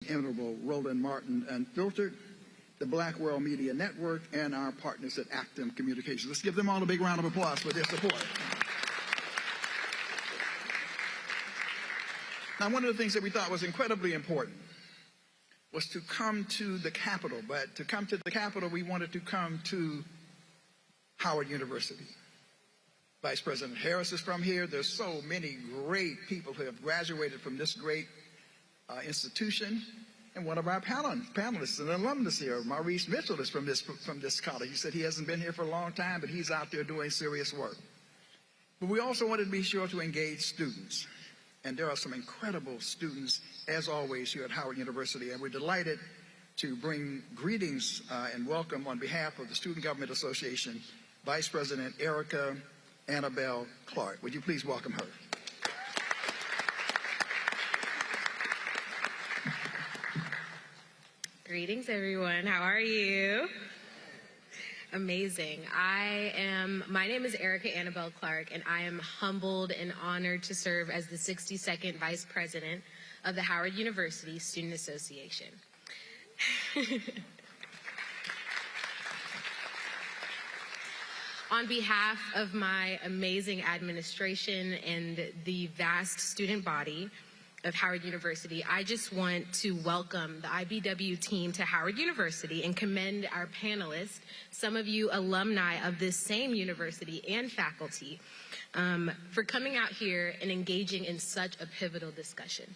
Honorable Roland Martin Unfiltered, the Black World Media Network, and our partners at Actum Communications. Let's give them all a big round of applause for their support. Now, one of the things that we thought was incredibly important was to come to the Capitol, but to come to the Capitol, we wanted to come to Howard University. Vice President Harris is from here. There's so many great people who have graduated from this great institution. And one of our panelists, an alumnus here, Maurice Mitchell, is from this college. He said he hasn't been here for a long time, but he's out there doing serious work. But we also wanted to be sure to engage students. And there are some incredible students, as always, here at Howard University. And we're delighted to bring greetings and welcome on behalf of the Student Government Association, Vice President Erica Annabelle Clark. Would you please welcome her? Greetings, everyone. How are you? Amazing. My name is Erica Annabelle Clark, and I am humbled and honored to serve as the 62nd Vice President of the Howard University Student Association. On behalf of my amazing administration and the vast student body of Howard University, I just want to welcome the IBW team to Howard University and commend our panelists, some of you alumni of this same university and faculty, for coming out here and engaging in such a pivotal discussion.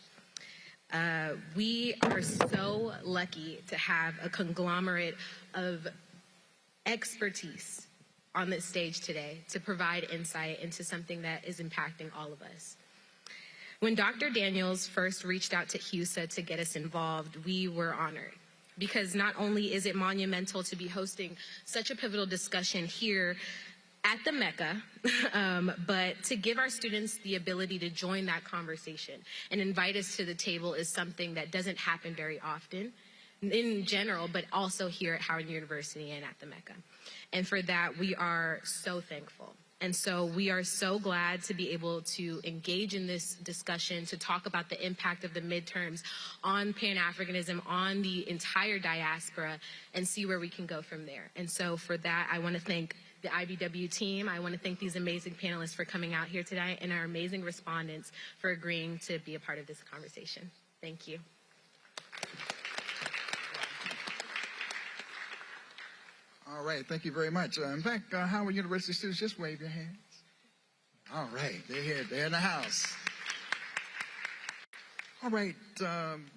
We are so lucky to have a conglomerate of expertise on this stage today to provide insight into something that is impacting all of us. When Dr. Daniels first reached out to HUSA to get us involved, we were honored, because not only is it monumental to be hosting such a pivotal discussion here at the Mecca, but to give our students the ability to join that conversation and invite us to the table is something that doesn't happen very often in general, but also here at Howard University and at the Mecca. And for that, we are so thankful. And so we are so glad to be able to engage in this discussion, to talk about the impact of the midterms on Pan-Africanism, on the entire diaspora, and see where we can go from there. And so for that, I want to thank the IBW team. I want to thank these amazing panelists for coming out here today, and our amazing respondents for agreeing to be a part of this conversation. Thank you. All right, thank you very much. In fact, Howard University students, just wave your hands. All right, they're here, they're in the house. All right,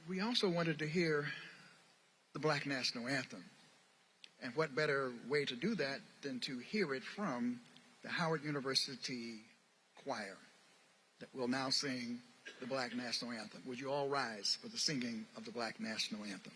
we also wanted to hear the Black National Anthem. And what better way to do that than to hear it from the Howard University Choir that will now sing the Black National Anthem. Would you all rise for the singing of the Black National Anthem?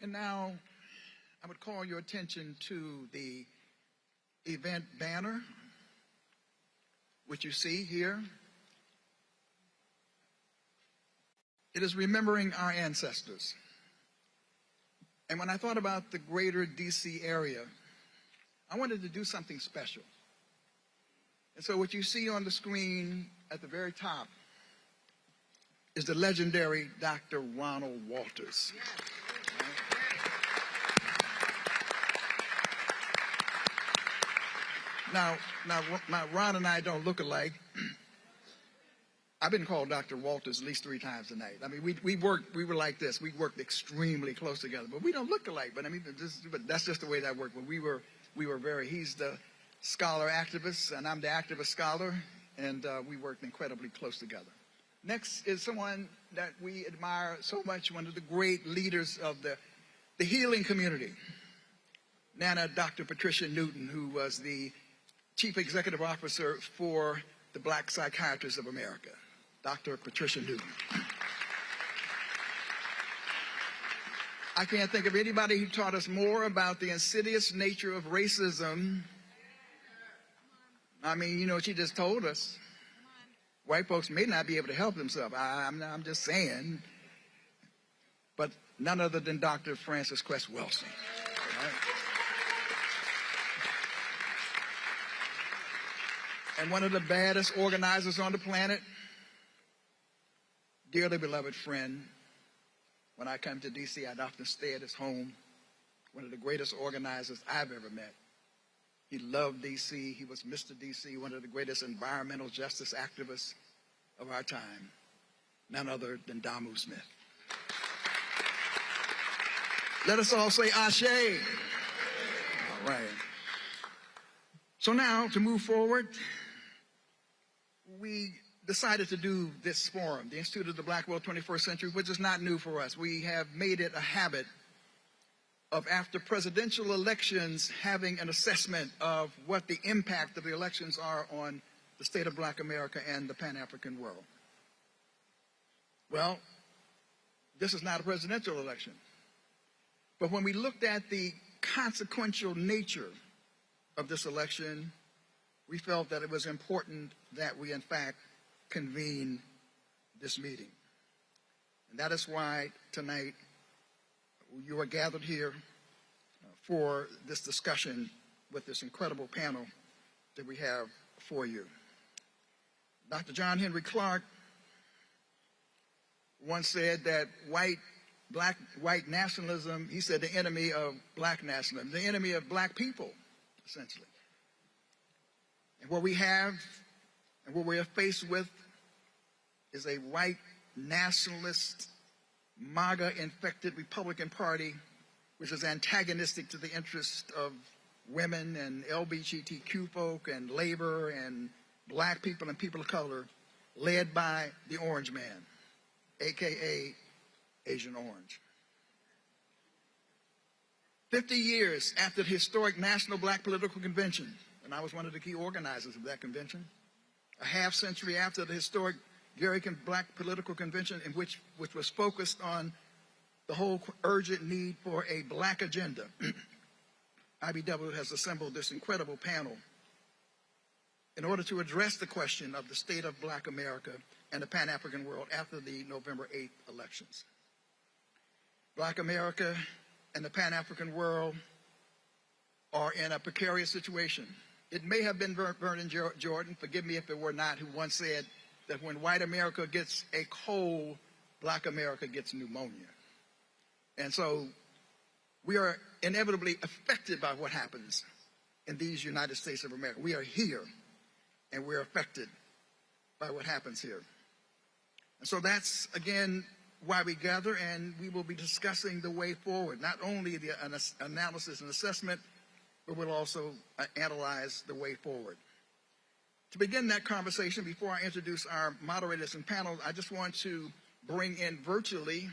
And now, I would would call your attention to the event banner, which you see here. It is remembering our ancestors. And when I thought about the greater DC area, I wanted to do something special. And so what you see on the screen at the very top is the legendary Dr. Ronald Walters. Now, Ron and I don't look alike. I've been called Dr. Walters at least 3 times tonight. I mean, we were like this. We worked extremely close together, but we don't look alike. But I mean, but that's just the way that worked. But we were he's the scholar activist, and I'm the activist scholar, and we worked incredibly close together. Next is someone that we admire so much, one of the great leaders of the healing community, Nana Dr. Patricia Newton, who was the Chief Executive Officer for the Black Psychiatrists of America, Dr. Patricia Newton. I can't think of anybody who taught us more about the insidious nature of racism. I mean, you know, she just told us. White folks may not be able to help themselves. I'm just saying. But none other than Dr. Frances Cress Welsing. Right? And one of the baddest organizers on the planet, dearly beloved friend. When I come to D.C., I'd often stay at his home. One of the greatest organizers I've ever met. He loved D.C. He was Mr. D.C., one of the greatest environmental justice activists of our time. None other than Damu Smith. Let us all say Ashe. All right. So now, to move forward, we decided to do this forum, the Institute of the Black World 21st Century, which is not new for us. We have made it a habit of, after presidential elections, having an assessment of what the impact of the elections are on the state of Black America and the Pan-African world. Well, this is not a presidential election. But when we looked at the consequential nature of this election, we felt that it was important that we, in fact, convene this meeting. And that is why tonight you are gathered here for this discussion with this incredible panel that we have for you. Dr. John Henry Clarke once said that white nationalism, he said, the enemy of black nationalism, the enemy of black people, essentially. And what we have and what we are faced with is a white nationalist, MAGA-infected Republican Party, which is antagonistic to the interests of women and LGBTQ folk and labor and black people and people of color, led by the Orange Man, a.k.a. Agent Orange. 50 years after the historic National Black Political Convention, and I was one of the key organizers of that convention, a half century after the historic Gary Black Political Convention, in which was focused on the whole urgent need for a black agenda, IBW has assembled this incredible panel in order to address the question of the state of Black America and the Pan-African world after the November 8th elections. Black America and the Pan-African world are in a precarious situation. It may have been Vernon Jordan, forgive me if it were not, who once said that when white America gets a cold, Black America gets pneumonia. And so we are inevitably affected by what happens in these United States of America. We are here, and we're affected by what happens here. And so that's, again, why we gather, and we will be discussing the way forward, not only the analysis and assessment, but we'll also analyze the way forward. To begin that conversation, before I introduce our moderators and panel, I just want to bring in virtually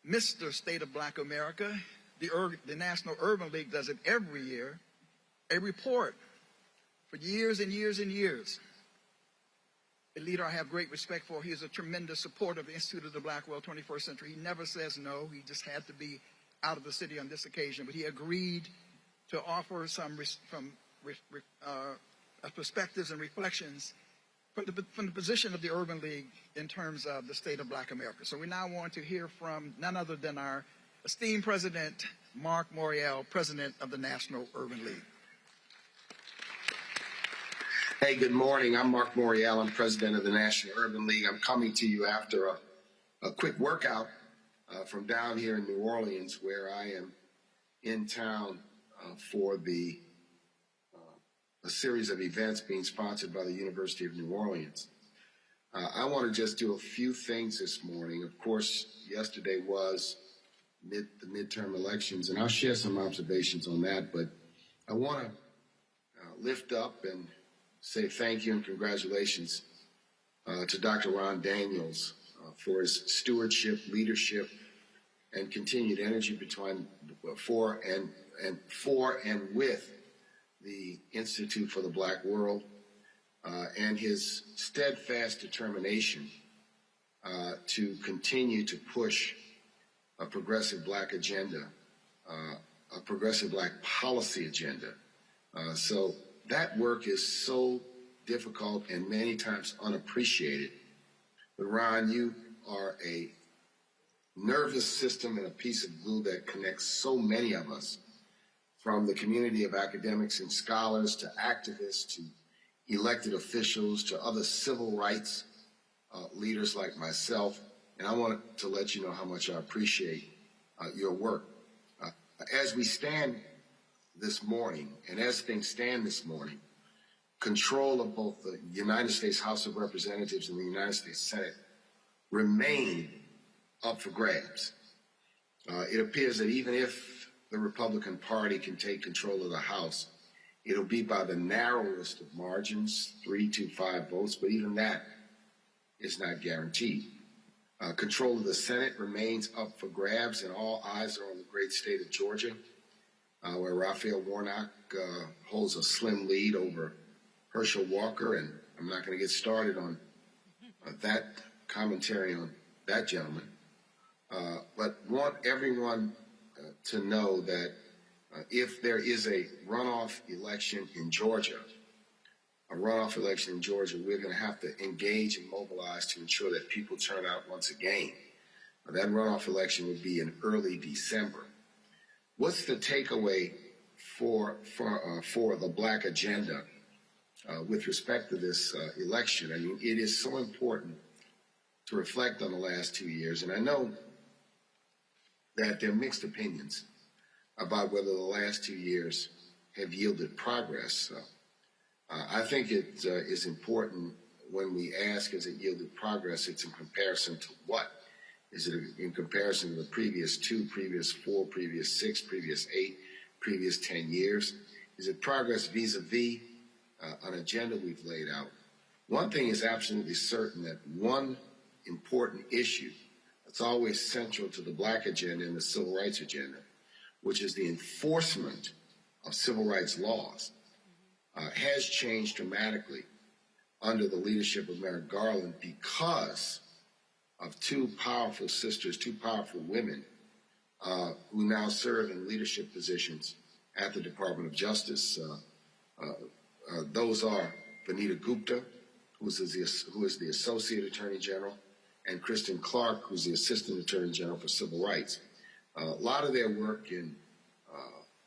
Mr. State of Black America. The National Urban League does it every year, a report for years and years and years. A leader I have great respect for. He is a tremendous supporter of the Institute of the Black World 21st Century. He never says no. He just had to be out of the city on this occasion, but he agreed to offer some perspectives and reflections from the position of the Urban League in terms of the state of Black America. So we now want to hear from none other than our esteemed President, Mark Morial, President of the National Urban League. Hey, good morning. I'm Mark Morial. I'm President of the National Urban League. I'm coming to you after a quick workout from down here in New Orleans, where I am in town for a series of events being sponsored by the University of New Orleans. I want to just do a few things this morning. Of course, yesterday was the midterm elections, and I'll share some observations on that, but I want to lift up and say thank you and congratulations to Dr. Ron Daniels for his stewardship, leadership, and continued energy for and with the Institute for the Black World, and his steadfast determination to continue to push a progressive Black agenda, a progressive Black policy agenda. So that work is so difficult and many times unappreciated. But Ron, you are a nervous system and a piece of glue that connects so many of us, from the community of academics and scholars to activists to elected officials to other civil rights leaders like myself. And I wanted to let you know how much I appreciate your work. As we stand this morning, and as things stand this morning, control of both the United States House of Representatives and the United States Senate remain up for grabs. It appears that even if the Republican Party can take control of the House, it'll be by the narrowest of margins, 3 to 5 votes, but even that is not guaranteed. Control of the Senate remains up for grabs, and all eyes are on the great state of Georgia, where Raphael Warnock holds a slim lead over Herschel Walker, and I'm not going to get started on that commentary on that gentleman, but want everyone to know that if there is a runoff election in Georgia, we're going to have to engage and mobilize to ensure that people turn out once again. That runoff election would be in early December. What's the takeaway for the Black agenda with respect to this election? I mean, it is so important to reflect on the last 2 years, and I know that there are mixed opinions about whether the last 2 years have yielded progress. I think it is important when we ask, has it yielded progress, it's in comparison to what? Is it in comparison to the previous 2, previous 4, previous 6, previous 8, previous 10 years? Is it progress vis-a-vis an agenda we've laid out? One thing is absolutely certain, that one important issue that's always central to the Black agenda and the civil rights agenda, which is the enforcement of civil rights laws, has changed dramatically under the leadership of Merrick Garland because of 2 powerful sisters, 2 powerful women who now serve in leadership positions at the Department of Justice. Those are Vanita Gupta, who is the Associate Attorney General, and Kristen Clark, who's the Assistant Attorney General for Civil Rights. A lot of their work in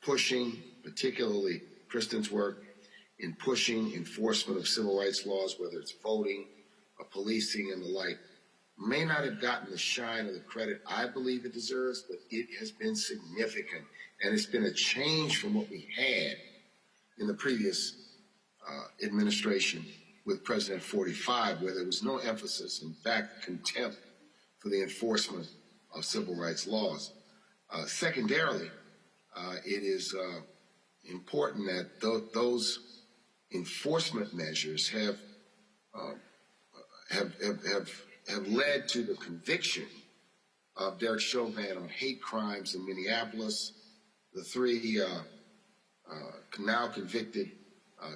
pushing, particularly Kristen's work in pushing enforcement of civil rights laws, whether it's voting, policing, and the like, may not have gotten the shine or the credit I believe it deserves, but it has been significant. And it's been a change from what we had in the previous administration with President 45, where there was no emphasis, in fact, contempt for the enforcement of civil rights laws. Secondarily, it is important that those enforcement measures have led to the conviction of Derek Chauvin on hate crimes in Minneapolis, the 3 now convicted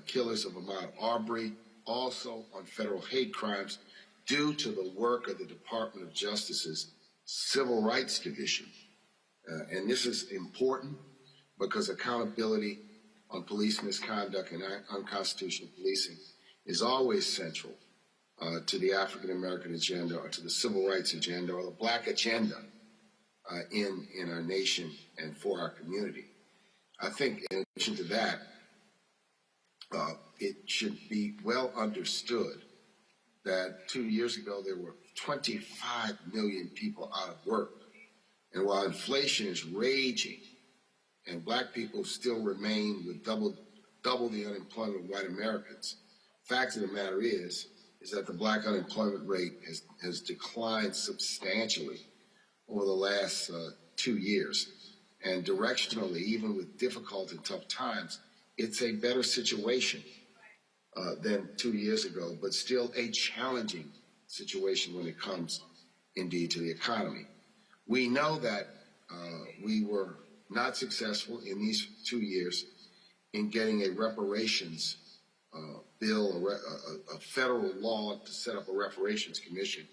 killers of Ahmaud Arbery, also on federal hate crimes, due to the work of the Department of Justice's Civil Rights Division. And this is important because accountability on police misconduct and unconstitutional policing is always central to the African American agenda, or to the civil rights agenda, or the Black agenda in our nation and for our community. I think in addition to that, it should be well understood that 2 years ago there were 25 million people out of work. And while inflation is raging and Black people still remain with double the unemployment of white Americans, fact of the matter is that the Black unemployment rate has declined substantially over the last 2 years. And directionally, even with difficult and tough times, it's a better situation than 2 years ago, but still a challenging situation when it comes indeed to the economy. We know that we were not successful in these 2 years in getting a reparations bill, a federal law to set up a reparations commission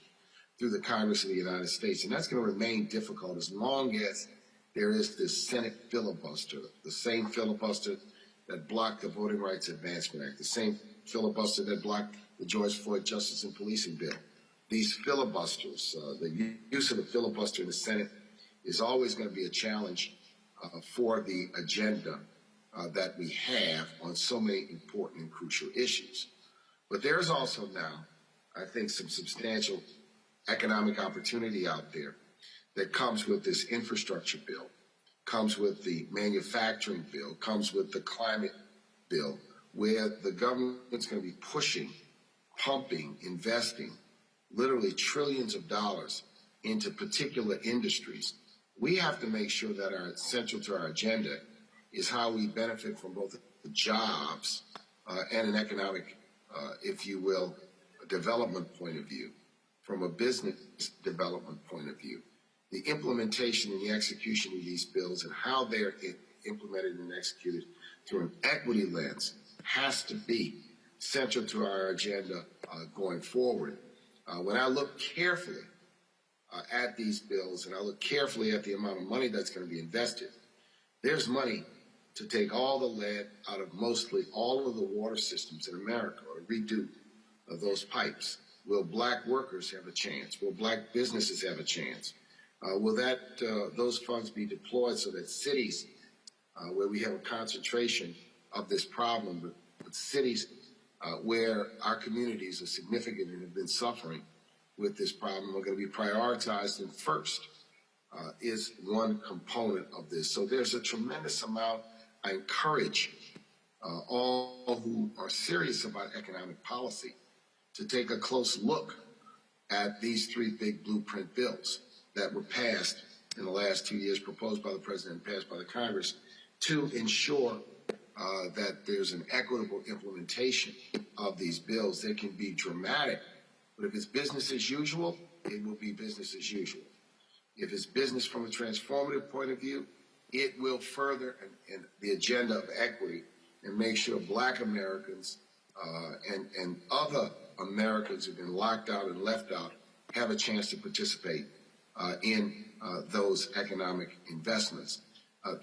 through the Congress of the United States. And that's going to remain difficult as long as there is this Senate filibuster, the same filibuster that blocked the Voting Rights Advancement Act, the same filibuster that blocked the George Floyd Justice and Policing Bill. These filibusters, the use of the filibuster in the Senate is always going to be a challenge for the agenda that we have on so many important and crucial issues. But there's also now, I think, some substantial economic opportunity out there that comes with this infrastructure bill, comes with the manufacturing bill, comes with the climate bill, where the government's going to be pushing, pumping, investing literally trillions of dollars into particular industries. We have to make sure that our central to our agenda is how we benefit from both the jobs and an economic, if you will, development point of view, from a business development point of view. The implementation and the execution of these bills and how they're implemented and executed through an equity lens has to be central to our agenda going forward. When I look carefully at these bills and I look carefully at the amount of money that's going to be invested, there's money to take all the lead out of mostly all of the water systems in America, or redo those pipes. Will Black workers have a chance? Will Black businesses have a chance? Will those funds be deployed so that cities where we have a concentration of this problem, but cities where our communities are significant and have been suffering with this problem are going to be prioritized, and first is one component of this. So there's a tremendous amount. I encourage all who are serious about economic policy to take a close look at these three big blueprint bills that were passed in the last 2 years, proposed by the president and passed by the Congress, to ensure that there's an equitable implementation of these bills. They can be dramatic, but if it's business as usual, it will be business as usual. If it's business from a transformative point of view, it will further the agenda of equity and make sure Black Americans and other Americans who've been locked out and left out have a chance to participate in those economic investments.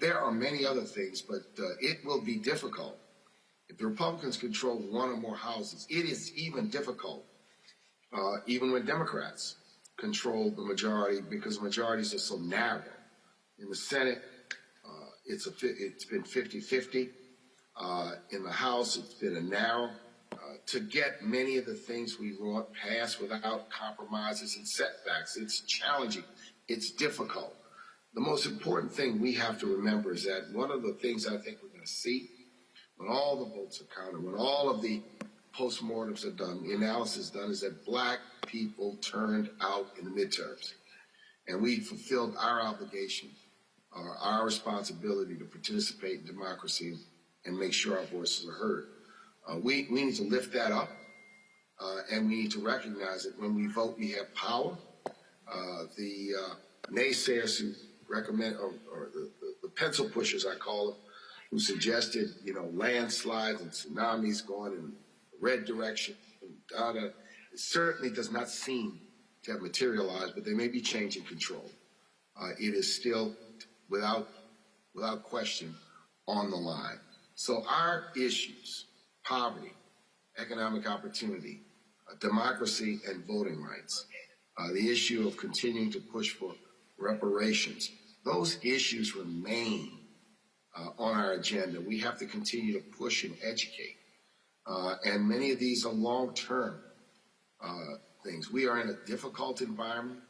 There are many other things, but it will be difficult. If the Republicans control one or more houses, it is even difficult, even when Democrats control the majority, because majorities are so narrow. In the Senate, it's been 50-50. In the House, it's been a narrow. To get many of the things we want passed without compromises and setbacks, it's challenging. It's difficult. The most important thing we have to remember is that one of the things I think we're going to see when all the votes are counted, when all of the postmortems are done, the analysis done, is that Black people turned out in the midterms. And we fulfilled our obligation, our responsibility to participate in democracy and make sure our voices are heard. We need to lift that up, and we need to recognize that when we vote, we have power. The naysayers who recommend, or the pencil pushers, I call them, who suggested, landslides and tsunamis going in the red direction, it certainly does not seem to have materialized, but they may be changing control. It is still without question on the line. So our issues, poverty, economic opportunity, democracy and voting rights, the issue of continuing to push for reparations, those issues remain on our agenda. We have to continue to push and educate. And many of these are long-term things. We are in a difficult environment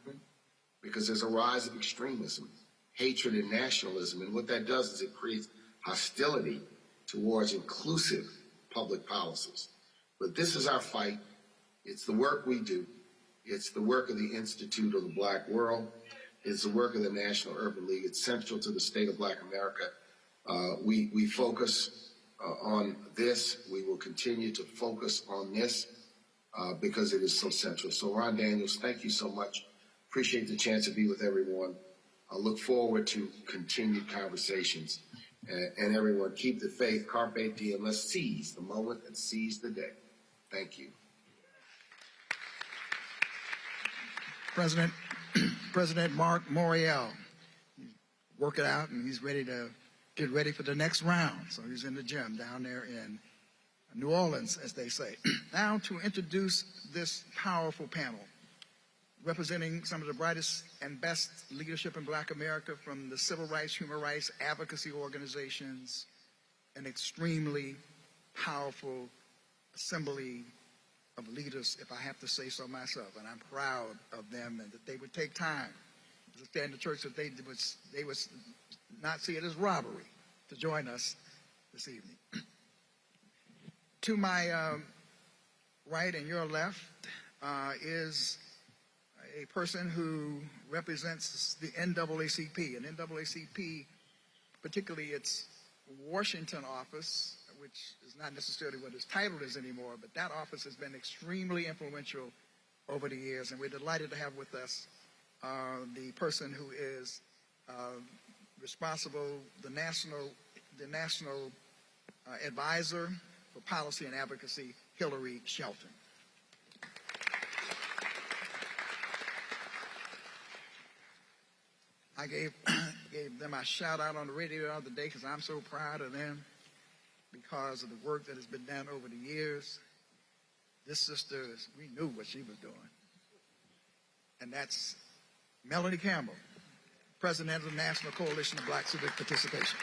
because there's a rise of extremism, hatred, and nationalism. And what that does is it creates hostility towards inclusive public policies. But this is our fight. It's the work we do. It's the work of the Institute of the Black World. It's the work of the National Urban League. It's central to the state of Black America. We focus on this. We will continue to focus on this because it is so central. So Ron Daniels, thank you so much. Appreciate the chance to be with everyone. I look forward to continued conversations. And everyone, keep the faith, carpe diem. Let's seize the moment and seize the day. Thank you. President Mark Morial, he's working out and he's ready to get ready for the next round. So he's in the gym down there in New Orleans, as they say. Now to introduce this powerful panel, representing some of the brightest and best leadership in Black America from the civil rights, human rights, advocacy organizations, an extremely powerful assembly of leaders, if I have to say so myself, and I'm proud of them and that they would take time to stand in the church, that they would not see it as robbery to join us this evening. To my right and your left is a person who represents the NAACP, and NAACP, particularly its Washington office, which is not necessarily what its title is anymore, but that office has been extremely influential over the years, and we're delighted to have with us the person who is responsible, the national advisor for policy and advocacy, Hillary Shelton. I gave them a shout out on the radio the other day because I'm so proud of them because of the work that has been done over the years. This sister, we knew what she was doing. And that's Melanie Campbell, President of the National Coalition of Black Civic Participation.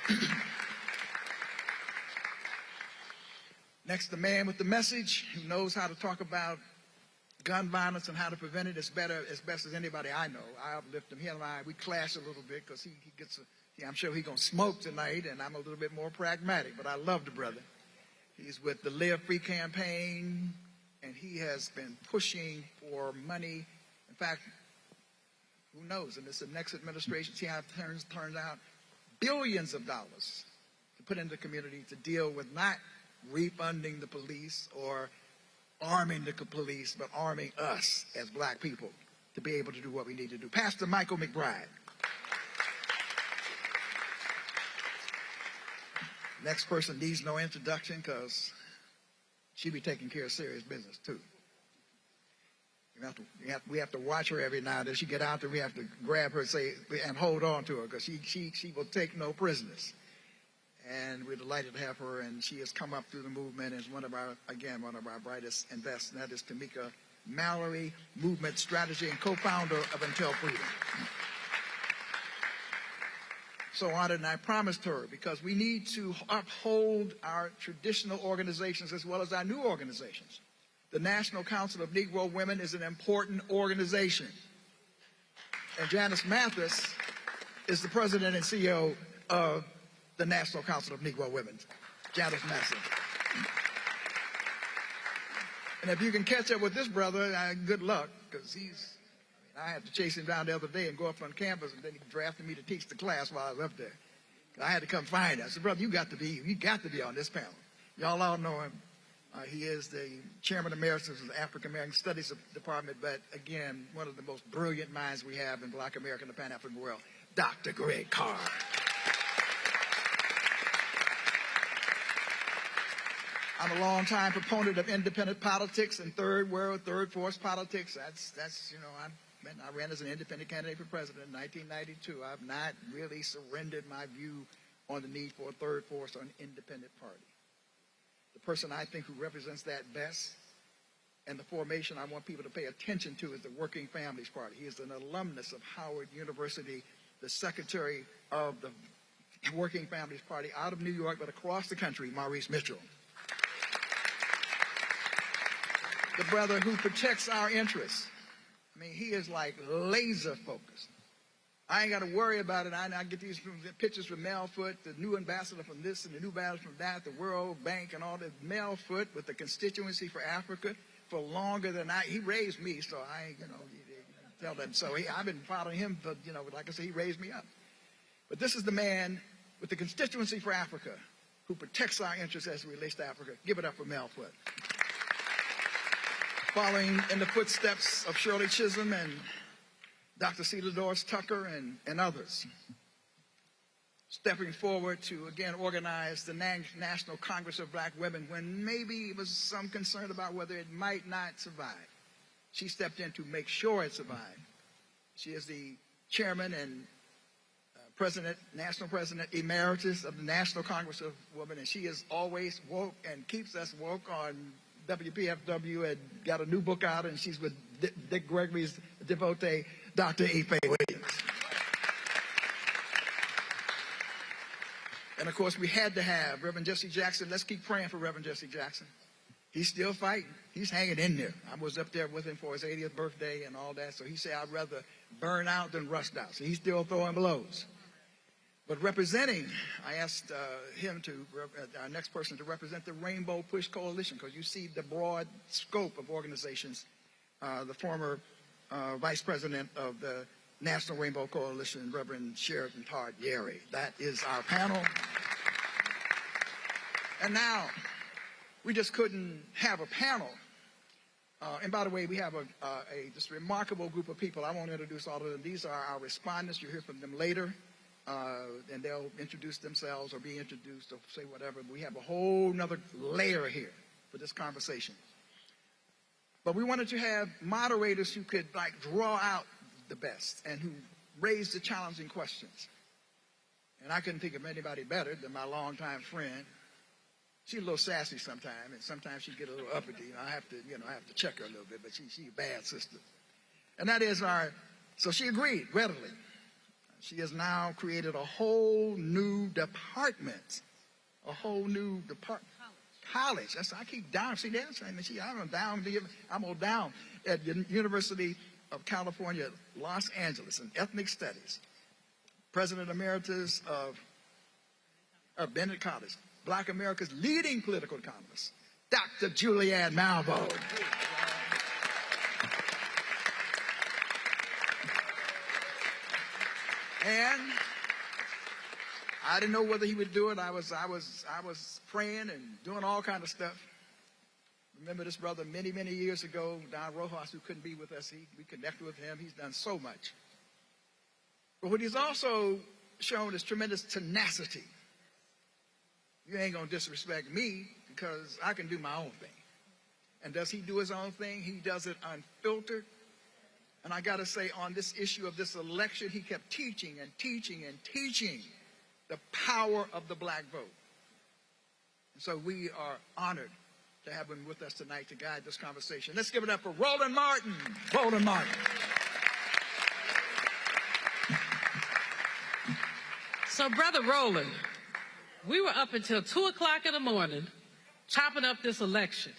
Next, the man with the message who knows how to talk about gun violence and how to prevent it as best as anybody I know. I uplift him. He and we clash a little bit because he gets I'm sure he's going to smoke tonight, and I'm a little bit more pragmatic, but I love the brother. He's with the Live Free campaign, and he has been pushing for money. In fact, who knows, in this next administration, see how it turns out, billions of dollars to put into the community to deal with not refunding the police or arming the police, but arming us as black people to be able to do what we need to do. Pastor Michael McBride. Next person needs no introduction because she be taking care of serious business too. We have to watch her every now and then. She get out there, we have to grab her and hold on to her because she will take no prisoners. And we're delighted to have her, and she has come up through the movement as one of our brightest and best, and that is Tamika Mallory, movement strategy and co-founder of Until Freedom. So honored, and I promised her, because we need to uphold our traditional organizations as well as our new organizations. The National Council of Negro Women is an important organization. And Janice Mathis is the president and CEO of the National Council of Negro Women. Janice Mathis. And if you can catch up with this brother, good luck, because I had to chase him down the other day and go up on campus, and then he drafted me to teach the class while I was up there. I had to come find him. I said, brother, you got to be on this panel. Y'all all know him. He is the chairman emeritus of the African American Studies Department, but again, one of the most brilliant minds we have in Black America and the Pan-African world, Dr. Greg Carr. I'm a longtime proponent of independent politics and third world, third force politics. That's I ran as an independent candidate for president in 1992. I've not really surrendered my view on the need for a third force or an independent party. The person I think who represents that best and the formation I want people to pay attention to is the Working Families Party. He is an alumnus of Howard University, the secretary of the Working Families Party out of New York, but across the country, Maurice Mitchell. The brother who protects our interests. I mean, he is like laser focused. I ain't got to worry about it. I get these pictures from Malveaux, the new ambassador from this and the new ambassador from that, the World Bank and all that. Malveaux with the Constituency for Africa for longer than he raised me, so I, tell them. So I've been following him, but, like I said, he raised me up. But this is the man with the Constituency for Africa who protects our interests as it relates to Africa. Give it up for Malveaux. Following in the footsteps of Shirley Chisholm and Dr. Celia Doris Tucker and others. Stepping forward to, again, organize the National Congress of Black Women when maybe it was some concern about whether it might not survive. She stepped in to make sure it survived. She is the chairman and national president emeritus of the National Congress of Women, and she is always woke and keeps us woke on WPFW and got a new book out, and she's with Dick Gregory's devotee, Dr. Ife Williams. And of course, we had to have Reverend Jesse Jackson. Let's keep praying for Reverend Jesse Jackson. He's still fighting. He's hanging in there. I was up there with him for his 80th birthday and all that, so he said, I'd rather burn out than rust out. So he's still throwing blows. But representing, I asked our next person to represent the Rainbow Push Coalition, because you see the broad scope of organizations. The former vice president of the National Rainbow Coalition, Reverend Sheridan Todd Yerry. That is our panel. And now, we just couldn't have a panel. And by the way, we have this remarkable group of people. I won't introduce all of them. These are our respondents. You'll hear from them later. And they'll introduce themselves or be introduced or say whatever. We have a whole nother layer here for this conversation. But we wanted to have moderators who could draw out the best and who raised the challenging questions. And I couldn't think of anybody better than my longtime friend. She's a little sassy sometimes, and sometimes she get a little uppity. I have to check her a little bit, but she's a bad sister. And that is so she agreed readily. She has now created a whole new department. College. I keep down. See that? I'm on down at University of California, Los Angeles in ethnic studies. President Emeritus of Bennett College, Black America's leading political economist, Dr. Julianne Malveaux. And I didn't know whether he would do it. I was praying and doing all kind of stuff. Remember this brother many, many years ago, Don Rojas, who couldn't be with us. We connected with him. He's done so much. But what he's also shown is tremendous tenacity. You ain't going to disrespect me because I can do my own thing. And does he do his own thing? He does it unfiltered. And I got to say, on this issue of this election, he kept teaching and teaching and teaching the power of the black vote. And so we are honored to have him with us tonight to guide this conversation. Let's give it up for Roland Martin. Roland Martin. So, Brother Roland, we were up until 2 o'clock in the morning chopping up this election.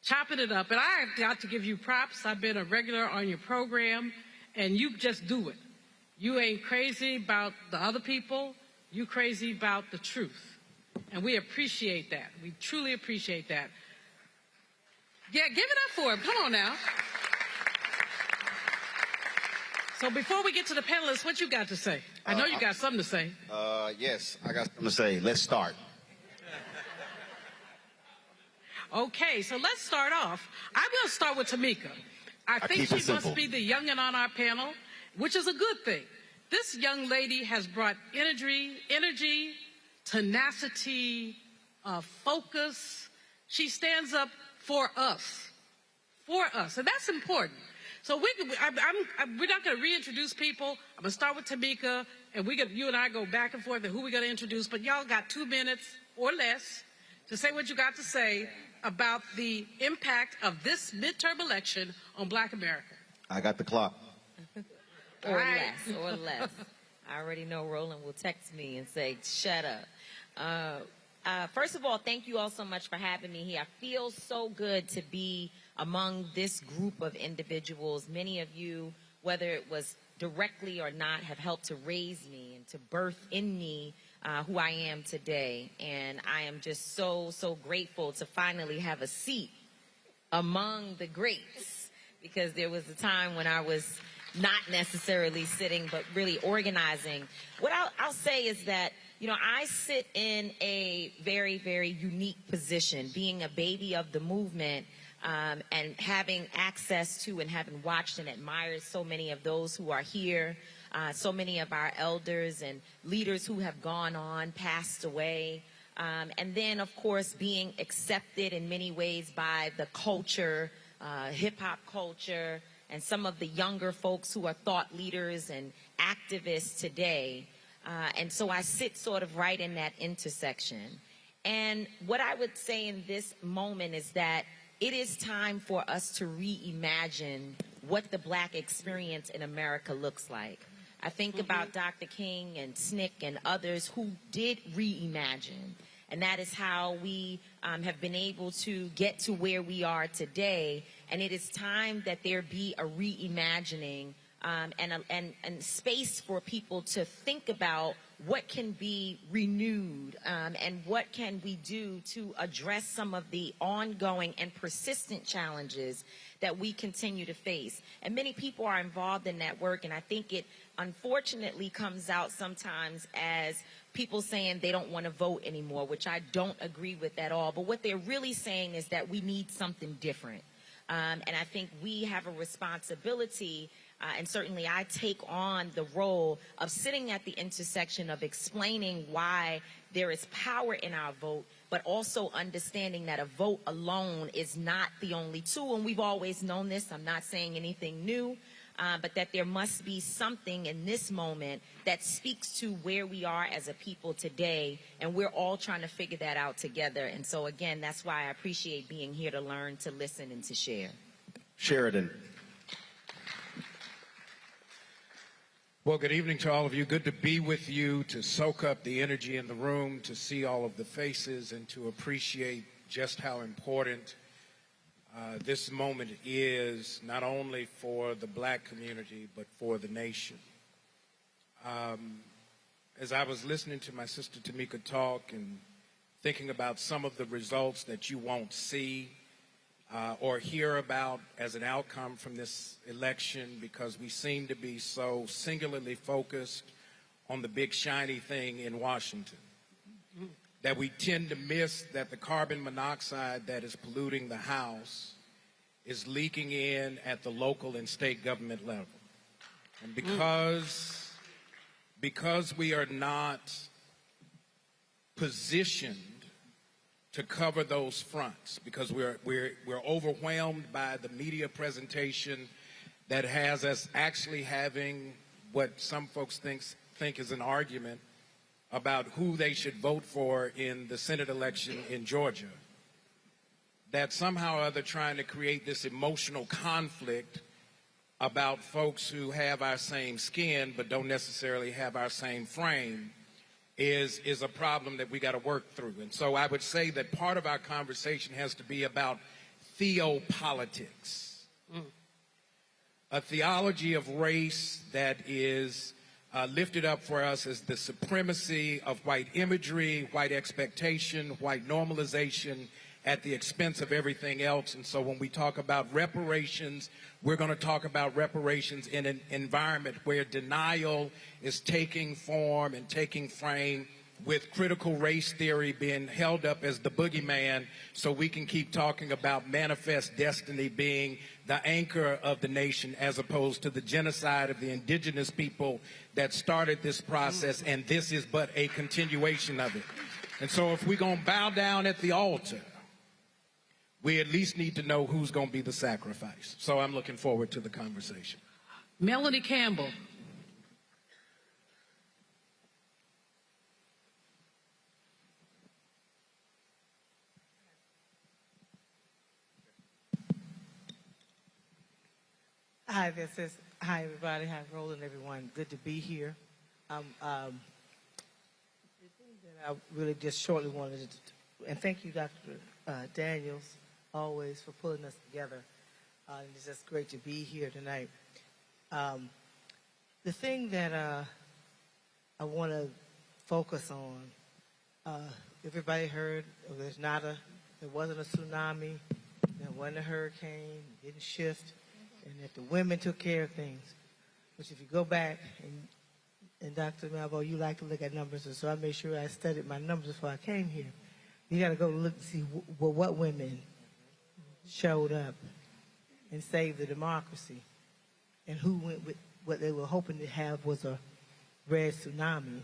Chopping it up. And I got to give you props. I've been a regular on your program, and you just do it. You ain't crazy about the other people. You crazy about the truth. And we appreciate that. We truly appreciate that. Yeah, give it up for him. Come on now. So before we get to the panelists, what you got to say? I know you got something to say. Yes, I got something to say. Let's start. Okay, so let's start off. I will start with Tamika. I think she must be the youngin' on our panel, which is a good thing. This young lady has brought energy, tenacity, focus. She stands up for us, and that's important. So we're not going to reintroduce people. I'm going to start with Tamika, and you and I go back and forth on who we're going to introduce. But y'all got 2 minutes or less to say what you got to say about the impact of this midterm election on Black America. I got the clock. Or less. I already know Roland will text me and say, shut up. First of all, thank you all so much for having me here. I feel so good to be among this group of individuals. Many of you, whether it was directly or not, have helped to raise me and to birth in me who I am today. And I am just so, so grateful to finally have a seat among the greats, because there was a time when I was not necessarily sitting, but really organizing. What I'll say is that, I sit in a very, very unique position, being a baby of the movement, and having access to and having watched and admired so many of those who are here, so many of our elders and leaders who have gone on, passed away, and then, of course, being accepted in many ways by the culture, hip-hop culture, and some of the younger folks who are thought leaders and activists today. And so I sit sort of right in that intersection. And what I would say in this moment is that it is time for us to reimagine what the Black experience in America looks like. I think about Dr. King and SNCC and others who did reimagine. And that is how we have been able to get to where we are today. And it is time that there be a reimagining and space for people to think about what can be renewed and what can we do to address some of the ongoing and persistent challenges that we continue to face. And many people are involved in that work, and I think it unfortunately comes out sometimes as people saying they don't want to vote anymore, which I don't agree with at all. But what they're really saying is that we need something different. And I think we have a responsibility, and certainly I take on the role of sitting at the intersection of explaining why there is power in our vote, but also understanding that a vote alone is not the only tool. And we've always known this. I'm not saying anything new, but that there must be something in this moment that speaks to where we are as a people today, and we're all trying to figure that out together. And so, again, that's why I appreciate being here to learn, to listen, and to share. Sheridan. Well, good evening to all of you. Good to be with you, to soak up the energy in the room, to see all of the faces, and to appreciate just how important this moment is, not only for the Black community, but for the nation. As I was listening to my sister Tamika talk and thinking about some of the results that you won't see or hear about as an outcome from this election, because we seem to be so singularly focused on the big shiny thing in Washington, that we tend to miss that the carbon monoxide that is polluting the House is leaking in at the local and state government level. And because we are not positioned to cover those fronts, because we're overwhelmed by the media presentation that has us actually having what some folks think is an argument about who they should vote for in the Senate election in Georgia, that somehow or other trying to create this emotional conflict about folks who have our same skin but don't necessarily have our same frame is a problem that we got to work through. And so I would say that part of our conversation has to be about theopolitics, a theology of race that is lifted up for us as the supremacy of white imagery, white expectation, white normalization at the expense of everything else. And so when we talk about reparations, we're going to talk about reparations in an environment where denial is taking form and taking frame, with critical race theory being held up as the boogeyman, so we can keep talking about manifest destiny being the anchor of the nation, as opposed to the genocide of the indigenous people that started this process, and this is but a continuation of it. And so if we're going to bow down at the altar, we at least need to know who's going to be the sacrifice. So I'm looking forward to the conversation. Melanie Campbell. Hi, hi everybody. Hi, Roland, everyone. Good to be here. The thing that I really just shortly wanted to, and thank you, Dr. Daniels, always for pulling us together. It's just great to be here tonight. The thing that I want to focus on, everybody heard there wasn't a tsunami, there wasn't a hurricane, it didn't shift, and that the women took care of things. Which if you go back, and Dr. Malveaux, you like to look at numbers, and so I made sure I studied my numbers before I came here. You got to go look and see what women showed up and saved the democracy, and who went with what they were hoping to have was a red tsunami.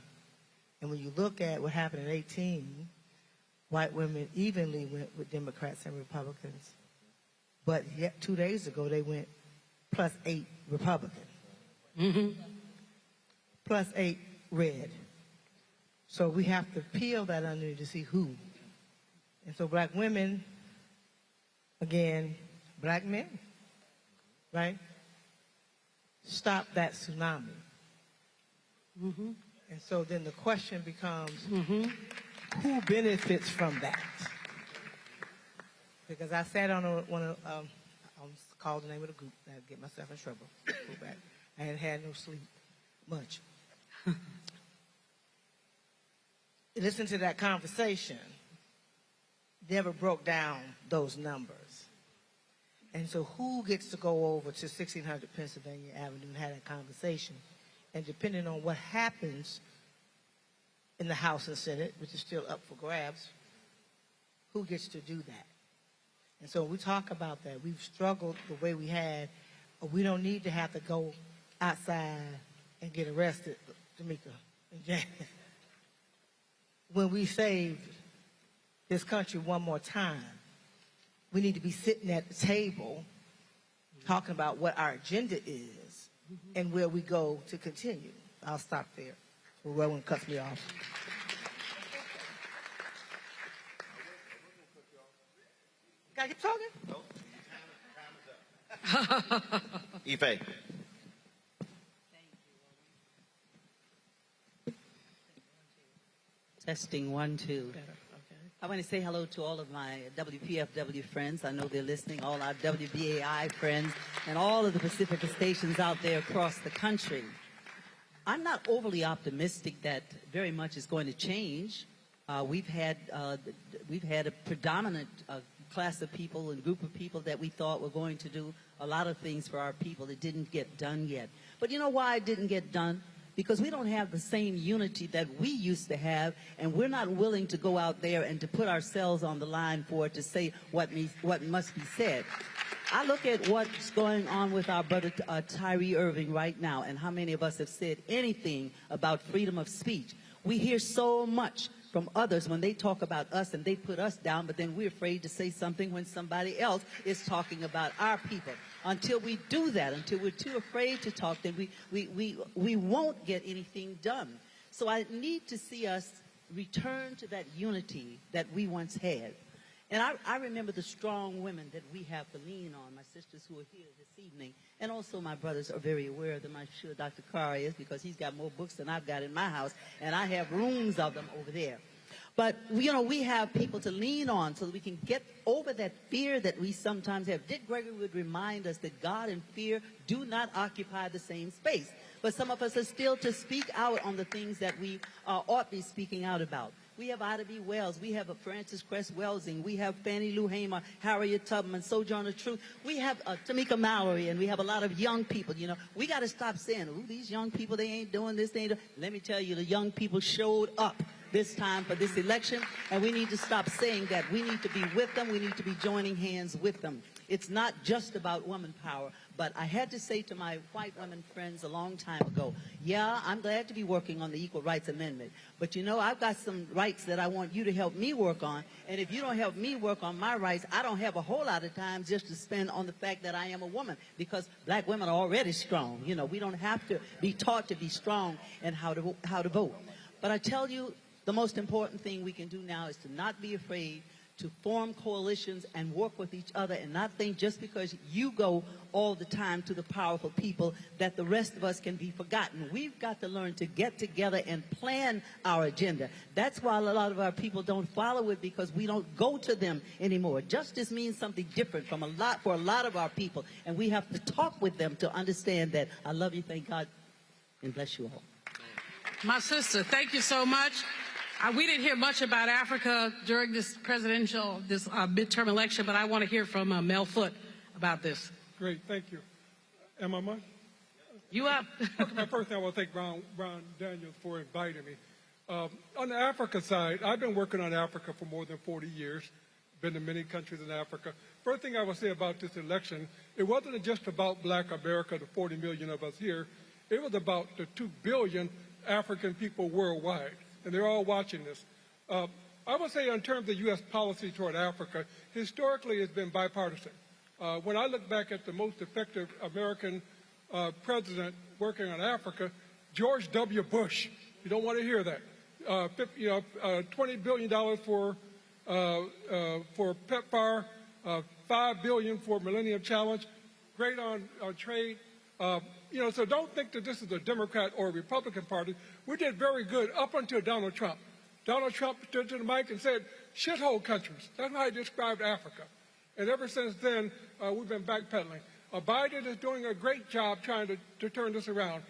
And when you look at what happened in 18, white women evenly went with Democrats and Republicans. But yet 2 days ago, they went +8 Republican. +8 red. So we have to peel that onion to see who. And so black women, again, black men, right? Stop that tsunami. And so then the question becomes, who benefits from that? Because I sat on I'll call the name of the group, I'd get myself in trouble. Go back. I hadn't had no sleep much. Listen to that conversation. Never broke down those numbers. And so who gets to go over to 1600 Pennsylvania Avenue and have that conversation? And depending on what happens in the House and Senate, which is still up for grabs, who gets to do that? And so when we talk about that, we've struggled the way we had. We don't need to have to go outside and get arrested, Tamika and Jan. When we saved this country one more time, we need to be sitting at the table talking about what our agenda is and where we go to continue. I'll stop there. Roland cuts me off. Can I keep talking? No. Time is up. Ife. Testing 1, 2. Better. Okay. I want to say hello to all of my WPFW friends. I know they're listening, all our WBAI friends, and all of the Pacifica stations out there across the country. I'm not overly optimistic that very much is going to change. We've had a predominant class of people and group of people that we thought were going to do a lot of things for our people that didn't get done yet. But you know why it didn't get done? Because we don't have the same unity that we used to have, and we're not willing to go out there and to put ourselves on the line for it to say what must be said. I look at what's going on with our brother Tyree Irving right now, and how many of us have said anything about freedom of speech. We hear so much from others when they talk about us and they put us down, but then we're afraid to say something when somebody else is talking about our people. Until we do that, until we're too afraid to talk, then we won't get anything done. So I need to see us return to that unity that we once had. And I remember the strong women that we have to lean on, my sisters who are here this evening, and also my brothers are very aware of them. I'm sure Dr. Carr is, because he's got more books than I've got in my house, and I have rooms of them over there. But, you know, we have people to lean on so that we can get over that fear that we sometimes have. Dick Gregory would remind us that God and fear do not occupy the same space. But some of us are still to speak out on the things that we ought to be speaking out about. We have Ida B. Wells. We have Frances Cress Welsing. We have Fannie Lou Hamer, Harriet Tubman, Sojourner Truth. We have Tamika Mallory, and we have a lot of young people. You know, we got to stop saying, "Ooh, these young people, they ain't doing this, they ain't doing." Let me tell you, the young people showed up. this time for this election, and we need to stop saying that. We need to be with them. We need to be joining hands with them. It's not just about woman power, but I had to say to my white women friends a long time ago, yeah, I'm glad to be working on the Equal Rights Amendment, but you know, I've got some rights that I want you to help me work on, and if you don't help me work on my rights, I don't have a whole lot of time just to spend on the fact that I am a woman, because black women are already strong. You know, we don't have to be taught to be strong and how to vote. But I tell you, the most important thing we can do now is to not be afraid to form coalitions and work with each other, and not think just because you go all the time to the powerful people that the rest of us can be forgotten. We've got to learn to get together and plan our agenda. That's why a lot of our people don't follow it, because we don't go to them anymore. Justice means something different for a lot of our people, and we have to talk with them to understand that. I love you, thank God, and bless you all. My sister, thank you so much. We didn't hear much about Africa during this midterm election, but I want to hear from Malveaux about this. Great, thank you. Am I on? You up? Okay, first thing I want to thank Brown Daniels for inviting me. On the Africa side, I've been working on Africa for more than 40 years, been to many countries in Africa. First thing I will say about this election, it wasn't just about black America, the 40 million of us here. It was about the 2 billion African people worldwide, and they're all watching this. I would say in terms of U.S. policy toward Africa, historically it's been bipartisan. When I look back at the most effective American president working on Africa, George W. Bush. You don't want to hear that. $20 billion for PEPFAR, $5 billion for Millennium Challenge, great on trade. So don't think that this is a Democrat or a Republican party. We did very good up until Donald Trump. Donald Trump stood to the mic and said, shithole countries. That's how he described Africa. And ever since then, we've been backpedaling. Biden is doing a great job trying to turn this around.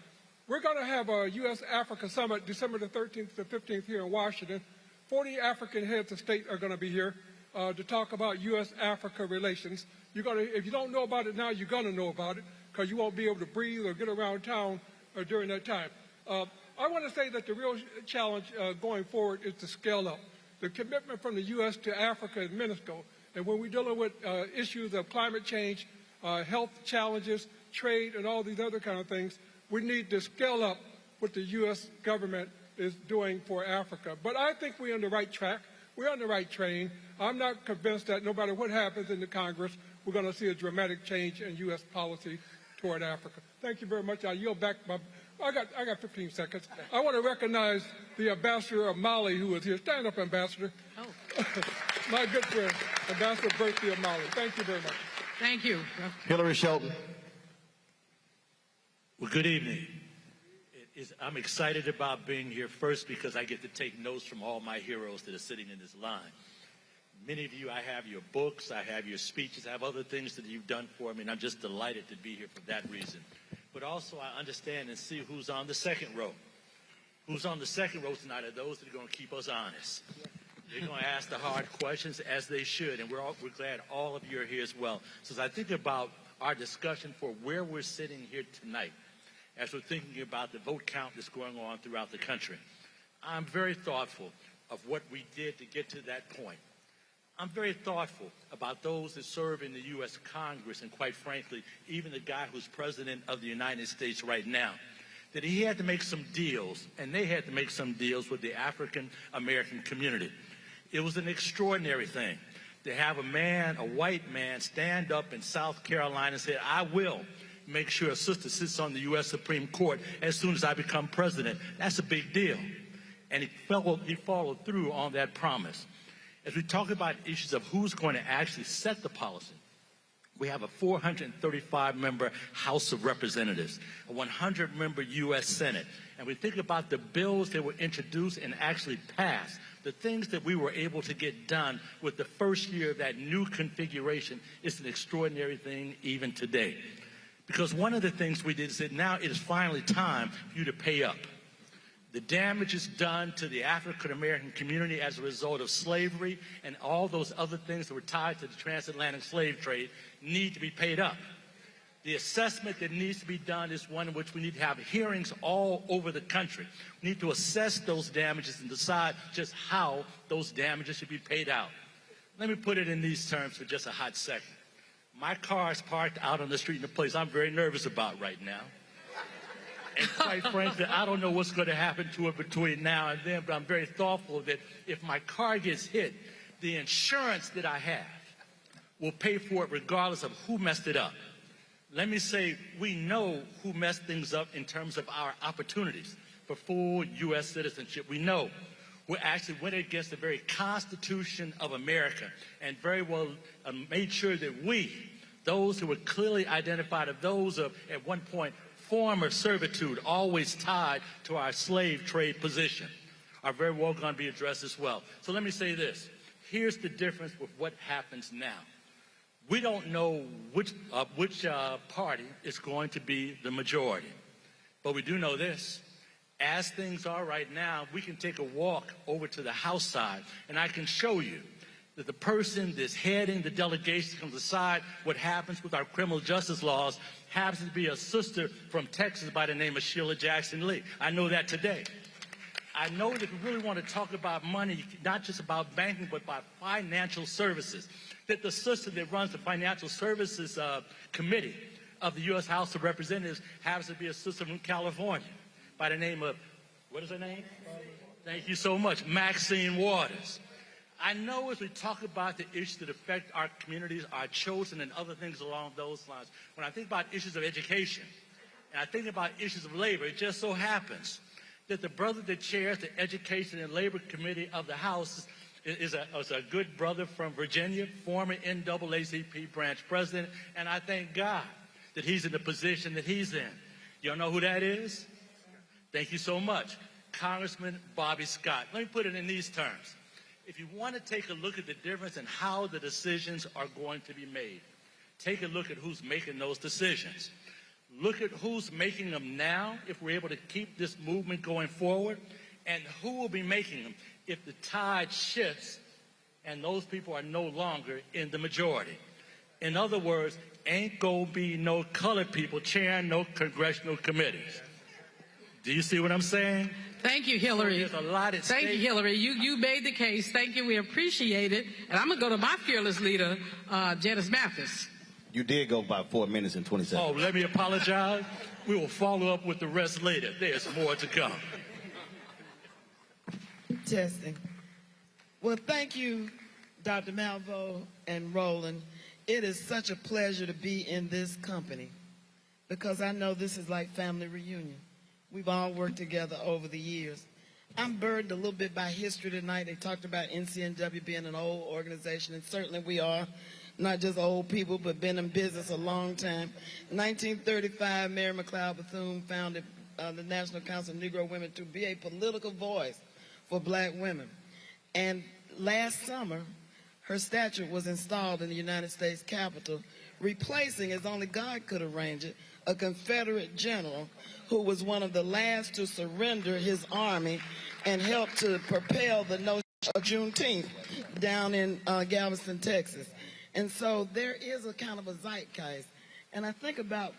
We're going to have a U.S.-Africa summit December the 13th to 15th here in Washington. 40 African heads of state are going to be here to talk about U.S.-Africa relations. If you don't know about it now, you're going to know about it, because you won't be able to breathe or get around town during that time. I want to say that the real challenge going forward is to scale up. The commitment from the U.S. to Africa is minuscule. And when we're dealing with issues of climate change, health challenges, trade, and all these other kind of things, we need to scale up what the U.S. government is doing for Africa. But I think we're on the right track. We're on the right train. I'm not convinced that no matter what happens in the Congress, we're going to see a dramatic change in U.S. policy toward Africa. Thank you very much. I yield back. I got 15 seconds. I want to recognize the ambassador of Mali who is here. Stand up, Ambassador. Oh. My good friend, Ambassador Berkeley of Mali. Thank you very much. Thank you. Hillary Shelton. Well, good evening. I'm excited about being here, first because I get to take notes from all my heroes that are sitting in this line. Many of you, I have your books, I have your speeches, I have other things that you've done for me, and I'm just delighted to be here for that reason. But also I understand and see who's on the second row. Who's on the second row tonight are those that are going to keep us honest. They're going to ask the hard questions, as they should, and we're glad all of you are here as well. So as I think about our discussion for where we're sitting here tonight, as we're thinking about the vote count that's going on throughout the country, I'm very thoughtful of what we did to get to that point. I'm very thoughtful about those that serve in the U.S. Congress, and quite frankly, even the guy who's president of the United States right now, that he had to make some deals, and they had to make some deals with the African American community. It was an extraordinary thing to have a white man, stand up in South Carolina and say, I will make sure a sister sits on the U.S. Supreme Court as soon as I become president. That's a big deal. And he followed through on that promise. As we talk about issues of who's going to actually set the policy, we have a 435-member House of Representatives, a 100-member U.S. Senate, and we think about the bills that were introduced and actually passed, the things that we were able to get done with the first year of that new configuration is an extraordinary thing even today. Because one of the things we did is that now it is finally time for you to pay up. The damage is done to the African American community as a result of slavery and all those other things that were tied to the transatlantic slave trade need to be paid up. The assessment that needs to be done is one in which we need to have hearings all over the country. We need to assess those damages and decide just how those damages should be paid out. Let me put it in these terms for just a hot second. My car is parked out on the street in a place I'm very nervous about right now. And quite frankly, I don't know what's going to happen to it between now and then, but I'm very thoughtful that if my car gets hit, the insurance that I have will pay for it regardless of who messed it up. Let me say, we know who messed things up in terms of our opportunities for full U.S. citizenship. We know who actually went against the very Constitution of America and very well made sure that we, those who were clearly identified of those of, at one point, former servitude, always tied to our slave trade position, are very well going to be addressed as well. So let me say this. Here's the difference with what happens now. We don't know which party is going to be the majority. But we do know this. As things are right now, we can take a walk over to the House side, and I can show you that the person that's heading the delegation to decide what happens with our criminal justice laws happens to be a sister from Texas by the name of Sheila Jackson Lee. I know that today. I know that if we really want to talk about money, not just about banking, but about financial services, that the sister that runs the Financial Services Committee of the U.S. House of Representatives happens to be a sister from California by the name of, what is her name? Thank you so much, Maxine Waters. I know as we talk about the issues that affect our communities, our children, and other things along those lines, when I think about issues of education, and I think about issues of labor, it just so happens that the brother that chairs the Education and Labor Committee of the House is a good brother from Virginia, former NAACP branch president, and I thank God that he's in the position that he's in. You know who that is? Thank you so much. Congressman Bobby Scott. Let me put it in these terms. If you want to take a look at the difference in how the decisions are going to be made, take a look at who's making those decisions. Look at who's making them now, if we're able to keep this movement going forward, and who will be making them if the tide shifts and those people are no longer in the majority. In other words, ain't gonna be no colored people chairing no congressional committees. Do you see what I'm saying? Thank you, Hillary. So there's a lot at stake. Thank you, Hillary. You made the case. Thank you. We appreciate it. And I'm going to go to my fearless leader, Janice Mathis. You did go by 4 minutes and 20 seconds. Oh, let me apologize. We will follow up with the rest later. There's more to come. Testing. Well, thank you, Dr. Malveaux and Roland. It is such a pleasure to be in this company because I know this is like family reunion. We've all worked together over the years. I'm burdened a little bit by history tonight. They talked about NCNW being an old organization, and certainly we are. Not just old people, but been in business a long time. In 1935, Mary McLeod Bethune founded the National Council of Negro Women to be a political voice for black women. And last summer, her statue was installed in the United States Capitol, replacing, as only God could arrange it, a Confederate general who was one of the last to surrender his army and helped to propel the notion of Juneteenth down in Galveston, Texas. And so there is a kind of a zeitgeist. And I think about,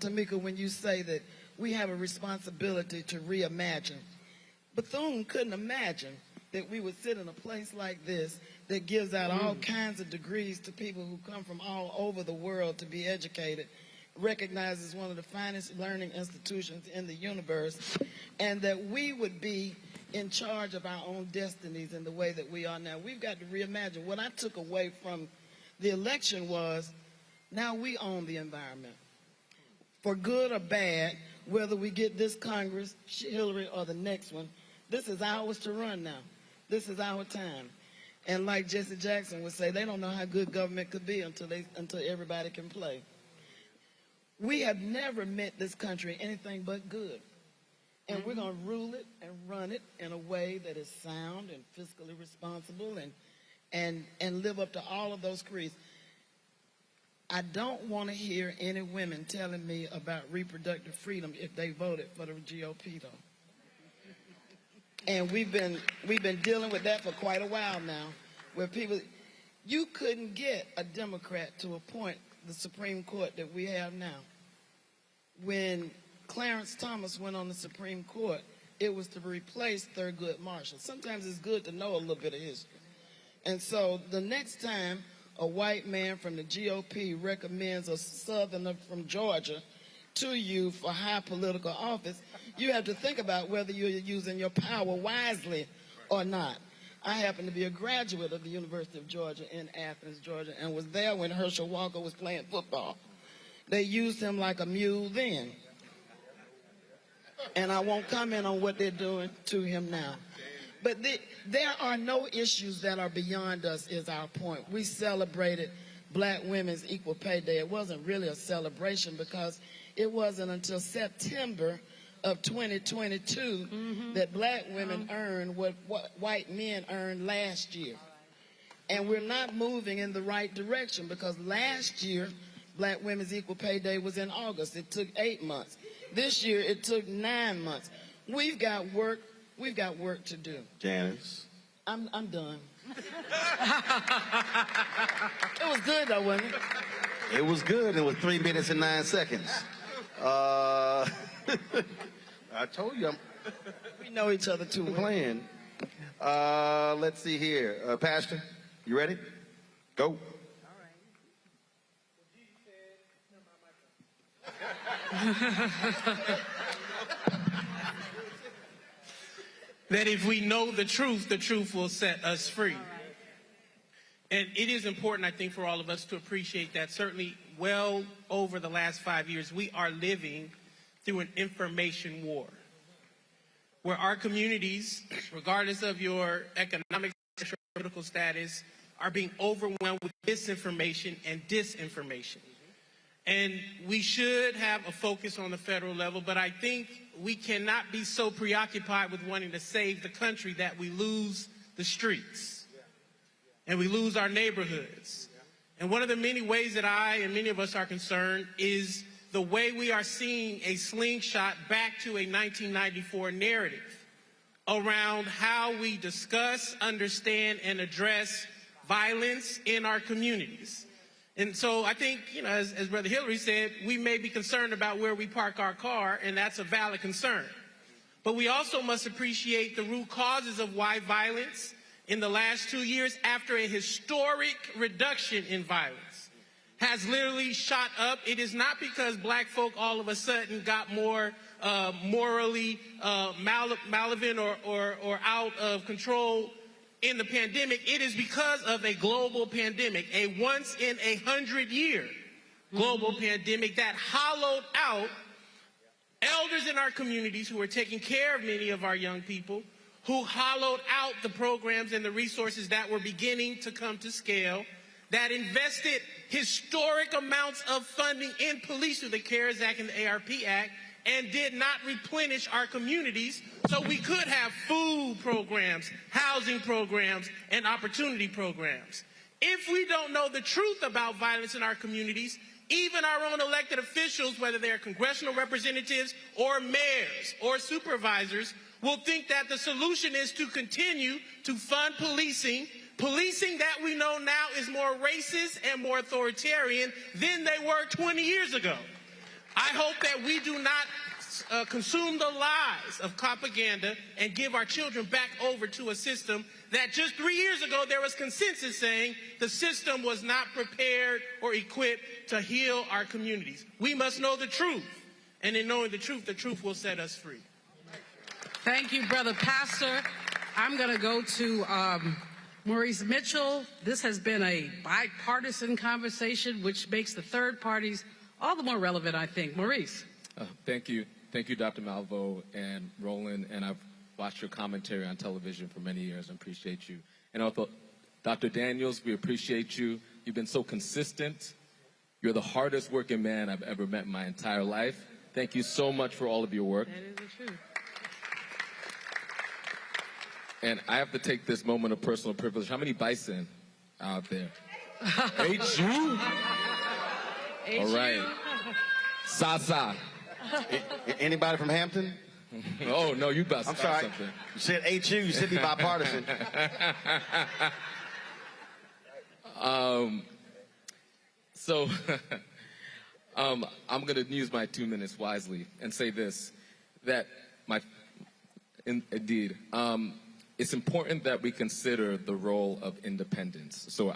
Tamika, when you say that we have a responsibility to reimagine. Bethune couldn't imagine that we would sit in a place like this that gives out all kinds of degrees to people who come from all over the world to be educated, recognized as one of the finest learning institutions in the universe, and that we would be in charge of our own destinies in the way that we are now. We've got to reimagine. What I took away from the election was now we own the environment. For good or bad, whether we get this Congress, Hillary, or the next one, this is ours to run now. This is our time. And like Jesse Jackson would say, they don't know how good government could be until everybody can play. We have never meant this country anything but good. And we're going to rule it and run it in a way that is sound and fiscally responsible and live up to all of those creeds. I don't want to hear any women telling me about reproductive freedom if they voted for the GOP, though. And we've been dealing with that for quite a while now, where people, you couldn't get a Democrat to appoint the Supreme Court that we have now. When Clarence Thomas went on the Supreme Court, it was to replace Thurgood Marshall. Sometimes it's good to know a little bit of history. And so the next time a white man from the GOP recommends a Southerner from Georgia to you for high political office, you have to think about whether you're using your power wisely or not. I happen to be a graduate of the University of Georgia in Athens, Georgia, and was there when Herschel Walker was playing football. They used him like a mule then. And I won't comment on what they're doing to him now. But there are no issues that are beyond us, is our point. We celebrated Black Women's Equal Pay Day. It wasn't really a celebration because it wasn't until September of 2022 that Black women earned what white men earned last year. And we're not moving in the right direction because last year, Black Women's Equal Pay Day was in August. It took 8 months. This year, it took 9 months. We've got work to do. Janice. I'm done. It was good though, wasn't it? It was good. It was 3 minutes and 9 seconds. I told you. We know each other too well. Playing. Let's see here. Pastor, you ready? Go. That if we know the truth will set us free. And it is important, I think, for all of us to appreciate that certainly well over the last 5 years, we are living through an information war where our communities, regardless of your economic or political status, are being overwhelmed with misinformation and disinformation. And we should have a focus on the federal level, but I think we cannot be so preoccupied with wanting to save the country that we lose the streets and we lose our neighborhoods. And one of the many ways that I and many of us are concerned is the way we are seeing a slingshot back to a 1994 narrative around how we discuss, understand, and address violence in our communities. And so I think, as Brother Hillary said, we may be concerned about where we park our car, and that's a valid concern. But we also must appreciate the root causes of why violence in the last 2 years, after a historic reduction in violence, has literally shot up. It is not because Black folk all of a sudden got more morally malevolent or out of control in the pandemic. It is because of a global pandemic, a once in 100-year global pandemic that hollowed out elders in our communities who are taking care of many of our young people, who hollowed out the programs and the resources that were beginning to come to scale, that invested historic amounts of funding in police through the CARES Act and the ARP Act, and did not replenish our communities so we could have food programs, housing programs, and opportunity programs. If we don't know the truth about violence in our communities, even our own elected officials, whether they're congressional representatives or mayors or supervisors, will think that the solution is to continue to fund policing that we know now is more racist and more authoritarian than they were 20 years ago. I hope that we do not consume the lies of propaganda and give our children back over to a system that just 3 years ago there was consensus saying the system was not prepared or equipped to heal our communities. We must know the truth, and in knowing the truth will set us free. Thank you, Brother Pastor. I'm going to go to Maurice Mitchell. This has been a bipartisan conversation, which makes the third parties all the more relevant, I think. Maurice. Thank you. Thank you, Dr. Malveaux and Roland. And I've watched your commentary on television for many years and appreciate you. And also, Dr. Daniels, we appreciate you. You've been so consistent. You're the hardest working man I've ever met in my entire life. Thank you so much for all of your work. That is the truth. And I have to take this moment of personal privilege. How many bison out there? H.U.? All right. Sasa. Anybody from Hampton? Oh, no, you about to I'm start sorry. something. You said H.U., you said be bipartisan. So I'm going to use my 2 minutes wisely and say this, that indeed, it's important that we consider the role of independence. So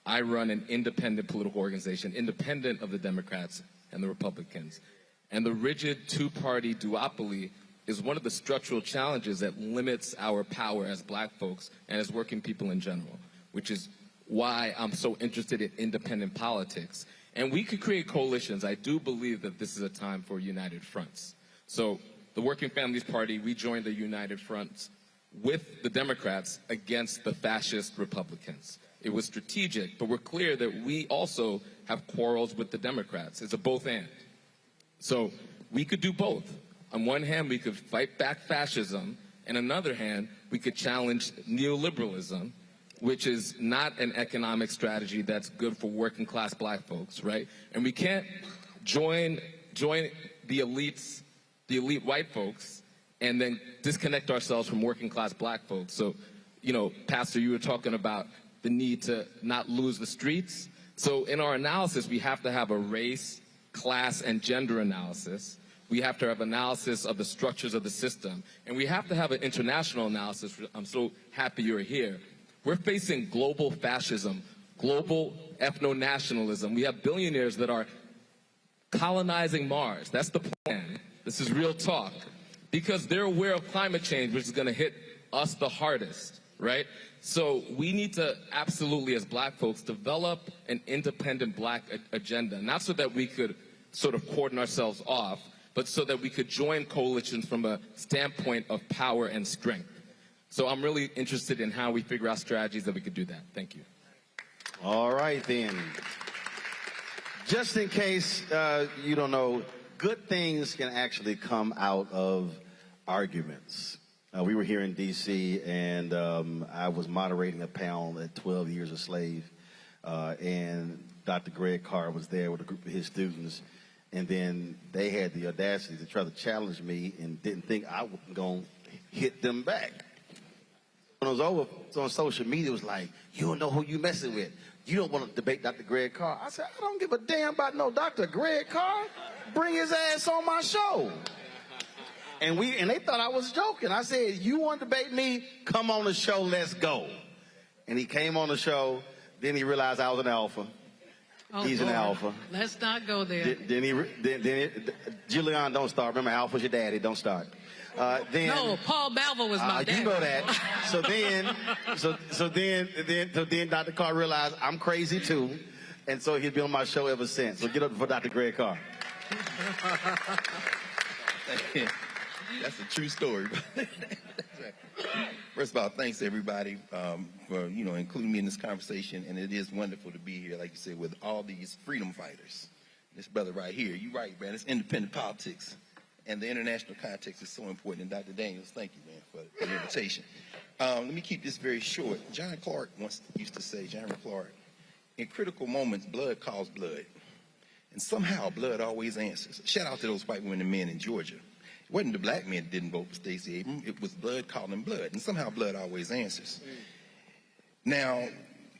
I run an independent political organization, independent of the Democrats and the Republicans. And the rigid two-party duopoly is one of the structural challenges that limits our power as black folks and as working people in general, which is why I'm so interested in independent politics. And we could create coalitions. I do believe that this is a time for united fronts. So the Working Families Party, we joined the united fronts with the Democrats against the fascist Republicans. It was strategic, but we're clear that we also have quarrels with the Democrats. It's a both and. So we could do both. On one hand, we could fight back fascism, and on the other hand, we could challenge neoliberalism, which is not an economic strategy that's good for working class black folks, right? And we can't join the elites, the elite white folks, and then disconnect ourselves from working class black folks. So, you know, Pastor, you were talking about the need to not lose the streets. So in our analysis, we have to have a race, class, and gender analysis. We have to have analysis of the structures of the system. And we have to have an international analysis. I'm so happy you're here. We're facing global fascism, global ethno-nationalism. We have billionaires that are colonizing Mars. That's the plan. This is real talk. Because they're aware of climate change, which is going to hit us the hardest, right? So we need to absolutely, as black folks, develop an independent black agenda, not so that we could sort of cordon ourselves off, but so that we could join coalitions from a standpoint of power and strength. So I'm really interested in how we figure out strategies that we could do that. Thank you. All right, then. Just in case you don't know, good things can actually come out of arguments. We were here in D.C., and I was moderating a panel at 12 Years a Slave, and Dr. Greg Carr was there with a group of his students, and then they had the audacity to try to challenge me and didn't think I was going to hit them back. When it was over, on social media, it was like, you don't know who you messing with. You don't want to debate Dr. Greg Carr. I said, I don't give a damn about no Dr. Greg Carr. Bring his ass on my show. And they thought I was joking. I said, you want to debate me? Come on the show, let's go. And he came on the show. Then he realized I was an alpha. Oh, He's Lord. an alpha. Let's not go there. Julianne, don't start. Remember, alpha's your daddy. Don't start. No, Paul Malveaux was my dad. You know that. So then Dr. Carr realized I'm crazy too. And so he's been on my show ever since. So get up for Dr. Greg Carr. That's a true story. First of all, thanks everybody for including me in this conversation, and it is wonderful to be here, like you said, with all these freedom fighters. This brother right here, you're right, man. It's independent politics, and the international context is so important. And Dr. Daniels, thank you, man, for the invitation. Let me keep this very short. John Clark once used to say, John Clark, in critical moments, blood calls blood, and somehow blood always answers. Shout out to those white women and men in Georgia. It wasn't the black men that didn't vote for Stacey Abrams. It was blood calling blood, and somehow blood always answers. Now,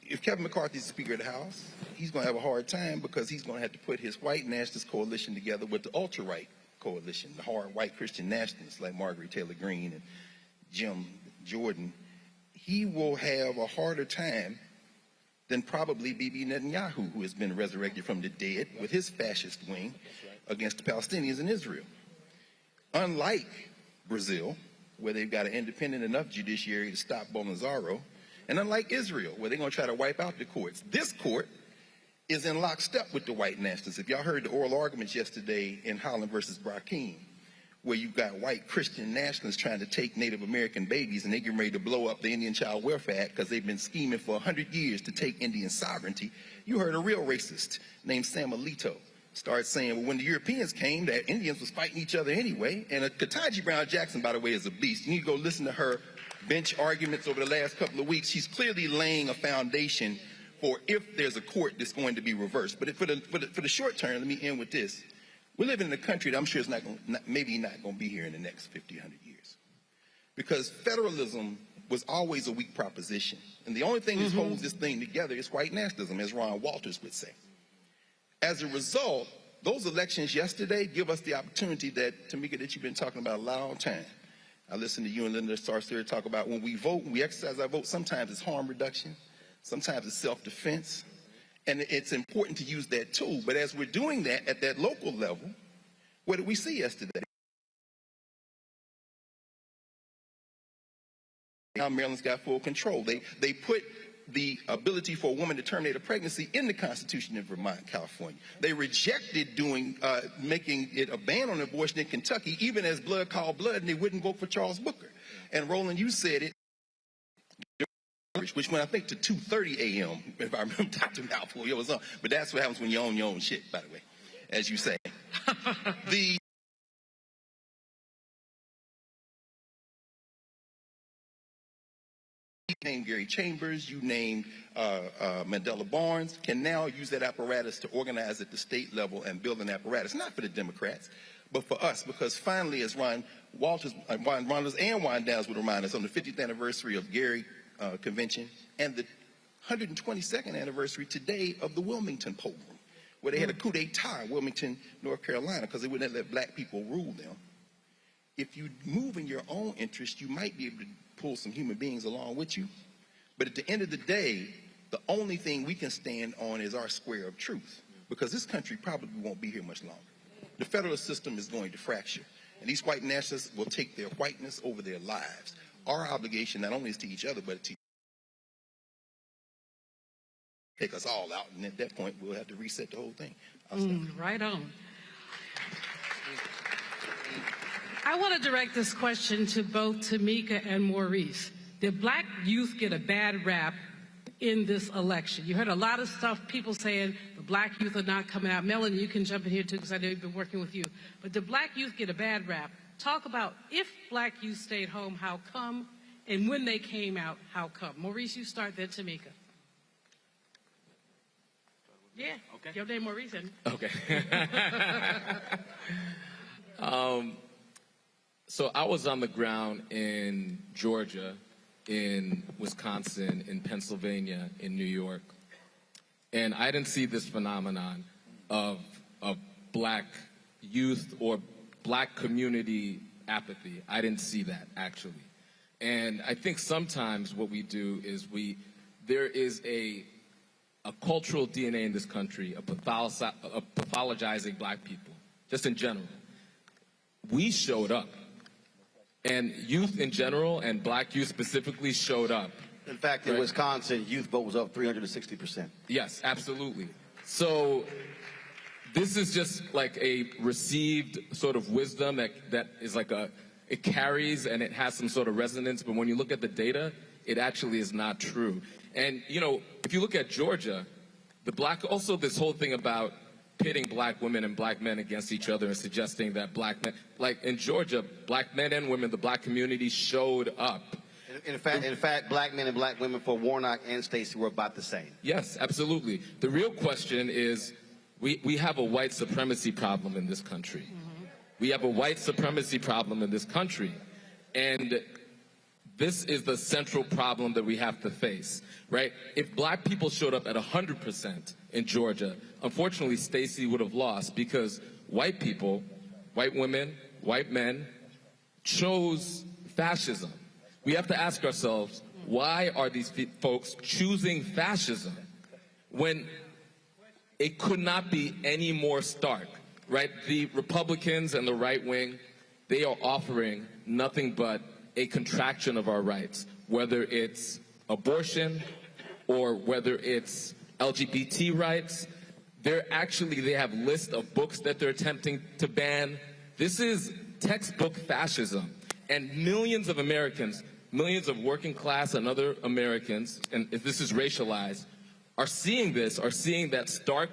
if Kevin McCarthy's the Speaker of the House, he's going to have a hard time because he's going to have to put his white nationalist coalition together with the ultra-right coalition, the hard white Christian nationalists like Margaret Taylor Greene and Jim Jordan. He will have a harder time than probably Bibi Netanyahu, who has been resurrected from the dead with his fascist wing against the Palestinians in Israel. Unlike Brazil, where they've got an independent enough judiciary to stop Bolsonaro, and unlike Israel, where they're going to try to wipe out the courts, this court is in lockstep with the white nationalists. If y'all heard the oral arguments yesterday in Holland versus Brackeen, where you've got white Christian nationalists trying to take Native American babies, and they're getting ready to blow up the Indian Child Welfare Act because they've been scheming for 100 years to take Indian sovereignty, you heard a real racist named Sam Alito start saying, well, when the Europeans came, that Indians was fighting each other anyway. And Ketanji Brown Jackson, by the way, is a beast. You need to go listen to her bench arguments over the last couple of weeks. She's clearly laying a foundation for if there's a court that's going to be reversed. But for the short term, let me end with this. We're living in a country that I'm sure is maybe not going to be here in the next 50, 100 years. Because federalism was always a weak proposition. And the only thing that holds this thing together is white nationalism, as Ron Walters would say. As a result, those elections yesterday give us the opportunity that, Tamika, that you've been talking about a long time. I listened to you and Linda Sarsour talk about when we vote, when we exercise our vote, sometimes it's harm reduction, sometimes it's self-defense, and it's important to use that tool. But as we're doing that at that local level, what did we see yesterday? Now Maryland's got full control. They put the ability for a woman to terminate a pregnancy in the Constitution in Vermont, California. They rejected making it a ban on abortion in Kentucky, even as blood called blood, and they wouldn't vote for Charles Booker. And Roland, you said it, which went, I think, to 2:30 a.m., if I remember Dr. Malveaux, it was on. But that's what happens when you own your own shit, by the way, as you say. You named Gary Chambers, you named Mandela Barnes, can now use that apparatus to organize at the state level and build an apparatus, not for the Democrats, but for us, because finally, as Ron Walters and Juan Downs would remind us, on the 50th anniversary of Gary Convention and the 122nd anniversary today of the Wilmington Pogrom, where they had a coup d'etat in Wilmington, North Carolina, because they wouldn't let black people rule them. If you move in your own interest, you might be able to pull some human beings along with you. But at the end of the day, the only thing we can stand on is our square of truth, because this country probably won't be here much longer. The federal system is going to fracture, and these white nationalists will take their whiteness over their lives. Our obligation not only is to each other, but to take us all out, and at that point, we'll have to reset the whole thing. Right on. I want to direct this question to both Tamika and Maurice. Did black youth get a bad rap in this election? You heard a lot of stuff, people saying the black youth are not coming out. Melanie, you can jump in here too, because I know you've been working with you. But did black youth get a bad rap? Talk about if black youth stayed home, how come? And when they came out, how come? Maurice, you start, then Tamika. Yeah, okay. Your name Maurice. Okay. So I was on the ground in Georgia, in Wisconsin, in Pennsylvania, in New York, and I didn't see this phenomenon of black youth or black community apathy. I didn't see that, actually. And I think sometimes what we do is there is a cultural DNA in this country of pathologizing black people, just in general. We showed up. And youth in general, and black youth specifically, showed up. In fact, in Wisconsin, youth vote was up 360%. Yes, absolutely. So this is just like a received sort of wisdom that is like it carries and it has some sort of resonance, but when you look at the data, it actually is not true. And, you know, if you look at Georgia, also this whole thing about pitting black women and black men against each other and suggesting that black men, like in Georgia, black men and women, the black community showed up. In fact, black men and black women for Warnock and Stacey were about the same. Yes, absolutely. The real question is, we have a white supremacy problem in this country. Mm-hmm. We have a white supremacy problem in this country. And this is the central problem that we have to face, right? If black people showed up at 100% in Georgia, unfortunately, Stacey would have lost because white people, white women, white men, chose fascism. We have to ask ourselves, why are these folks choosing fascism when it could not be any more stark, right? The Republicans and the right wing, they are offering nothing but a contraction of our rights, whether it's abortion or whether it's LGBT rights. They have lists of books that they're attempting to ban. This is textbook fascism. And millions of Americans, millions of working class and other Americans, and if this is racialized, are seeing this, are seeing that stark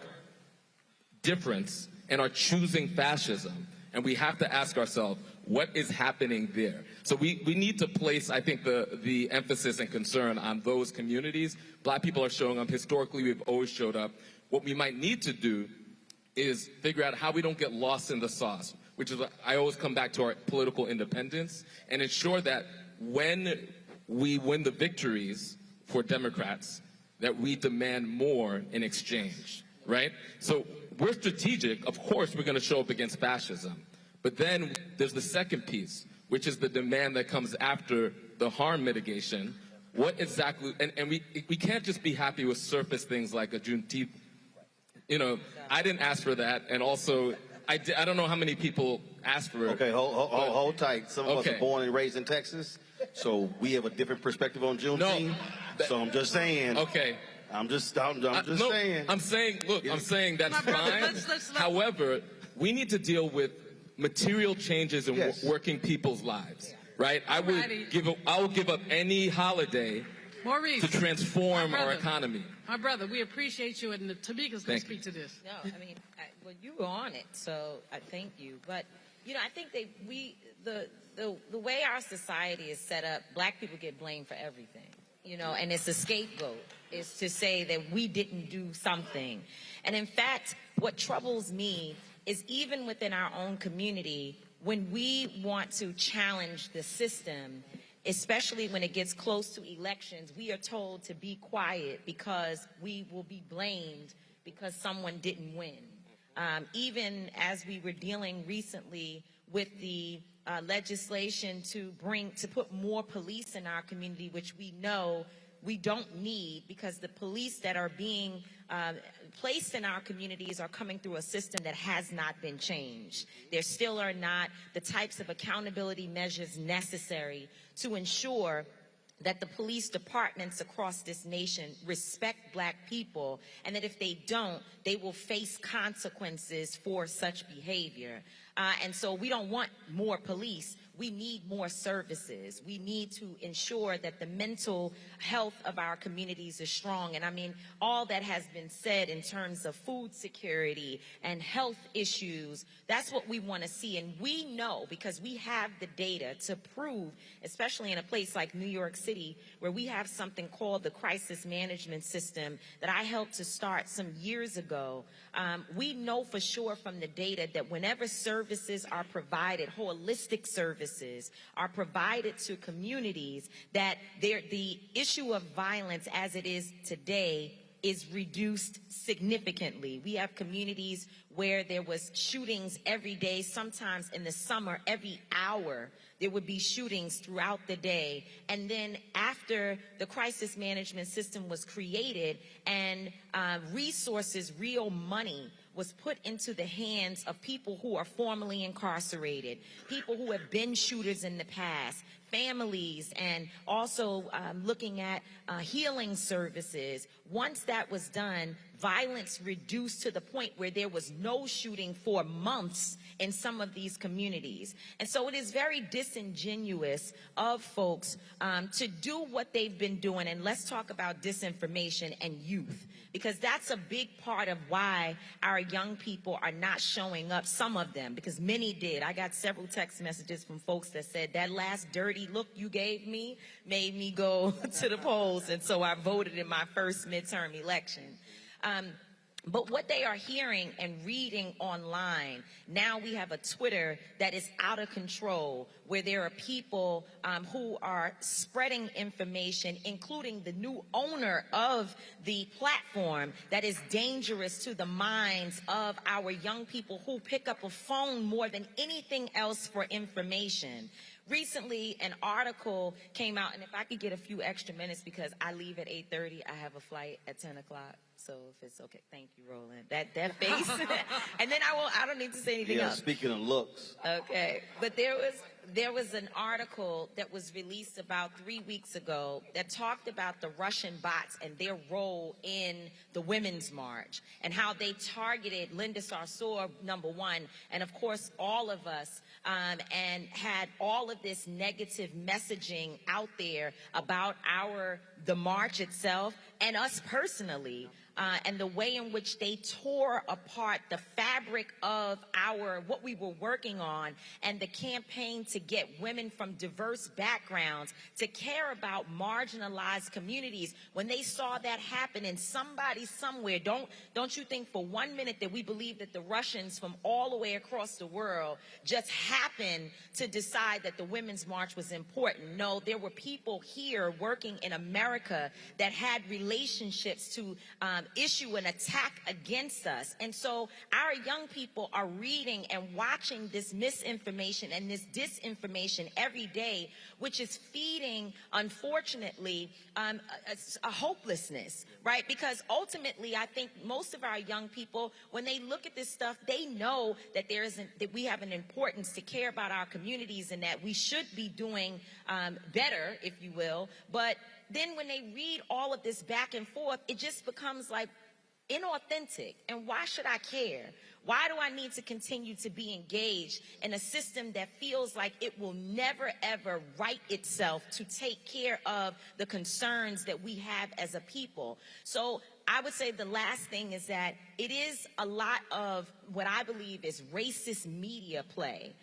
difference and are choosing fascism. And we have to ask ourselves, what is happening there? So we need to place, I think, the emphasis and concern on those communities. Black people are showing up. Historically, we've always showed up. What we might need to do is figure out how we don't get lost in the sauce, which is, I always come back to our political independence, and ensure that when we win the victories for Democrats, that we demand more in exchange. right? So we're strategic. Of course, we're going to show up against fascism. But then there's the second piece, which is the demand that comes after the harm mitigation. What exactly, and we can't just be happy with surface things like a Juneteenth. You know, I didn't ask for that, and also, I don't know how many people asked for it. Okay, hold tight. Some of us are born and raised in Texas, so we have a different perspective on Juneteenth. So I'm just saying. Okay. I'm just saying. I'm saying, look, I'm saying that's fine. However, we need to deal with material changes in working people's lives, right? I would give up any holiday Maurice, to transform our economy. My brother, we appreciate you, and Tamika's going to speak to this. No, I mean, well, you were on it, so I thank you. But, you know, I think the way our society is set up, black people get blamed for everything, you know, and it's a scapegoat. Is to say that we didn't do something. And in fact, what troubles me is even within our own community, when we want to challenge the system, especially when it gets close to elections, we are told to be quiet because we will be blamed because someone didn't win. Even as we were dealing recently with the legislation to put more police in our community, which we know we don't need, because the police that are being placed in our communities are coming through a system that has not been changed. There still are not the types of accountability measures necessary to ensure that the police departments across this nation respect black people, and that if they don't, they will face consequences for such behavior. And so we don't want more police. We need more services. We need to ensure that the mental health of our communities is strong. And I mean, all that has been said in terms of food security and health issues, that's what we want to see. And we know, because we have the data to prove, especially in a place like New York City, where we have something called the crisis management system that I helped to start some years ago. We know for sure from the data that whenever services are provided, holistic services are provided to communities, that the issue of violence as it is today is reduced significantly. We have communities where there was shootings every day, sometimes in the summer, every hour there would be shootings throughout the day. And then after the crisis management system was created and resources, real money, was put into the hands of people who are formerly incarcerated, people who have been shooters in the past, families, and also looking at healing services. Once that was done, violence reduced to the point where there was no shooting for months in some of these communities. And so it is very disingenuous of folks to do what they've been doing. And let's talk about disinformation and youth, because that's a big part of why our young people are not showing up, some of them, because many did. I got several text messages from folks that said, that last dirty look you gave me made me go to the polls, and so I voted in my first midterm election. But what they are hearing and reading online, now we have a Twitter that is out of control, where there are people who are spreading information, including the new owner of the platform, that is dangerous to the minds of our young people who pick up a phone more than anything else for information. Recently, an article came out, and if I could get a few extra minutes, because I leave at 8:30, I have a flight at 10 o'clock. So if it's okay, thank you, Roland. That face, and then I don't need to say anything else. Speaking of looks. Okay, but there was an article that was released about 3 weeks ago that talked about the Russian bots and their role in the Women's March, and how they targeted Linda Sarsour, number one, and of course all of us, and had all of this negative messaging out there about the march itself and us personally. And the way in which they tore apart the fabric of what we were working on, and the campaign to get women from diverse backgrounds to care about marginalized communities. When they saw that happen in somebody somewhere, don't you think for 1 minute that we believe that the Russians from all the way across the world just happened to decide that the Women's March was important? No, there were people here working in America that had relationships to issue an attack against us. And so our young people are reading and watching this misinformation and this disinformation every day, which is feeding, unfortunately, a hopelessness, right? Because ultimately, I think most of our young people, when they look at this stuff, they know that that we have an importance to care about our communities and that we should be doing better, if you will. But then when they read all of this back and forth, it just becomes like inauthentic. And why should I care? Why do I need to continue to be engaged in a system that feels like it will never, ever right itself to take care of the concerns that we have as a people? So I would say the last thing is that it is a lot of what I believe is racist media play.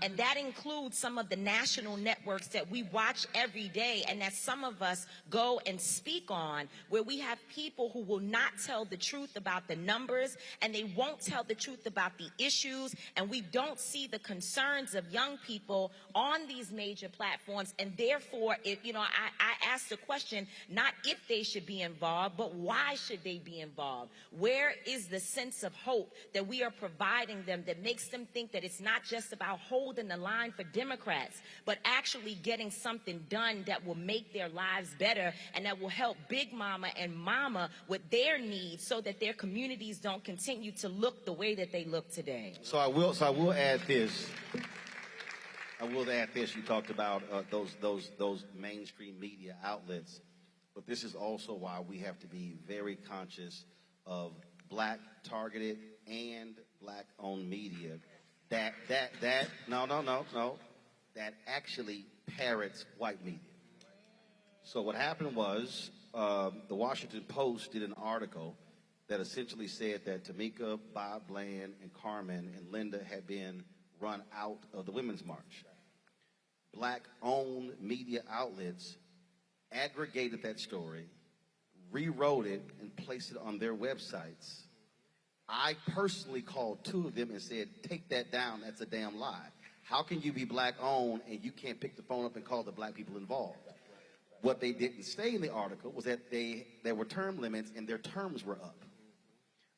And that includes some of the national networks that we watch every day and that some of us go and speak on, where we have people who will not tell the truth about the numbers and they won't tell the truth about the issues, and we don't see the concerns of young people on these major platforms. And therefore, I asked the question, not if they should be involved, but why should they be involved? Where is the sense of hope that we are providing them that makes them think that it's not just about holding the line for Democrats, but actually getting something done that will make their lives better and that will help Big Mama and Mama with their needs so that their communities don't continue to look the way that they look today? So I will add this. You talked about those mainstream media outlets, but this is also why we have to be very conscious of black targeted and black owned media that actually parrots white media. So what happened was the Washington Post did an article that essentially said that Tamika, Bob Bland, and Carmen and Linda had been run out of the Women's March. Black-owned media outlets aggregated that story, rewrote it, and placed it on their websites. I personally called two of them and said, take that down, that's a damn lie. How can you be black-owned and you can't pick the phone up and call the black people involved? What they didn't say in the article was that there were term limits and their terms were up.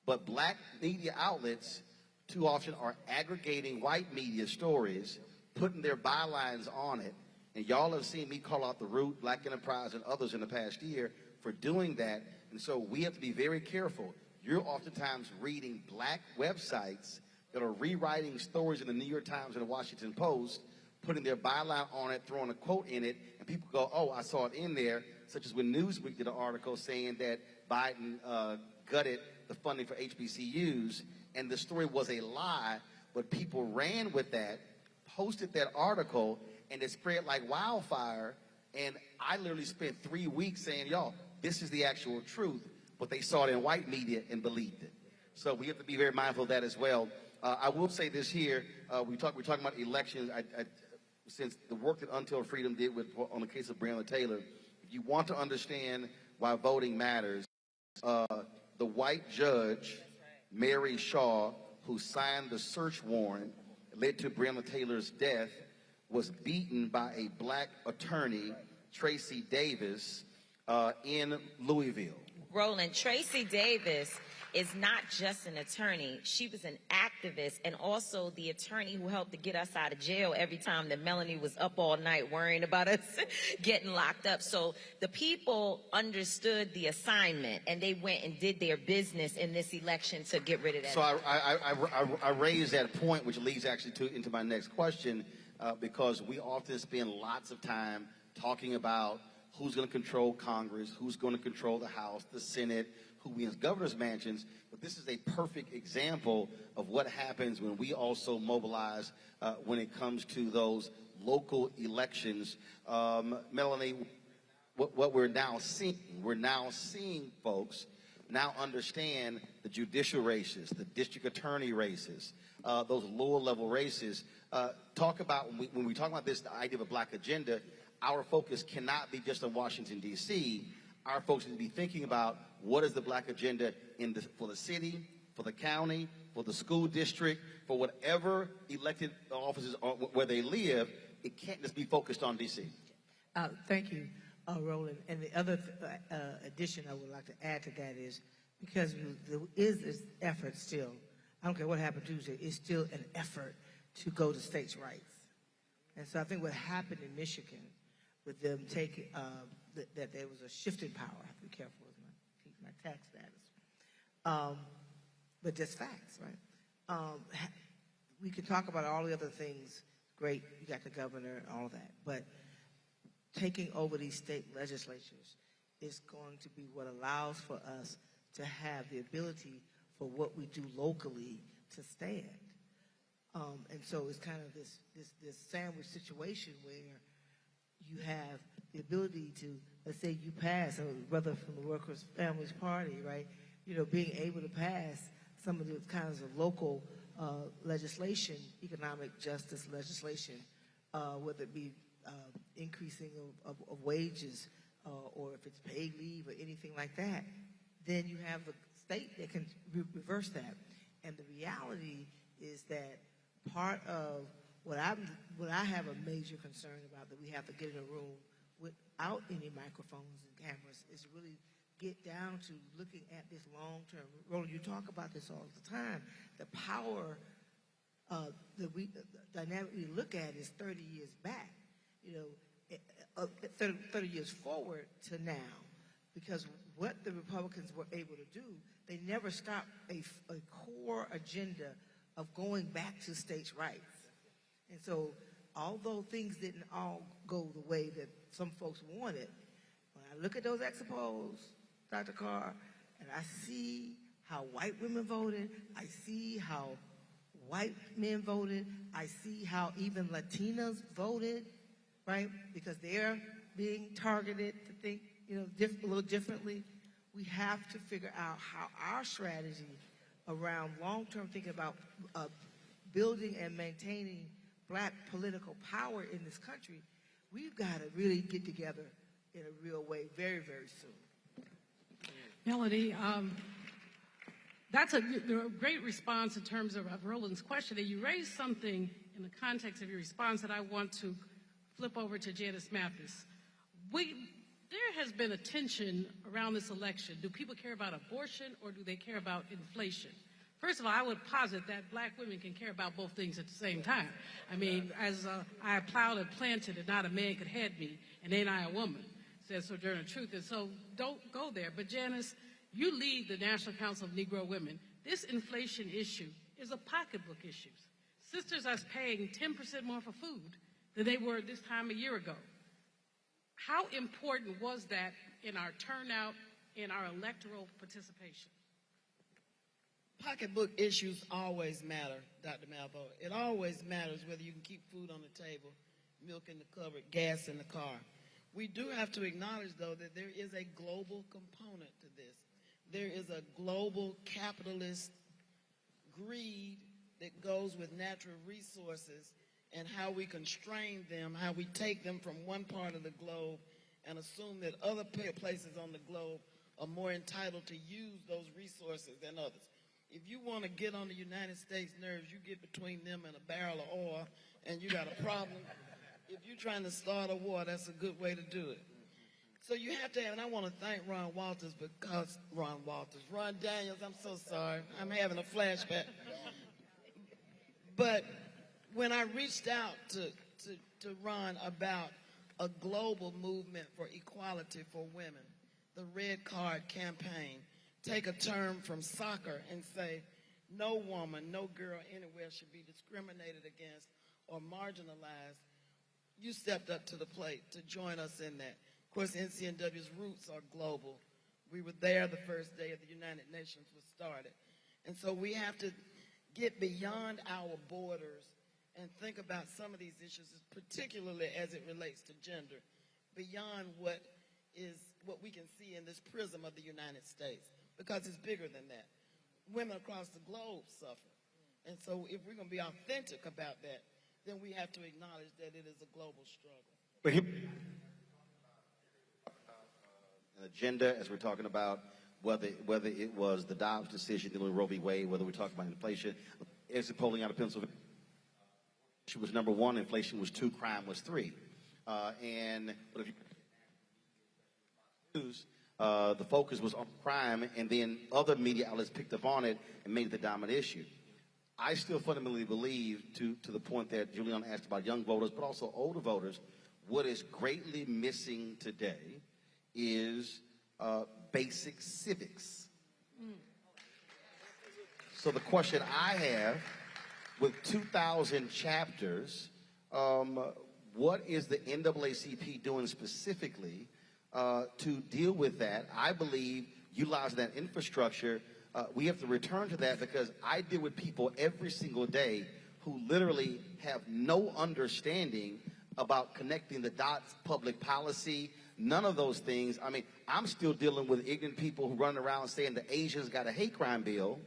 But black media outlets too often are aggregating white media stories, putting their bylines on it, and y'all have seen me call out The Root, Black Enterprise, and others in the past year for doing that, and so we have to be very careful. You're oftentimes reading black websites that are rewriting stories in the New York Times and the Washington Post, putting their byline on it, throwing a quote in it, and people go, oh, I saw it in there, such as when Newsweek did an article saying that Biden gutted the funding for HBCUs, and the story was a lie, but people ran with that, posted that article, and it spread like wildfire, and I literally spent 3 weeks saying, y'all, this is the actual truth, but they saw it in white media and believed it. So we have to be very mindful of that as well. I will say this here, we're talking about elections. Since the work that Until Freedom did on the case of Breonna Taylor, if you want to understand why voting matters, the white judge, Mary Shaw, who signed the search warrant that led to Breonna Taylor's death, was beaten by a black attorney, Tracy Davis, in Louisville. Roland, Tracy Davis is not just an attorney. She was an activist and also the attorney who helped to get us out of jail every time that Melanie was up all night worrying about us getting locked up. So the people understood the assignment and they went and did their business in this election to get rid of that. So I raised that point, which leads actually into my next question, because we often spend lots of time talking about who's going to control Congress, who's going to control the House, the Senate, who wins governor's mansions. But this is a perfect example of what happens when we also mobilize when it comes to those local elections. Melanie, what we're now seeing folks now understand the judicial races, the district attorney races, those lower level races. Talk about, when we talk about this, the idea of a black agenda, our focus cannot be just on Washington, D.C. Our folks need to be thinking about what is the black agenda for the city, for the county, for the school district, for whatever elected offices are, where they live. It can't just be focused on D.C. Thank you. Roland. And the other addition I would like to add to that is because there is this effort still, I don't care what happened Tuesday, it's still an effort to go to states' rights. And so I think what happened in Michigan with them taking, that there was a shift in power. I have to be careful with my tax status. But just facts, right? We can talk about all the other things. Great, you got the governor and all that. But taking over these state legislatures is going to be what allows for us to have the ability for what we do locally to stand. And so it's kind of this sandwich situation where you have the ability to, let's say you pass, a brother from the Workers' Families Party, right? You know, being able to pass some of the kinds of local legislation, economic justice legislation, whether it be increasing of wages or if it's paid leave or anything like that, then you have the state that can reverse that. And the reality is that part of what I have a major concern about that we have to get in a room without any microphones and cameras is really get down to looking at this long term. Roland, you talk about this all the time. The power that we dynamic we look at is 30 years back, 30 years forward to now. Because what the Republicans were able to do, they never stopped a core agenda of going back to states' rights. And so, although things didn't all go the way that some folks wanted, when I look at those expos, Dr. Carr, and I see how white women voted, I see how white men voted, I see how even Latinas voted, right? Because they're being targeted to think, a little differently. We have to figure out how our strategy around long-term thinking about building and maintaining black political power in this country, we've got to really get together in a real way very, very soon. Melody, that's a great response in terms of Roland's question. And you raised something in the context of your response that I want to flip over to Janice Mathis. There has been a tension around this election. Do people care about abortion or do they care about inflation? First of all, I would posit that black women can care about both things at the same time. I mean, as I plowed and planted and not a man could head me, and ain't I a woman, says Sojourner Truth. And so don't go there. But Janice, you lead the National Council of Negro Women. This inflation issue is a pocketbook issue. Sisters are paying 10% more for food than they were this time a year ago. How important was that in our turnout, in our electoral participation? Pocketbook issues always matter, Dr. Malveaux. It always matters whether you can keep food on the table, milk in the cupboard, gas in the car. We do have to acknowledge, though, that there is a global component to this. There is a global capitalist greed that goes with natural resources and how we constrain them, how we take them from one part of the globe and assume that other places on the globe are more entitled to use those resources than others. If you want to get on the United States nerves, you get between them and a barrel of oil, and you got a problem. If you're trying to start a war, that's a good way to do it. So you have to have, and I want to thank Ron Daniels, I'm so sorry. I'm having a flashback. But when I reached out to Ron about a global movement for equality for women, the Red Card campaign, take a term from soccer and say, no woman, no girl anywhere should be discriminated against or marginalized. You stepped up to the plate to join us in that. Of course, NCNW's roots are global. We were there the first day of the United Nations was started. And so we have to get beyond our borders and think about some of these issues, particularly as it relates to gender, beyond what we can see in this prism of the United States, because it's bigger than that. Women across the globe suffer. And so if we're going to be authentic about that, then we have to acknowledge that it is a global struggle. An agenda, as we're talking about whether it was the Dobbs decision dealing with Roe v. Wade, whether we're talking about inflation. Exit polling out of Pennsylvania, she was number 1, inflation was 2, crime was 3. But if you news, the focus was on crime, and then other media outlets picked up on it and made it the dominant issue. I still fundamentally believe, to the point that Julianne asked about young voters, but also older voters, what is greatly missing today is basic civics. So the question I have, with 2,000 chapters, what is the NAACP doing specifically to deal with that? I believe utilizing that infrastructure, we have to return to that, because I deal with people every single day who literally have no understanding about connecting the dots, public policy, none of those things. I mean, I'm still dealing with ignorant people who run around saying the Asians got a hate crime bill.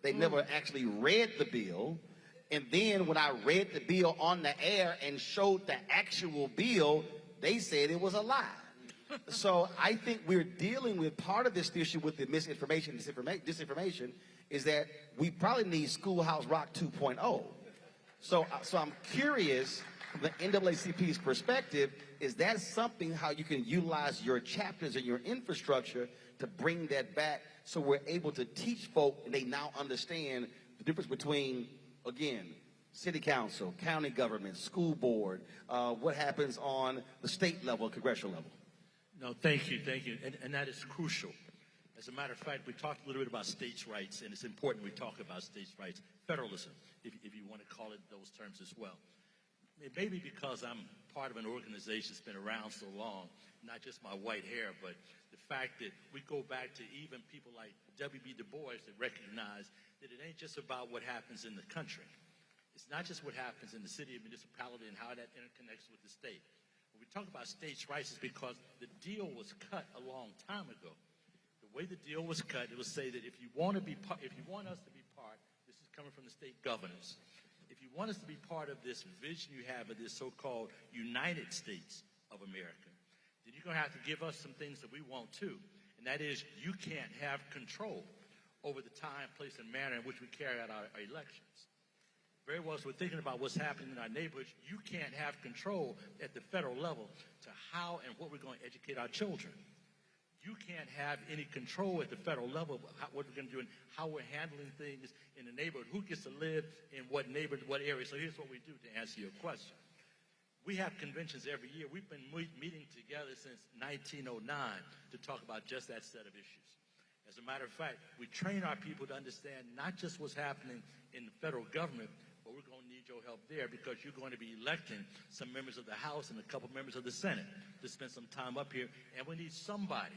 They never actually read the bill. And then when I read the bill on the air and showed the actual bill, they said it was a lie. So I think we're dealing with part of this issue with the misinformation, disinformation, is that we probably need Schoolhouse Rock 2.0. So I'm curious, from the NAACP's perspective, is that something how you can utilize your chapters and your infrastructure to bring that back, so we're able to teach folk and they now understand the difference between, again, city council, county government, school board, what happens on the state level, congressional level? No, thank you. And that is crucial. As a matter of fact, we talked a little bit about states' rights, and it's important we talk about states' rights. Federalism, if you want to call it those terms as well. It may be because I'm part of an organization that's been around so long, not just my white hair, but the fact that we go back to even people like W.B. Du Bois that recognize that it ain't just about what happens in the country. It's not just what happens in the city or municipality and how that interconnects with the state. When we talk about states' rights, it's because the deal was cut a long time ago. The way the deal was cut, it was say that if you want us to be part, this is coming from the state governors, if you want us to be part of this vision you have of this so-called United States of America, then you're going to have to give us some things that we want too. And that is, you can't have control over the time, place, and manner in which we carry out our elections. Very well, as we're thinking about what's happening in our neighborhoods, you can't have control at the federal level to how and what we're going to educate our children. You can't have any control at the federal level of what we're going to do and how we're handling things in the neighborhood, who gets to live in what neighborhood, what area. So here's what we do to answer your question. We have conventions every year. We've been meeting together since 1909 to talk about just that set of issues. As a matter of fact, we train our people to understand not just what's happening in the federal government, but we're going to need your help there, because you're going to be electing some members of the House and a couple members of the Senate to spend some time up here, and we need somebody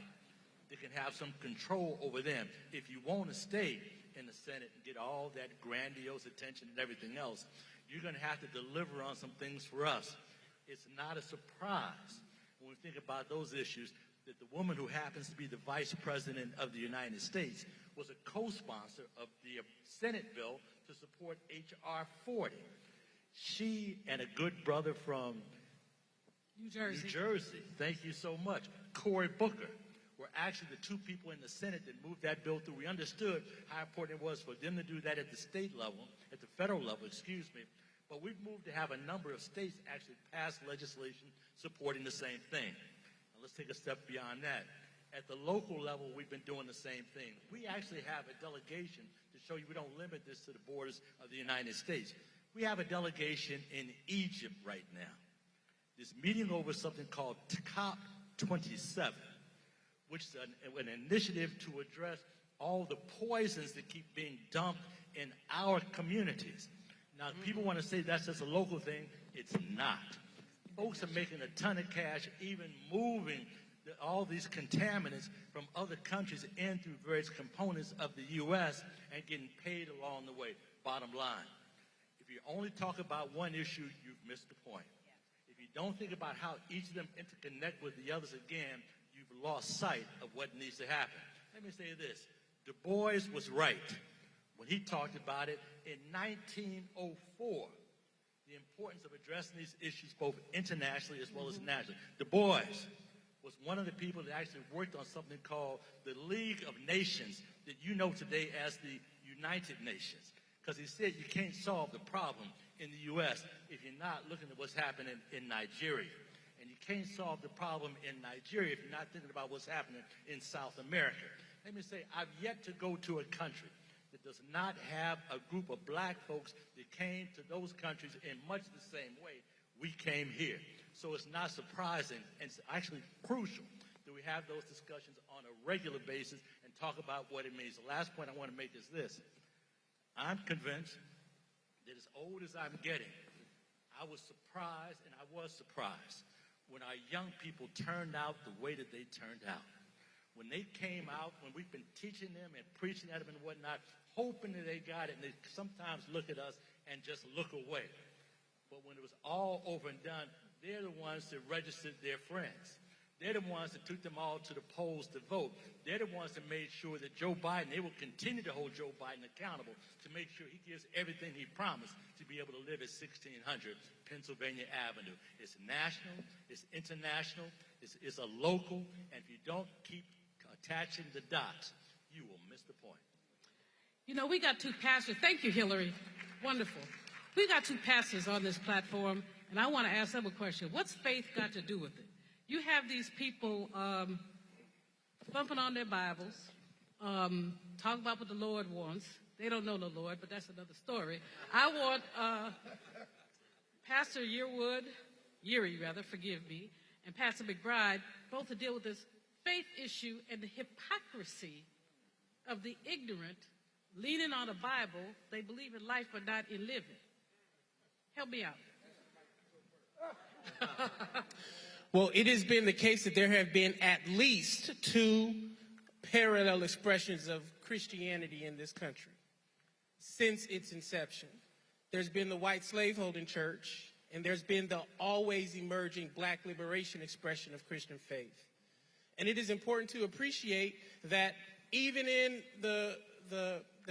that can have some control over them. If you want to stay in the Senate and get all that grandiose attention and everything else, you're going to have to deliver on some things for us. It's not a surprise when we think about those issues that the woman who happens to be the Vice President of the United States was a co-sponsor of the Senate bill to support H.R. 40. She and a good brother from New Jersey, thank you so much, Cory Booker, were actually the two people in the Senate that moved that bill through. We understood how important it was for them to do that at the state level, at the federal level, but we've moved to have a number of states actually pass legislation supporting the same thing. Now let's take a step beyond that. At the local level, we've been doing the same thing. We actually have a delegation to show you we don't limit this to the borders of the United States. We have a delegation in Egypt right now. This meeting over something called COP27, which is an initiative to address all the poisons that keep being dumped in our communities. Now, people want to say that's just a local thing. It's not. Folks are making a ton of cash, even moving all these contaminants from other countries in through various components of the U.S. and getting paid along the way. Bottom line, if you only talk about one issue, you've missed the point. If you don't think about how each of them interconnect with the others again, you've lost sight of what needs to happen. Let me say this. Du Bois was right when he talked about it in 1904, the importance of addressing these issues both internationally as well as nationally. Du Bois was one of the people that actually worked on something called the League of Nations that you know today as the United Nations, because he said you can't solve the problem in the U.S. if you're not looking at what's happening in Nigeria, and you can't solve the problem in Nigeria if you're not thinking about what's happening in South America. Let me say, I've yet to go to a country that does not have a group of black folks that came to those countries in much the same way we came here. So it's not surprising, and it's actually crucial that we have those discussions on a regular basis and talk about what it means. The last point I want to make is this. I'm convinced that as old as I'm getting, I was surprised when our young people turned out the way that they turned out. When they came out, when we've been teaching them and preaching at them and whatnot, hoping that they got it, and they sometimes look at us and just look away. But when it was all over and done, they're the ones that registered their friends. They're the ones that took them all to the polls to vote. They're the ones that made sure that Joe Biden, they will continue to hold Joe Biden accountable to make sure he gives everything he promised to be able to live at 1600 Pennsylvania Avenue. It's national, it's international, it's a local, and if you don't keep attaching the dots, you will miss the point. You know, we got two pastors. Thank you, Hillary. Wonderful. We got two pastors on this platform, and I want to ask them a question. What's faith got to do with it? You have these people thumping on their Bibles, talking about what the Lord wants. They don't know the Lord, but that's another story. I want Pastor Yeary, forgive me, and Pastor McBride both to deal with this faith issue and the hypocrisy of the ignorant leaning on a Bible. They believe in life but not in living. Help me out. Well, it has been the case that there have been at least two parallel expressions of Christianity in this country since its inception. There's been the white slaveholding church, and there's been the always emerging black liberation expression of Christian faith. And it is important to appreciate that even in the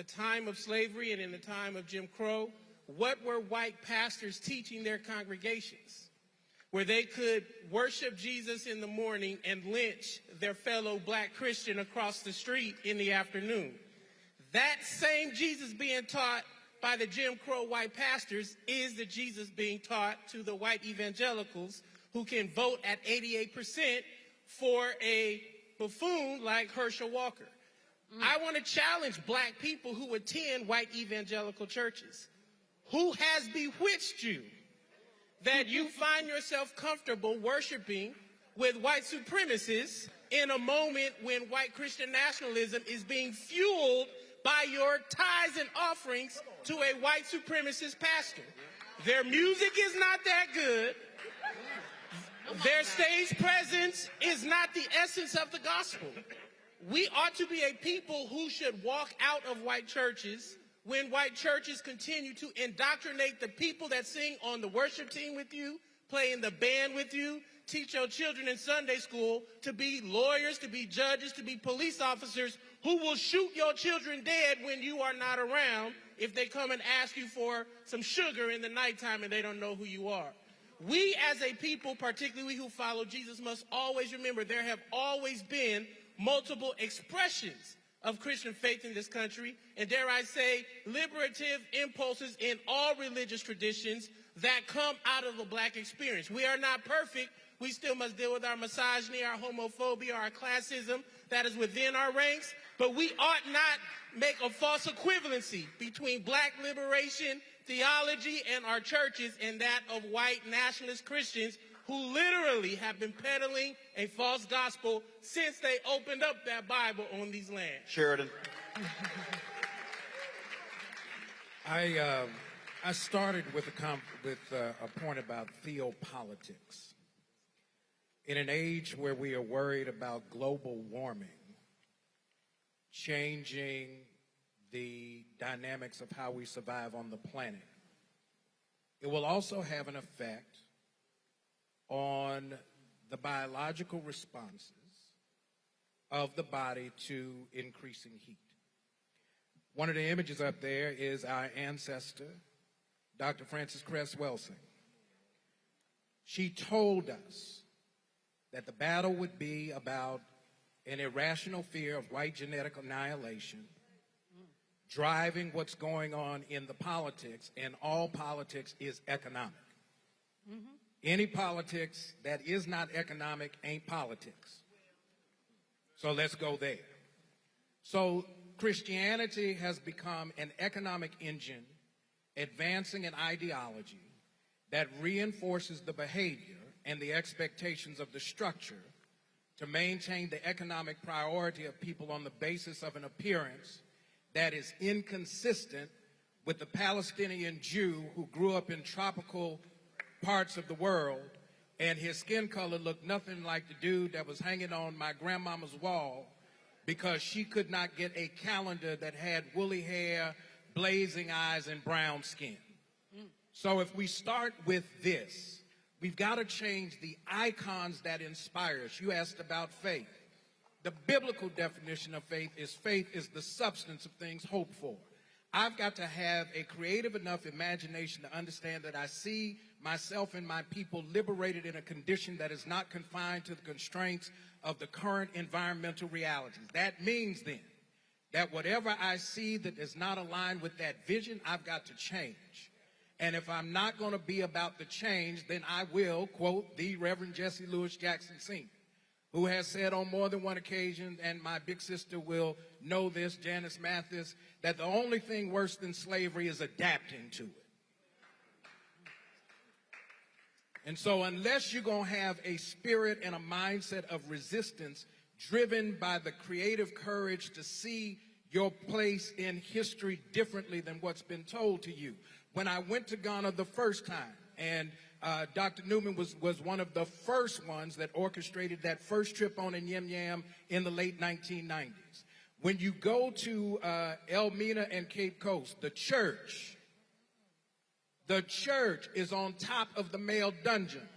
time of slavery and in the time of Jim Crow, what were white pastors teaching their congregations? Where they could worship Jesus in the morning and lynch their fellow black Christian across the street in the afternoon. That same Jesus being taught by the Jim Crow white pastors is the Jesus being taught to the white evangelicals who can vote at 88% for a buffoon like Herschel Walker. I want to challenge black people who attend white evangelical churches. Who has bewitched you that you find yourself comfortable worshiping with white supremacists in a moment when white Christian nationalism is being fueled by your tithes and offerings to a white supremacist pastor? Their music is not that good. Their stage presence is not the essence of the gospel. We ought to be a people who should walk out of white churches when white churches continue to indoctrinate the people that sing on the worship team with you, play in the band with you, teach your children in Sunday school to be lawyers, to be judges, to be police officers who will shoot your children dead when you are not around if they come and ask you for some sugar in the nighttime and they don't know who you are. We as a people, particularly we who follow Jesus, must always remember there have always been multiple expressions of Christian faith in this country, and dare I say, liberative impulses in all religious traditions that come out of the black experience. We are not perfect. We still must deal with our misogyny, our homophobia, our classism that is within our ranks, but we ought not make a false equivalency between black liberation theology and our churches and that of white nationalist Christians who literally have been peddling a false gospel since they opened up that Bible on these lands. Sheridan. I started with a point about theopolitics. In an age where we are worried about global warming, changing the dynamics of how we survive on the planet, it will also have an effect on the biological responses of the body to increasing heat. One of the images up there is our ancestor, Dr. Frances Cress Welsing. She told us that the battle would be about an irrational fear of white genetic annihilation driving what's going on in the politics, and all politics is economic. Any politics that is not economic ain't politics. So let's go there. So Christianity has become an economic engine advancing an ideology that reinforces the behavior and the expectations of the structure to maintain the economic priority of people on the basis of an appearance that is inconsistent with the Palestinian Jew who grew up in tropical parts of the world and his skin color looked nothing like the dude that was hanging on my grandmama's wall because she could not get a calendar that had woolly hair, blazing eyes, and brown skin. So if we start with this, we've got to change the icons that inspire us. You asked about faith. The biblical definition of faith is the substance of things hoped for. I've got to have a creative enough imagination to understand that I see myself and my people liberated in a condition that is not confined to the constraints of the current environmental realities. That means then that whatever I see that does not align with that vision, I've got to change. And if I'm not going to be about the change, then I will quote the Reverend Jesse Lewis Jackson Sr., who has said on more than one occasion, and my big sister will know this, Janice Mathis, that the only thing worse than slavery is adapting to it. And so unless you're going to have a spirit and a mindset of resistance driven by the creative courage to see your place in history differently than what's been told to you. When I went to Ghana the first time, and Dr. Newman was one of the first ones that orchestrated that first trip on Yam Yam in the late 1990s. When you go to Elmina and Cape Coast, the church is on top of the male dungeon.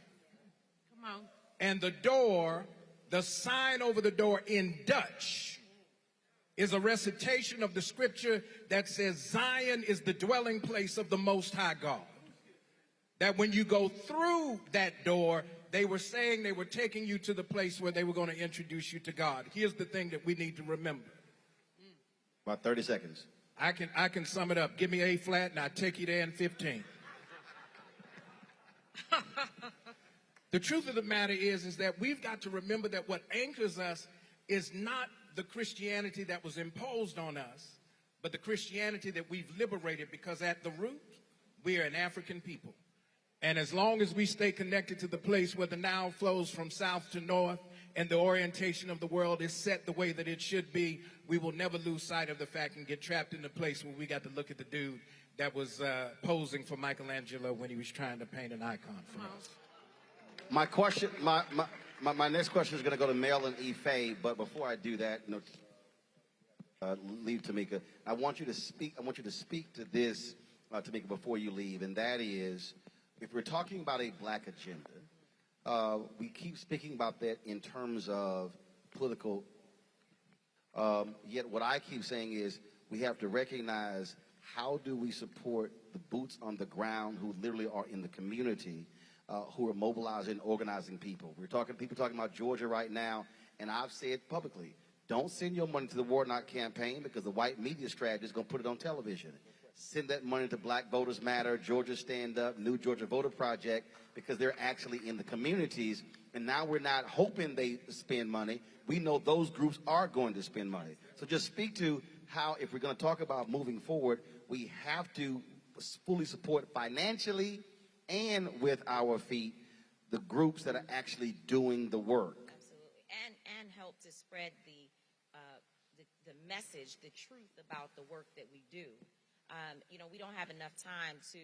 Come on. And the sign over the door in Dutch is a recitation of the scripture that says Zion is the dwelling place of the Most High God. That when you go through that door, they were saying they were taking you to the place where they were going to introduce you to God. Here's the thing that we need to remember. About 30 seconds. I can sum it up. Give me A flat and I'll take you there in 15. The truth of the matter is that we've got to remember that what anchors us is not the Christianity that was imposed on us, but the Christianity that we've liberated, because at the root, we are an African people. And as long as we stay connected to the place where the Nile flows from south to north and the orientation of the world is set the way that it should be, we will never lose sight of the fact and get trapped in the place where we got to look at the dude that was posing for Michelangelo when he was trying to paint an icon for us. My next question is going to go to Mel and Ife, but before I do that, leave Tamika. I want you to speak to this, Tamika, before you leave, and that is, if we're talking about a black agenda, we keep speaking about that in terms of political. Yet what I keep saying is we have to recognize, how do we support the boots on the ground who literally are in the community, who are mobilizing, organizing people. People talking about Georgia right now, and I've said publicly, don't send your money to the Warnock campaign because the white media strategy is going to put it on television. Send that money to Black Voters Matter, Georgia Stand Up, New Georgia Voter Project, because they're actually in the communities. And now we're not hoping they spend money. We know those groups are going to spend money. So just speak to how, if we're going to talk about moving forward, we have to fully support financially and with our feet the groups that are actually doing the work. Absolutely, and help to spread the message, the truth about the work that we do. We don't have enough time to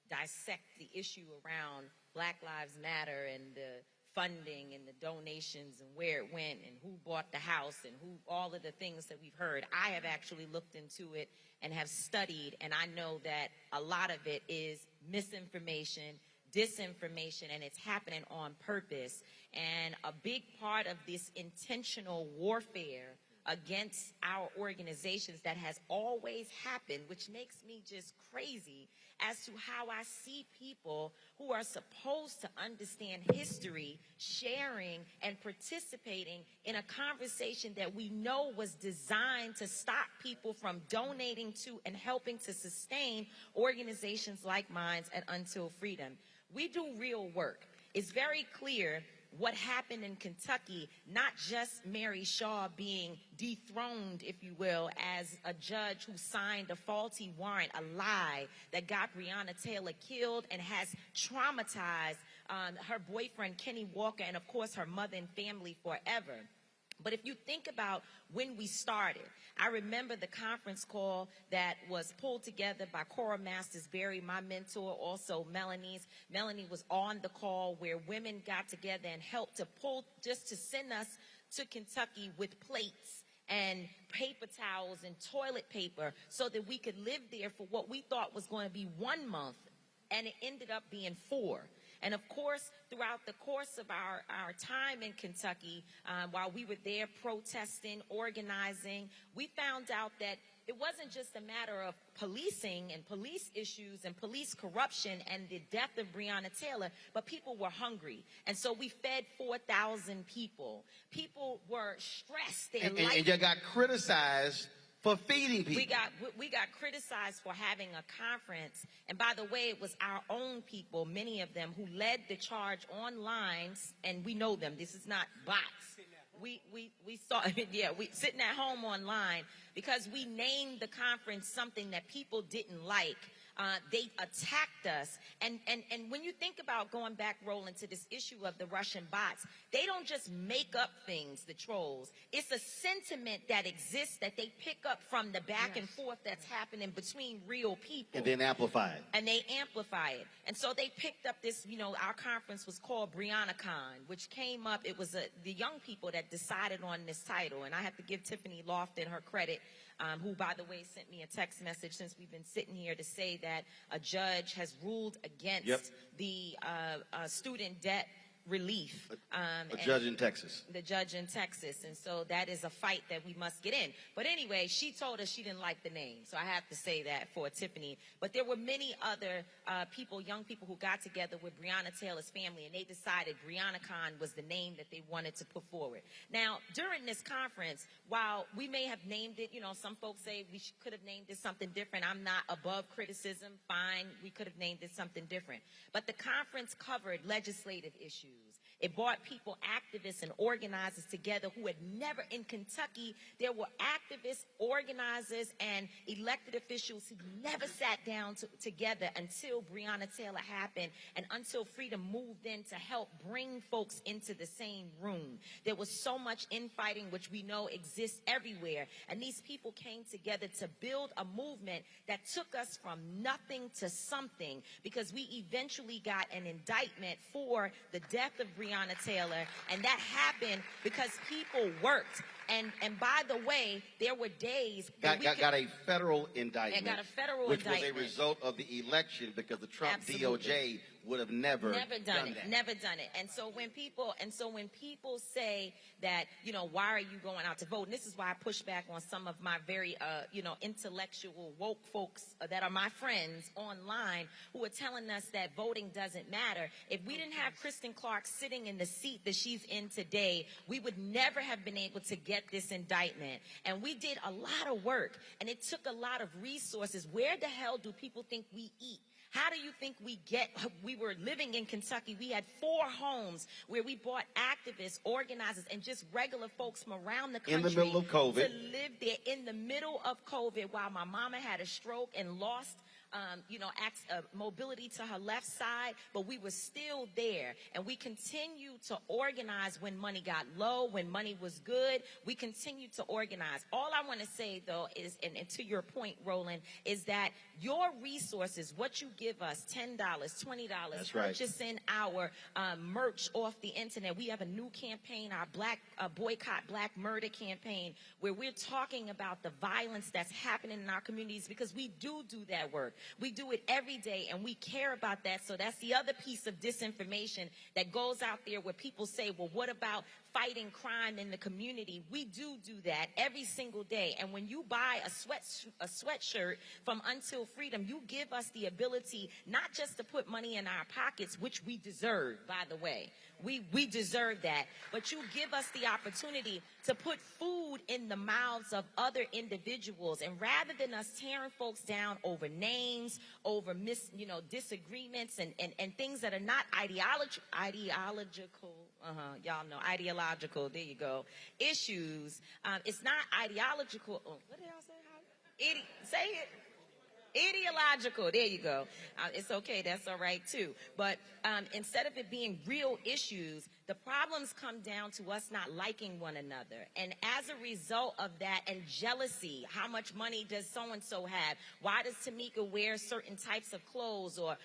dissect the issue around Black Lives Matter and the funding and the donations and where it went and who bought the house and who, all of the things that we've heard. I have actually looked into it and have studied, and I know that a lot of it is misinformation, disinformation, and it's happening on purpose. And a big part of this intentional warfare against our organizations that has always happened, which makes me just crazy as to how I see people who are supposed to understand history sharing and participating in a conversation that we know was designed to stop people from donating to and helping to sustain organizations like mine and Until Freedom. We do real work. it's very clear what happened in Kentucky, not just Mary Shaw being dethroned, if you will, as a judge who signed a faulty warrant, a lie that got Breonna Taylor killed and has traumatized her boyfriend, Kenny Walker, and of course her mother and family forever. But if you think about when we started, I remember the conference call that was pulled together by Cora Masters Berry, my mentor, also Melanie's. Melanie was on the call where women got together and helped to just to send us to Kentucky with plates and paper towels and toilet paper so that we could live there for what we thought was going to be 1 month, and it ended up being 4. And of course, throughout the course of our time in Kentucky, while we were there protesting, organizing, we found out that it wasn't just a matter of policing and police issues and police corruption and the death of Breonna Taylor, but people were hungry. And so we fed 4,000 people. People were stressed. And you got criticized for feeding people. We got criticized for having a conference. And by the way, it was our own people, many of them, who led the charge online, and we know them. This is not bots. We saw, we sitting at home online because we named the conference something that people didn't like. They attacked us. And when you think about going back, Roland, to this issue of the Russian bots, they don't just make up things, the trolls. It's a sentiment that exists that they pick up from the back and forth that's happening between real people. And then amplify it. And they amplify it. And so they picked up this, our conference was called BriannaCon, which came up, it was the young people that decided on this title. And I have to give Tiffany Lofton her credit, who, by the way, sent me a text message since we've been sitting here to say that a judge has ruled against the student debt relief. A judge in Texas. The judge in Texas. And so that is a fight that we must get in. But anyway, she told us she didn't like the name. So I have to say that for Tiffany. But there were many other people, young people, who got together with Breonna Taylor's family, and they decided BriannaCon was the name that they wanted to put forward. Now, during this conference, while we may have named it, some folks say we could have named it something different. I'm not above criticism. Fine, we could have named it something different. But the conference covered legislative issues. It brought people, activists, and organizers together who had never, in Kentucky, there were activists, organizers, and elected officials who never sat down together until Breonna Taylor happened and until Freedom moved in to help bring folks into the same room. There was so much infighting, which we know exists everywhere, and these people came together to build a movement that took us from nothing to something, because we eventually got an indictment for the death of Breonna Taylor, and that happened because people worked. And by the way, there were days got a federal indictment. Got a federal which indictment. was a result of the election, because the Trump DOJ would have never done it. Never done it. And so when people say that, why are you going out to vote? And this is why I push back on some of my very intellectual woke folks that are my friends online who are telling us that voting doesn't matter. If we didn't have Kristen Clark sitting in the seat that she's in today, we would never have been able to get this indictment. And we did a lot of work, and it took a lot of resources. Where the hell do people think we eat? How do you think we were living in Kentucky? We had 4 homes where we brought activists, organizers, and just regular folks from around the country. In the middle of COVID. To live there in the middle of COVID while my mama had a stroke and lost mobility to her left side, but we were still there. And we continued to organize when money got low, when money was good. We continued to organize. All I want to say, though, is, and to your point, Roland, is that your resources, what you give us, $10, $20, That's right. purchasing our merch off the internet. We have a new campaign, our Boycott Black Murder campaign, where we're talking about the violence that's happening in our communities, because we do that work. We do it every day, and we care about that. So that's the other piece of disinformation that goes out there where people say, well, what about fighting crime in the community. We do that every single day. And when you buy a sweatshirt from Until Freedom, you give us the ability not just to put money in our pockets, which we deserve, by the way. We deserve that. But you give us the opportunity to put food in the mouths of other individuals. And rather than us tearing folks down over names, over disagreements and things that are not ideological, y'all know, ideological, there you go, issues. It's not ideological. Oh, what did I say? Say it. Ideological, there you go. It's okay, that's all right too. But instead of it being real issues, the problems come down to us not liking one another. And as a result of that, and jealousy, how much money does so-and-so have? Why does Tamika wear certain types of clothes? Or,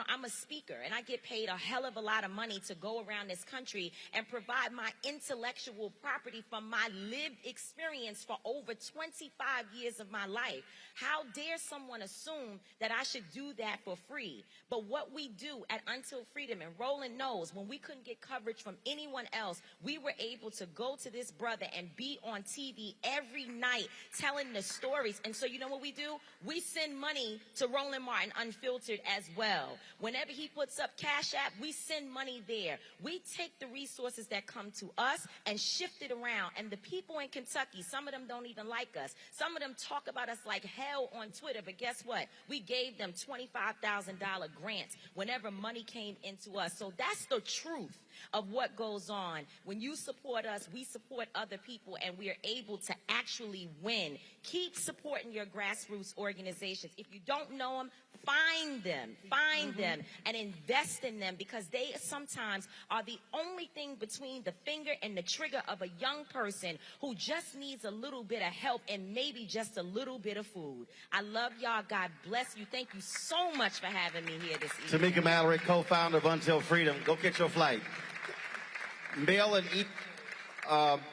I'm a speaker and I get paid a hell of a lot of money to go around this country and provide my intellectual property from my lived experience for over 25 years of my life. How dare someone assume that I should do that for free? But what we do at Until Freedom, and Roland knows, when we couldn't get coverage from anyone else, we were able to go to this brother and be on TV every night telling the stories. And so you know what we do? We send money to Roland Martin Unfiltered as well. Whenever he puts up Cash App, we send money there. We take the resources that come to us and shift it around. And the people in Kentucky, some of them don't even like us. Some of them talk about us like hell on Twitter, but guess what? We gave them $25,000 grants whenever money came into us. So that's the truth of what goes on. When you support us, we support other people, and we are able to actually win. Keep supporting your grassroots organizations. If you don't know them, find them, and invest in them, because they sometimes are the only thing between the finger and the trigger of a young person who just needs a little bit of help and maybe just a little bit of food. I love y'all. God bless you. Thank you so much for having me here this evening. Tamika Mallory, co-founder of Until Freedom. Go catch your flight. Male and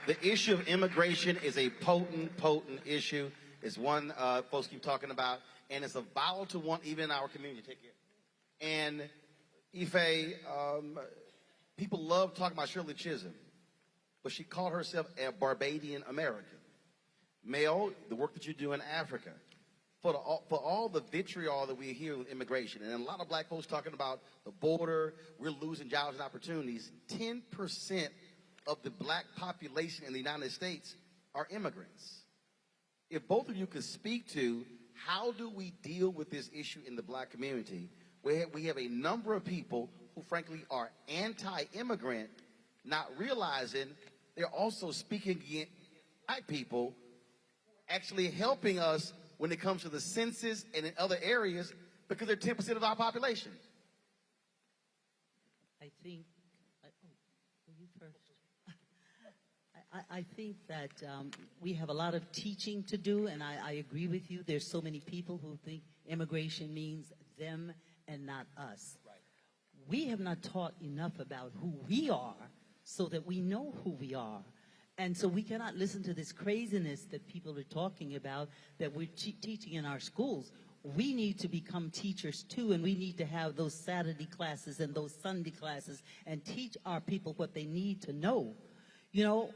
the issue of immigration is a potent issue. It's one folks keep talking about, and it's a volatile one even in our community. Take care. And Ife, people love talking about Shirley Chisholm, but she called herself a Barbadian American. Male, the work that you do in Africa, for all the vitriol that we hear with immigration, and a lot of black folks talking about the border, we're losing jobs and opportunities. 10% of the black population in the United States are immigrants. If both of you could speak to how do we deal with this issue in the black community, where we have a number of people who frankly are anti-immigrant, not realizing they're also speaking against black people, actually helping us when it comes to the census and in other areas, because they're 10% of our population. I think, you first. I think that we have a lot of teaching to do, and I agree with you. There's so many people who think immigration means them and not us. Right. We have not taught enough about who we are so that we know who we are. And so we cannot listen to this craziness that people are talking about that we're teaching in our schools. We need to become teachers too, and we need to have those Saturday classes and those Sunday classes and teach our people what they need to know. You know,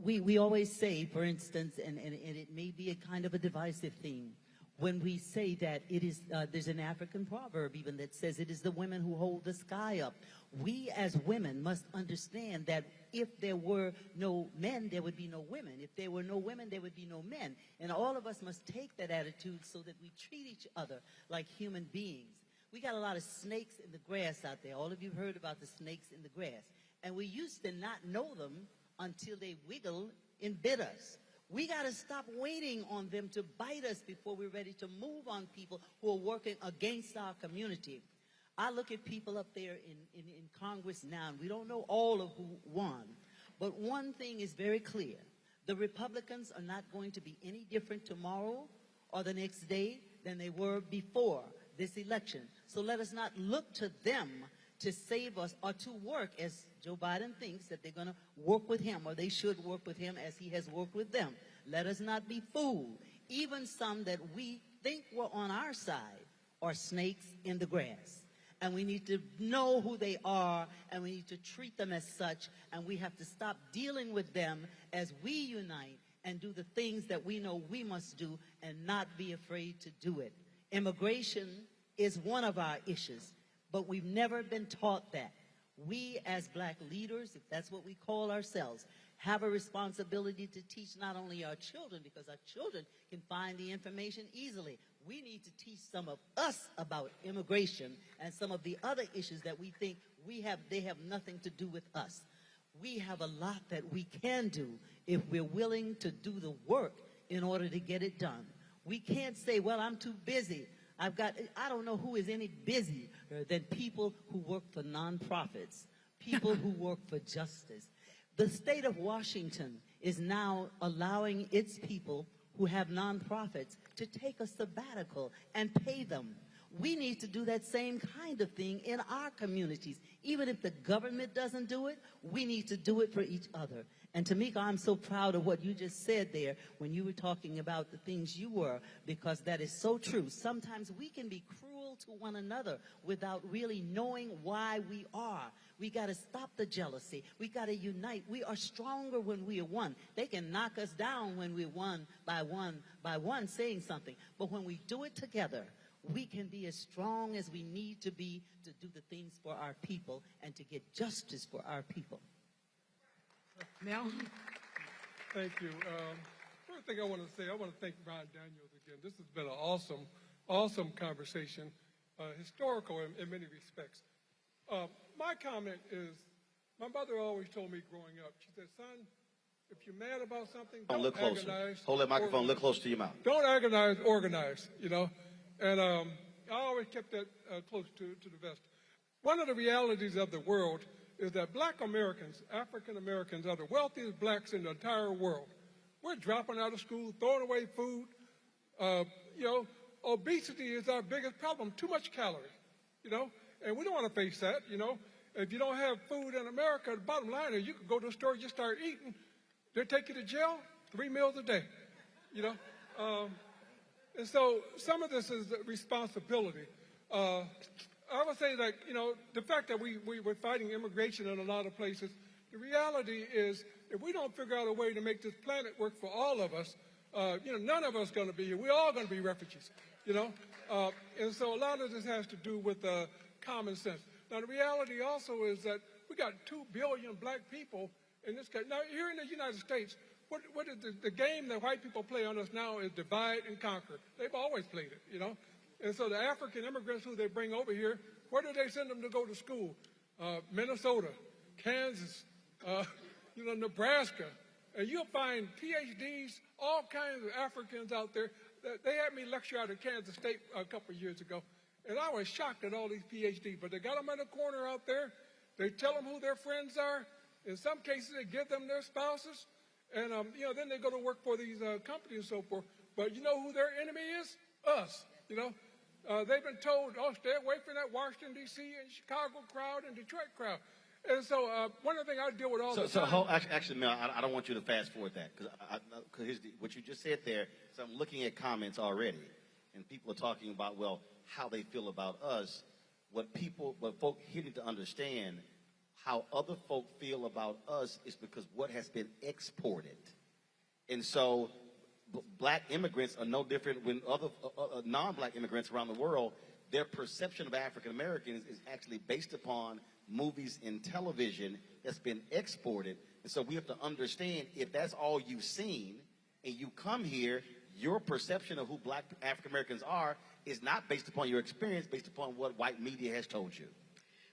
we always say, for instance, and it may be a kind of a divisive thing, when we say that it is, there's an African proverb even that says it is the women who hold the sky up. We as women must understand that if there were no men, there would be no women. If there were no women, there would be no men. And all of us must take that attitude so that we treat each other like human beings. We got a lot of snakes in the grass out there. All of you have heard about the snakes in the grass. And we used to not know them until they wiggled and bit us. We got to stop waiting on them to bite us before we're ready to move on people who are working against our community. I look at people up there in Congress now, and we don't know all of who won. But one thing is very clear. The Republicans are not going to be any different tomorrow or the next day than they were before this election. So let us not look to them to save us or to work, as Joe Biden thinks that they're going to work with him, or they should work with him as he has worked with them. Let us not be fooled. Even some that we think were on our side are snakes in the grass. and we need to know who they are, and we need to treat them as such, and we have to stop dealing with them as we unite and do the things that we know we must do and not be afraid to do it. Immigration is one of our issues, but we've never been taught that. We as black leaders, if that's what we call ourselves, have a responsibility to teach not only our children, because our children can find the information easily. We need to teach some of us about immigration and some of the other issues that we think they have nothing to do with us. We have a lot that we can do if we're willing to do the work in order to get it done. We can't say, well, I'm too busy. I don't know who is any busier than people who work for nonprofits, people who work for justice. The state of Washington is now allowing its people who have nonprofits to take a sabbatical and pay them. We need to do that same kind of thing in our communities. Even if the government doesn't do it, we need to do it for each other. And Tamika, I'm so proud of what you just said there when you were talking about the things you were, because that is so true. Sometimes we can be cruel to one another without really knowing why we are. We got to stop the jealousy. We got to unite. We are stronger when we are one. They can knock us down when we're one by one saying something. But when we do it together, we can be as strong as we need to be to do the things for our people and to get justice for our people. Mel? Thank you. First thing I want to say, I want to thank Ron Daniels again. This has been an awesome conversation, historical in many respects. My comment is, my mother always told me growing up, she said, son, if you're mad about something, don't agonize. Hold that microphone, look close to your mouth. Don't agonize, organize, you know. And I always kept that close to the vest. One of the realities of the world is that black Americans, African Americans, are the wealthiest blacks in the entire world. We're dropping out of school, throwing away food. Obesity is our biggest problem, too much calories, and we don't want to face that, If you don't have food in America, the bottom line is you could go to the store and just start eating. They'll take you to jail 3 meals a day, And so some of this is responsibility. I would say that, the fact that we're fighting immigration in a lot of places, the reality is if we don't figure out a way to make this planet work for all of us, none of us are going to be here. We're all going to be refugees, And so a lot of this has to do with common sense. Now, the reality also is that we got 2 billion black people in this country. Now, here in the United States, what is the game that white people play on us now is divide and conquer. They've always played it, And so the African immigrants who they bring over here, where do they send them to go to school? Minnesota, Kansas, Nebraska. And you'll find PhDs, all kinds of Africans out there. They had me lecture out at Kansas State a couple of years ago. And I was shocked at all these PhDs. But they got them in a corner out there. They tell them who their friends are. In some cases, they give them their spouses. And, then they go to work for these companies and so forth. But you know who their enemy is? Us, They've been told, stay away from that Washington, D.C. and Chicago crowd and Detroit crowd. And so one of the things I deal with all the time. Actually, Mel, I don't want you to fast forward that. Because what you just said there, so I'm looking at comments already. And people are talking about, well, how they feel about us. What folk here need to understand, how other folk feel about us is because what has been exported. And so black immigrants are no different when other non-black immigrants around the world, their perception of African Americans is actually based upon movies and television that's been exported. And so we have to understand, if that's all you've seen and you come here, your perception of who black African Americans are is not based upon your experience, based upon what white media has told you.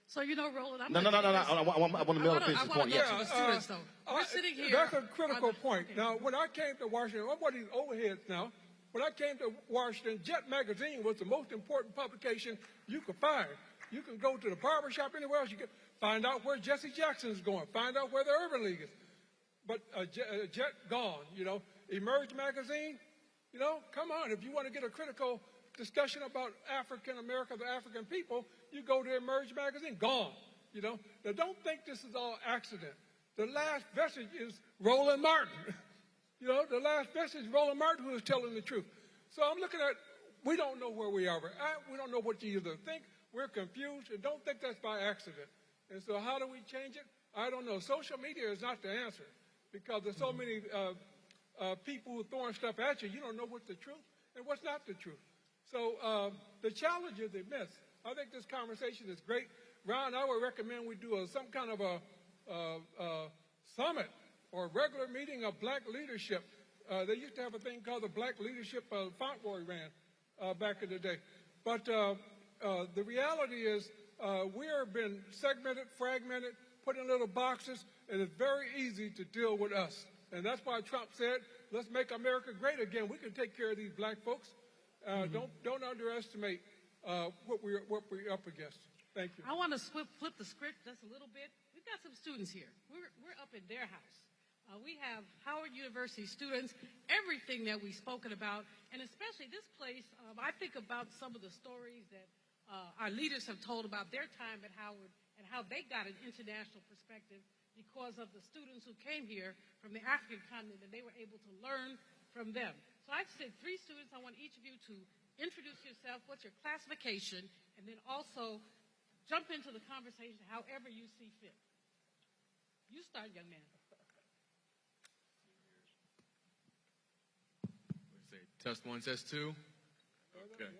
So, Roland, I want to Mel to finish the point. We're sitting here. That's a critical point. Now, when I came to Washington, I'm one of these old heads now. When I came to Washington, Jet Magazine was the most important publication you could find. You can go to the barbershop anywhere else. You can find out where Jesse Jackson is going. Find out where the Urban League is. But Jet gone, Emerge Magazine, come on. If you want to get a critical discussion about African America, the African people, you go to Emerge Magazine, gone. Now, don't think this is all accident. The last vestige is Roland Martin. The last vestige is Roland Martin who is telling the truth. So I'm looking at We don't know where we are at. We don't know what you either think. We're confused, and don't think that's by accident. And so how do we change it? I don't know. Social media is not the answer because there's so many people who are throwing stuff at you. You don't know what's the truth and what's not the truth. So the challenge is immense. I think this conversation is great. Ron, I would recommend we do some kind of a summit or a regular meeting of black leadership. They used to have a thing called the Black Leadership Fauntleroy ran back in the day. But the reality is we are been segmented, fragmented, put in little boxes, and it's very easy to deal with us. And that's why Trump said, let's make America great again. We can take care of these black folks. Don't underestimate what we're up against. Thank you. I want to flip the script just a little bit. We've got some students here. We're up in their house. We have Howard University students, everything that we've spoken about, and especially this place. I think about some of the stories that our leaders have told about their time at Howard and how they got an international perspective because of the students who came here from the African continent, and they were able to learn from them. So I said 3 students. I want each of you to introduce yourself, what's your classification, and then also jump into the conversation however you see fit. You start, young man. Test 1, test 2. Okay.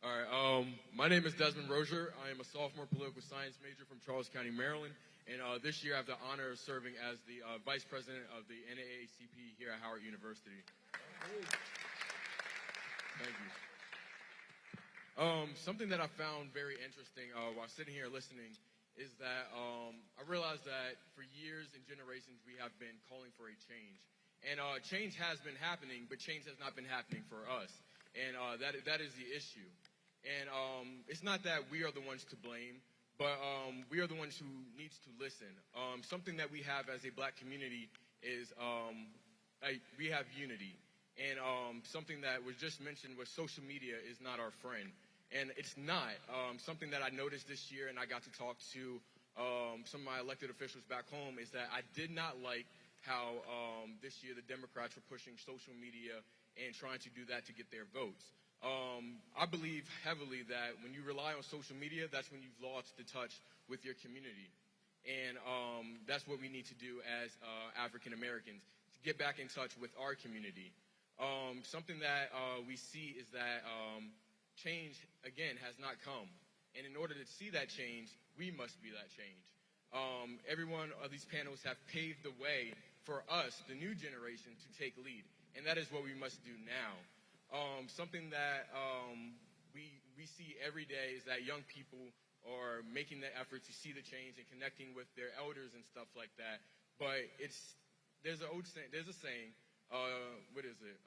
All right. My name is Desmond Rozier. I am a sophomore political science major from Charles County, Maryland. And this year I have the honor of serving as the vice president of the NAACP here at Howard University. Thank you. Something that I found very interesting while sitting here listening is that I realized that for years and generations we have been calling for a change. And change has been happening, but change has not been happening for us. And that is the issue. And it's not that we are the ones to blame, but we are the ones who needs to listen. Something that we have as a black community is we have unity. And something that was just mentioned was social media is not our friend. And it's not. Something that I noticed this year, and I got to talk to some of my elected officials back home, is that I did not like how this year the Democrats were pushing social media and trying to do that to get their votes. I believe heavily that when you rely on social media, that's when you've lost the touch with your community. And that's what we need to do as African Americans, to get back in touch with our community. Something that we see is that change, again, has not come. And in order to see that change, we must be that change. Every one of these panels have paved the way for us, the new generation, to take lead. And that is what we must do now. Something that we see every day is that young people are making the effort to see the change and connecting with their elders and stuff like that. But there's a saying, what is it?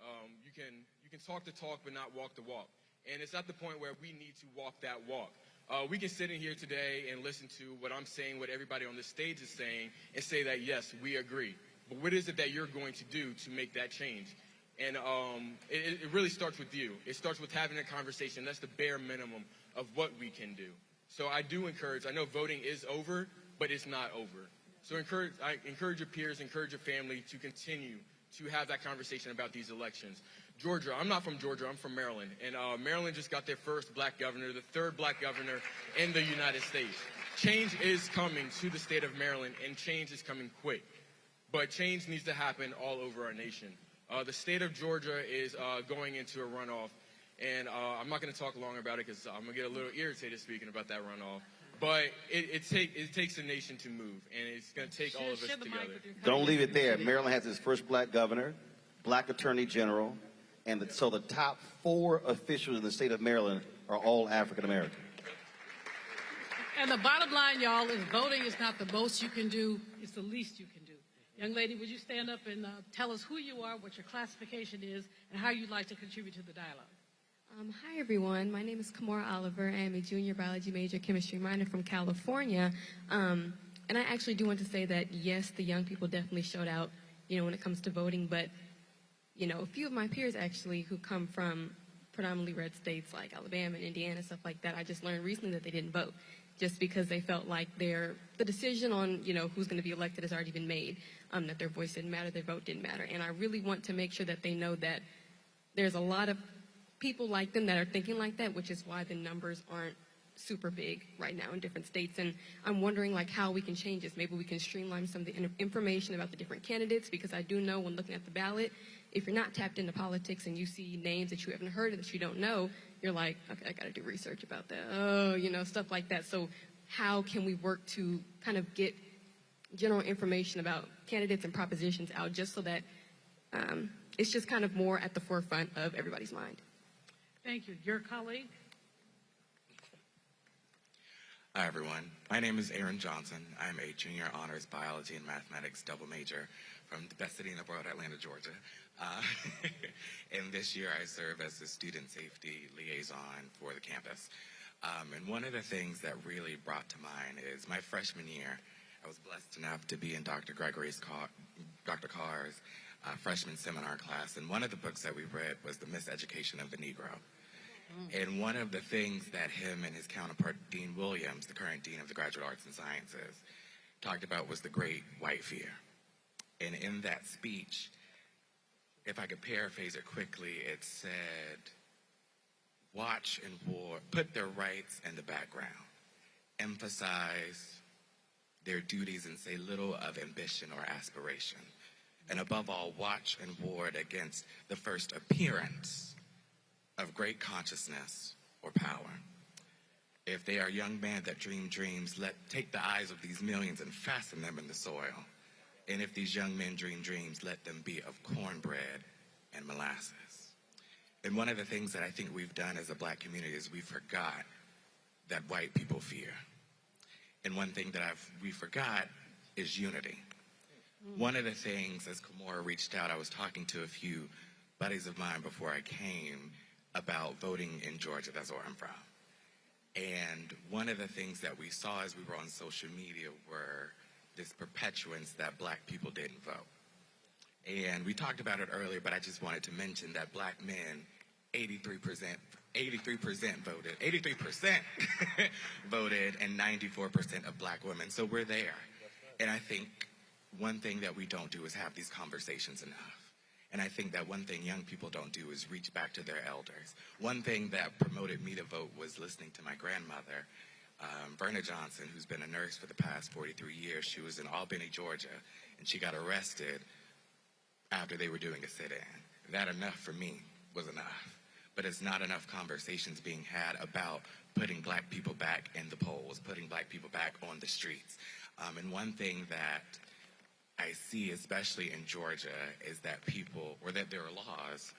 You can talk the talk but not walk the walk. And it's at the point where we need to walk that walk. We can sit in here today and listen to what I'm saying, what everybody on the stage is saying, and say that, yes, we agree. But what is it that you're going to do to make that change? And it really starts with you. It starts with having a conversation. That's the bare minimum of what we can do. So I do encourage, I know voting is over, but it's not over. So I encourage your peers, encourage your family to continue to have that conversation about these elections. Georgia, I'm not from Georgia, I'm from Maryland. And Maryland just got their first black governor, the 3rd black governor in the United States. Change is coming to the state of Maryland, and change is coming quick. But change needs to happen all over our nation. The state of Georgia is going into a runoff, and I'm not going to talk long about it because I'm going to get a little irritated speaking about that runoff. But it takes a nation to move, and it's going to take all of us together. Don't leave it there. Maryland has its first black governor, black attorney general, and so the top 4 officials in the state of Maryland are all African American. And the bottom line, y'all, is voting is not the most you can do, it's the least you can do. Young lady, would you stand up and tell us who you are, what your classification is, and how you'd like to contribute to the dialogue? Hi, everyone. My name is Kamora Oliver. I am a junior biology major, chemistry minor from California. And I actually do want to say that, yes, the young people definitely showed out, when it comes to voting. But, a few of my peers actually who come from predominantly red states like Alabama and Indiana, stuff like that, I just learned recently that they didn't vote just because they felt like the decision on, who's going to be elected has already been made, that their voice didn't matter, their vote didn't matter. And I really want to make sure that they know that there's a lot of people like them that are thinking like that, which is why the numbers aren't super big right now in different states. And I'm wondering like how we can change this. Maybe we can streamline some of the information about the different candidates, because I do know when looking at the ballot, if you're not tapped into politics and you see names that you haven't heard of, that you don't know, you're like, okay, I got to do research about that. Oh, you know, stuff like that. So how can we work to kind of get general information about candidates and propositions out, just so that it's just kind of more at the forefront of everybody's mind? Thank you. Your colleague? Hi, everyone. My name is Aaron Johnson. I'm a junior honors biology and mathematics double major from the best city in the world, Atlanta, Georgia. And this year I serve as the student safety liaison for the campus. And one of the things that really brought to mind is my freshman year, I was blessed enough to be in Dr. Carr's freshman seminar class. And one of the books that we read was The Miseducation of the Negro. And one of the things that him and his counterpart, Dean Williams, the current dean of the Graduate Arts and Sciences, talked about was the Great White Fear. And in that speech, if I could paraphrase it quickly, it said, watch and war, put their rights in the background, emphasize their duties and say little of ambition or aspiration. And above all, watch and ward against the first appearance of great consciousness or power. If they are young men that dream dreams, take the eyes of these millions and fasten them in the soil. And if these young men dream dreams, let them be of cornbread and molasses. And one of the things that I think we've done as a black community is we forgot that white people fear. And one thing that we forgot is unity. One of the things, as Kamora reached out, I was talking to a few buddies of mine before I came about voting in Georgia. That's where I'm from. And one of the things that we saw as we were on social media were this perpetuance that black people didn't vote. And we talked about it earlier, but I just wanted to mention that black men, 83% voted, and 94% of black women. So we're there. And I think one thing that we don't do is have these conversations enough. And I think that one thing young people don't do is reach back to their elders. One thing that promoted me to vote was listening to my grandmother, Verna Johnson, who's been a nurse for the past 43 years. She was in Albany, Georgia, and she got arrested after they were doing a sit-in. That enough for me was enough. But it's not enough conversations being had about putting black people back in the polls, putting black people back on the streets. And one thing that I see, especially in Georgia, is that that there are laws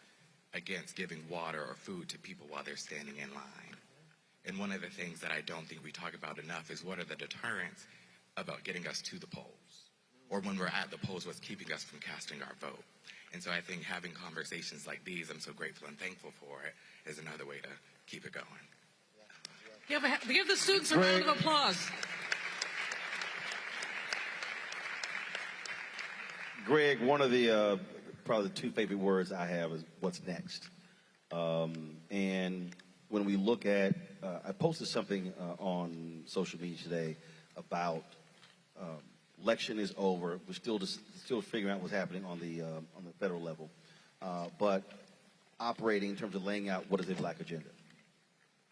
against giving water or food to people while they're standing in line. And one of the things that I don't think we talk about enough is what are the deterrents about getting us to the polls? Or when we're at the polls, what's keeping us from casting our vote? And so I think having conversations like these, I'm so grateful and thankful for it, is another way to keep it going. Give the students a round of applause. Greg, one of the probably the two favorite words I have is what's next. And when we look at, I posted something on social media today about election is over. We're still figuring out what's happening on the federal level, but operating in terms of laying out what is a black agenda.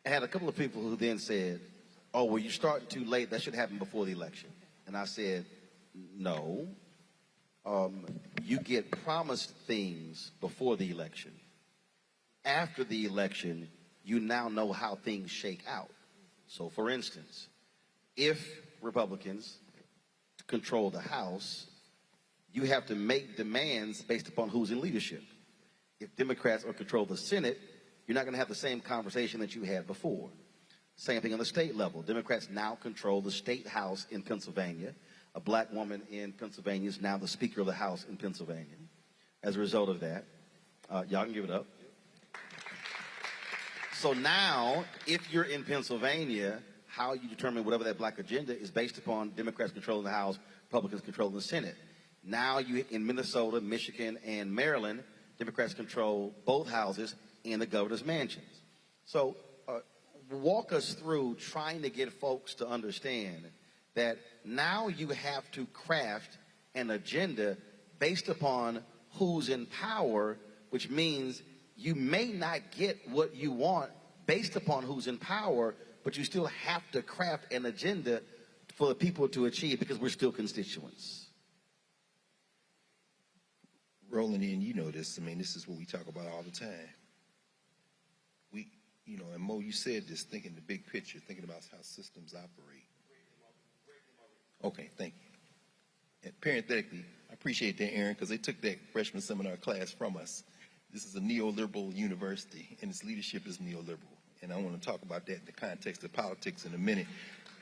I had a couple of people who then said, "Oh, well, you're starting too late. That should happen before the election." And I said, "No. You get promised things before the election. After the election, you now know how things shake out. So, for instance, if Republicans control the House, you have to make demands based upon who's in leadership. If Democrats are control the Senate, you're not going to have the same conversation that you had before. Same thing on the state level. Democrats now control the state House in Pennsylvania. A black woman in Pennsylvania is now the Speaker of the House in Pennsylvania. As a result of that, y'all can give it up. So now, if you're in Pennsylvania, how you determine whatever that black agenda is based upon Democrats controlling the House, Republicans controlling the Senate. Now you in Minnesota, Michigan, and Maryland, Democrats control both houses and the governor's mansions. So walk us through trying to get folks to understand that now you have to craft an agenda based upon who's in power, which means you may not get what you want based upon who's in power, but you still have to craft an agenda for the people to achieve because we're still constituents. Roland, and you know this, I mean, this is what we talk about all the time. And Mo, you said this, thinking the big picture, thinking about how systems operate. Okay, thank you. And parenthetically, I appreciate that, Aaron, because they took that freshman seminar class from us. This is a neoliberal university, and its leadership is neoliberal. And I want to talk about that in the context of politics in a minute.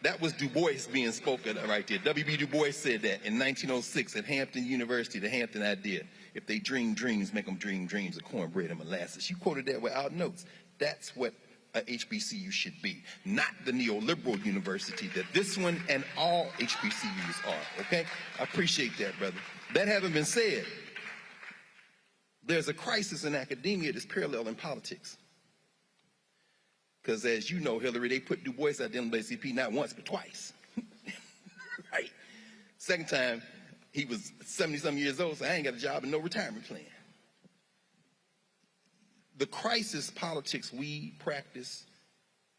That was Du Bois being spoken right there. W.B. Du Bois said that in 1906 at Hampton University, the Hampton idea. If they dream dreams, make them dream dreams of cornbread and molasses. You quoted that without notes. That's what a HBCU should be, not the neoliberal university that this one and all HBCUs are, okay? I appreciate that, brother. That having been said, there's a crisis in academia that's parallel in politics. Because as you know, Hillary, they put Du Bois at the NAACP not once, but twice. Right? Second time, he was 70-some years old, so I ain't got a job and no retirement plan. The crisis politics we practice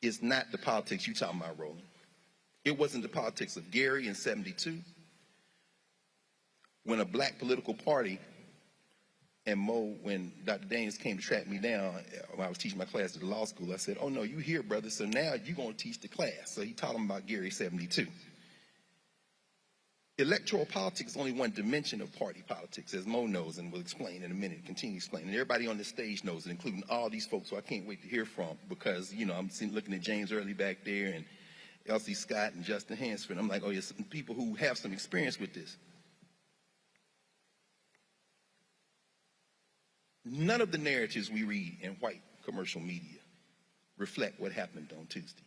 is not the politics you talking about, Roland. It wasn't the politics of Gary in 72. When a black political party, and Mo, when Dr. Daniels came to track me down, when I was teaching my class at the law school, I said, oh no, you here, brother, so now you're going to teach the class. So he taught them about Gary 72. Electoral politics is only one dimension of party politics, as Mo knows and will explain in a minute, continue to explain. And everybody on the stage knows it, including all these folks who I can't wait to hear from because, I'm looking at James Early back there and Elsie Scott and Justin Hansford. I'm like, oh, yes, people who have some experience with this. None of the narratives we read in white commercial media reflect what happened on Tuesday.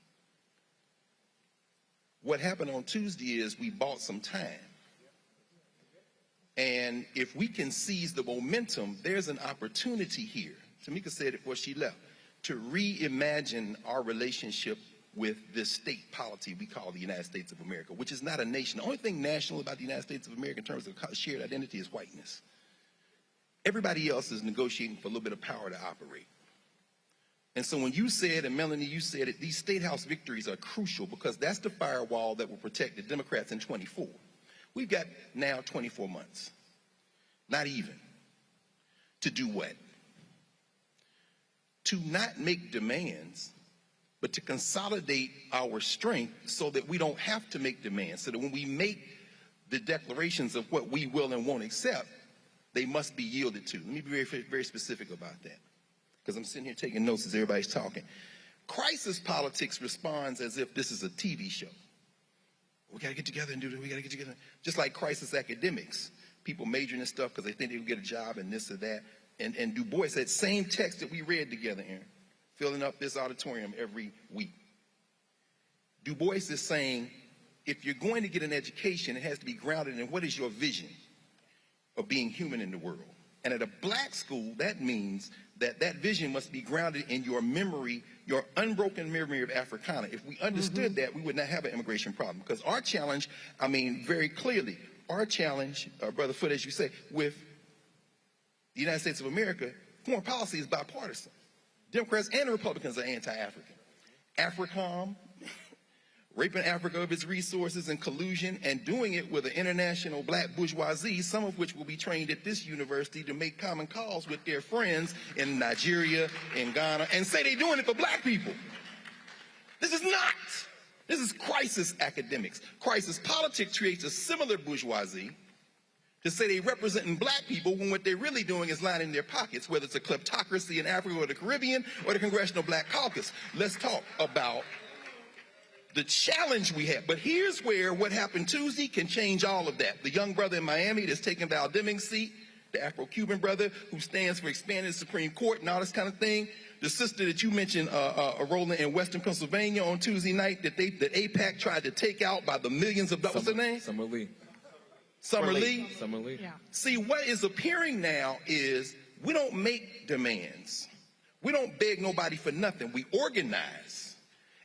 What happened on Tuesday is we bought some time. And if we can seize the momentum, there's an opportunity here. Tamika said it before she left, to reimagine our relationship with this state polity we call the United States of America, which is not a nation. The only thing national about the United States of America in terms of shared identity is whiteness. Everybody else is negotiating for a little bit of power to operate. And so when you said, and Melanie, you said it, these state house victories are crucial because that's the firewall that will protect the Democrats in 24. We've got now 24 months, not even, to do what? To not make demands, but to consolidate our strength so that we don't have to make demands, so that when we make the declarations of what we will and won't accept, they must be yielded to. Let me be very, very specific about that, because I'm sitting here taking notes as everybody's talking. Crisis politics responds as if this is a TV show. We got to get together and do this. We got to get together. Just like crisis academics. People majoring in stuff because they think they will get a job and this or that. And Du Bois, that same text that we read together, Aaron, filling up this auditorium every week. Du Bois is saying, if you're going to get an education, it has to be grounded in what is your vision of being human in the world. And at a black school, that means that that vision must be grounded in your memory, your unbroken memory of Africana. If we understood that, we would not have an immigration problem. Because our challenge, very clearly, our challenge, Brother Foote, as you say, with the United States of America, foreign policy is bipartisan. Democrats and Republicans are anti-African. AFRICOM, raping Africa of its resources and collusion, and doing it with an international black bourgeoisie, some of which will be trained at this university to make common cause with their friends in Nigeria, in Ghana, and say they're doing it for black people. This is not. This is crisis academics. Crisis politics creates a similar bourgeoisie to say they representing black people when what they're really doing is lining their pockets, whether it's a kleptocracy in Africa or the Caribbean or the Congressional Black Caucus. Let's talk about the challenge we have. But here's where what happened Tuesday can change all of that. The young brother in Miami that's taking Val Deming's seat, the Afro-Cuban brother who stands for expanding the Supreme Court and all this kind of thing, the sister that you mentioned, Roland, in Western Pennsylvania on Tuesday night that AIPAC tried to take out by the millions of dollars. What's her name? Summer Lee. Summer Lee? Summer Lee. Yeah. See, what is appearing now is we don't make demands. We don't beg nobody for nothing. We organize.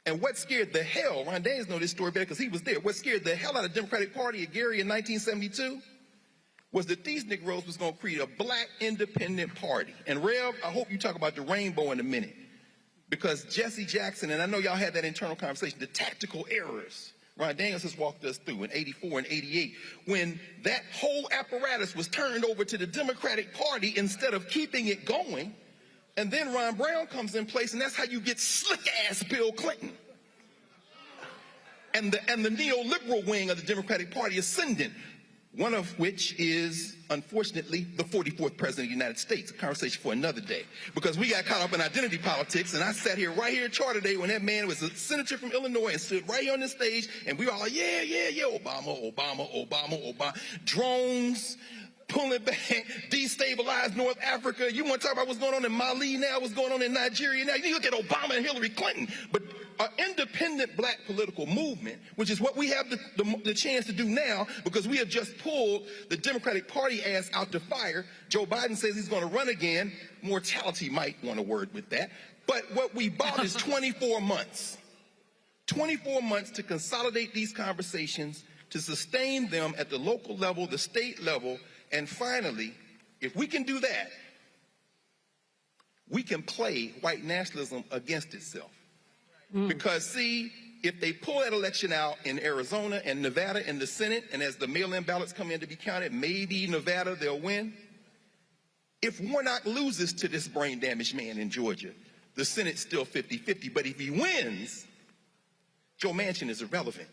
And what scared the hell, Ron Daniels knows this story better because he was there. What scared the hell out of the Democratic Party at Gary in 1972 was that these Negroes was going to create a black independent party. And Rev, I hope you talk about the rainbow in a minute. Because Jesse Jackson, and I know y'all had that internal conversation, the tactical errors Ron Daniels has walked us through in 84 and 88, when that whole apparatus was turned over to the Democratic Party instead of keeping it going. And then Ron Brown comes in place, and that's how you get slick-ass Bill Clinton. And the neoliberal wing of the Democratic Party ascendant, one of which is, unfortunately, the 44th president of the United States. A conversation for another day. Because we got caught up in identity politics, and I sat here right here at Charter Day when that man was a senator from Illinois and stood right here on the stage, and we were all like, yeah, Obama, Obama, Obama, Obama. Drones, pulling back, destabilize North Africa. You want to talk about what's going on in Mali now, what's going on in Nigeria now? You look at Obama and Hillary Clinton. But an independent black political movement, which is what we have the chance to do now, because we have just pulled the Democratic Party ass out the fire. Joe Biden says he's going to run again. Mortality might want a word with that. But what we bought is 24 months. 24 months to consolidate these conversations, to sustain them at the local level, the state level, and finally, if we can do that, we can play white nationalism against itself. Because, see, if they pull that election out in Arizona and Nevada in the Senate, and as the mail-in ballots come in to be counted, maybe Nevada they'll win. If Warnock loses to this brain-damaged man in Georgia, the Senate's still 50-50. But if he wins, Joe Manchin is irrelevant.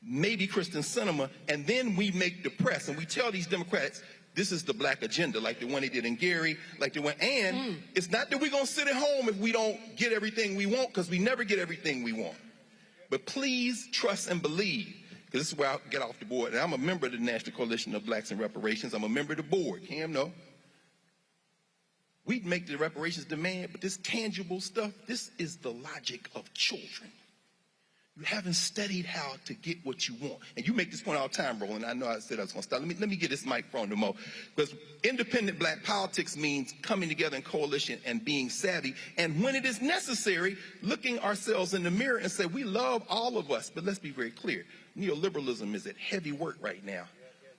Maybe Kristen Sinema, and then we make the press, and we tell these Democrats, this is the black agenda, like the one they did in Gary, like the one, and it's not that we're going to sit at home if we don't get everything we want, because we never get everything we want. But please trust and believe, because this is where I'll get off the board. And I'm a member of the National Coalition of Blacks in Reparations. I'm a member of the board. Cam, no. We'd make the reparations demand, but this tangible stuff, this is the logic of children. You haven't studied how to get what you want. And you make this point all the time, Roland. I know I said I was going to stop. Let me get this microphone to Mo. Because independent black politics means coming together in coalition and being savvy. And when it is necessary, looking ourselves in the mirror and say, we love all of us. But let's be very clear. Neoliberalism is at heavy work right now.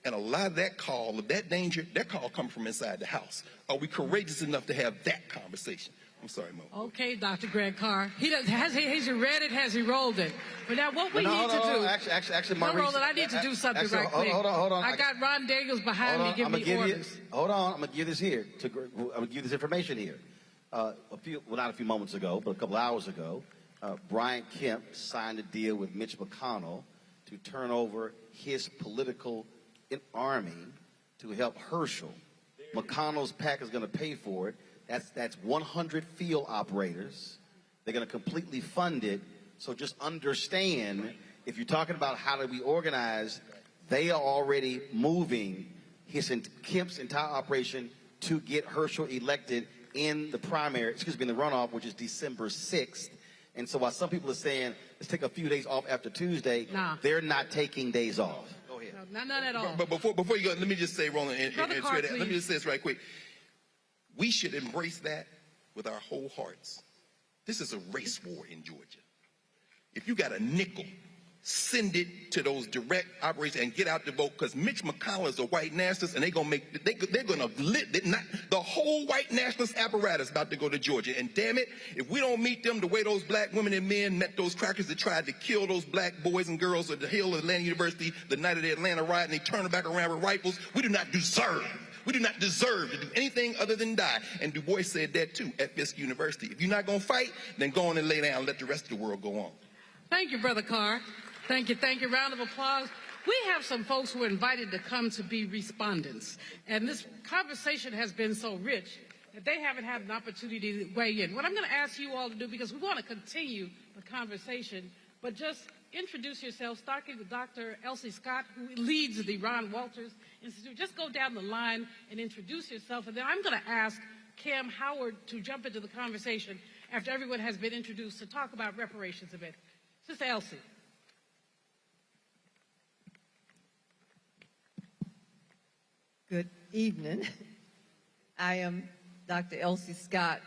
And a lot of that call, of that danger, that call comes from inside the house. Are we courageous enough to have that conversation? I'm sorry, Mo. Okay, Dr. Greg Carr. Has he read it? Has he rolled it? But now what we need to do... Actually, no, Roland, I need to do something right quick. Hold on. I got Ron Daniels behind me giving me orders. Hold on. I'm going to give this here. I'm going to give this information here. Not a few moments ago, but a couple hours ago, Brian Kemp signed a deal with Mitch McConnell to turn over his political army to help Herschel. McConnell's PAC is going to pay for it. That's 100 field operators. They're going to completely fund it. So just understand, if you're talking about how do we organize, they are already moving Kemp's entire operation to get Herschel elected in the primary, in the runoff, which is December 6th. And so while some people are saying, let's take a few days off after Tuesday, they're not taking days off. Go ahead. No, none at all. But before you go, let me just say, Roland, let me just say this right quick. We should embrace that with our whole hearts. This is a race war in Georgia. If you got a nickel, send it to those direct operators and get out the vote, because Mitch McConnell is a white nationalist, and they're going to the whole white nationalist apparatus about to go to Georgia. And damn it, if we don't meet them the way those black women and men met those crackers that tried to kill those black boys and girls at the Hill of Atlanta University the night of the Atlanta riot, and they turned them back around with rifles, we do not deserve to do anything other than die. And Du Bois said that too at Fisk University. If you're not going to fight, then go on and lay down and let the rest of the world go on. Thank you, Brother Carr. Thank you. Round of applause. We have some folks who are invited to come to be respondents. And this conversation has been so rich that they haven't had an opportunity to weigh in. What I'm going to ask you all to do, because we want to continue the conversation, but just introduce yourself, starting with Dr. Elsie Scott, who leads the Ron Walters Institute. Just go down the line and introduce yourself, and then I'm going to ask Cam Howard to jump into the conversation after everyone has been introduced to talk about reparations a bit. Sister Elsie. Good evening. I am Dr. Elsie Scott,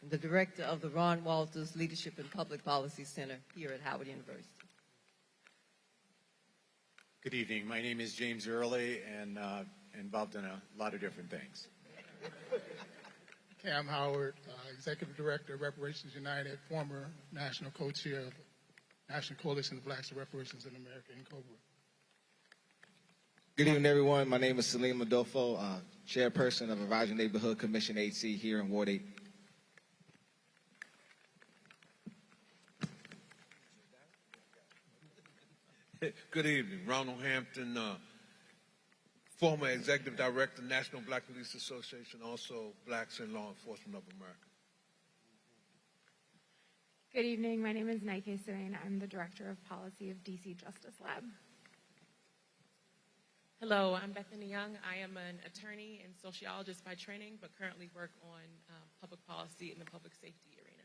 the director of the Ron Walters Leadership and Public Policy Center here at Howard University. Good evening. My name is James Early, and involved in a lot of different things. Cam Howard, Executive Director of Reparations United, former National Co-Chair of National Coalition of Blacks for Reparations in America, NCOBRA. Good evening, everyone. My name is Salim Adolfo, Chairperson of Advisory Neighborhood Commission 8C here in Ward 8. Good evening. Ronald Hampton, former Executive Director, National Black Police Association, also Blacks in Law Enforcement of America. Good evening. My name is Nike Swain. I'm the Director of Policy of DC Justice Lab. Hello, I'm Bethany Young. I am an attorney and sociologist by training, but currently work on public policy in the public safety arena.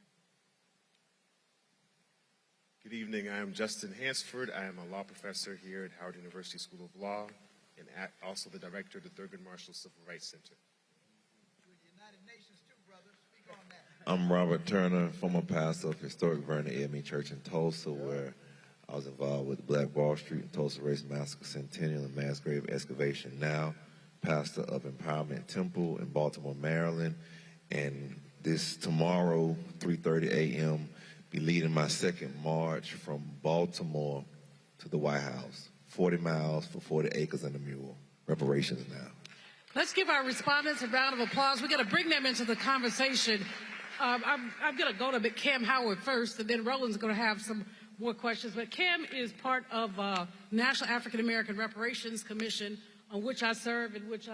Good evening. I am Justin Hansford. I am a law professor here at Howard University School of Law and also the director of the Thurgood Marshall Civil Rights Center. I'm Robert Turner, former pastor of Historic Vernon AME Church in Tulsa, where I was involved with the Black Wall Street and Tulsa Race Massacre Centennial and mass grave excavation. Now, pastor of Empowerment Temple in Baltimore, Maryland, and this tomorrow, 3:30 a.m., be leading my second march from Baltimore to the White House. 40 miles for 40 acres and a mule. Reparations now. Let's give our respondents a round of applause. We're going to bring them into the conversation. I'm going to go to Cam Howard first, and then Roland's going to have some more questions. But Cam is part of National African American Reparations Commission, on which I serve and which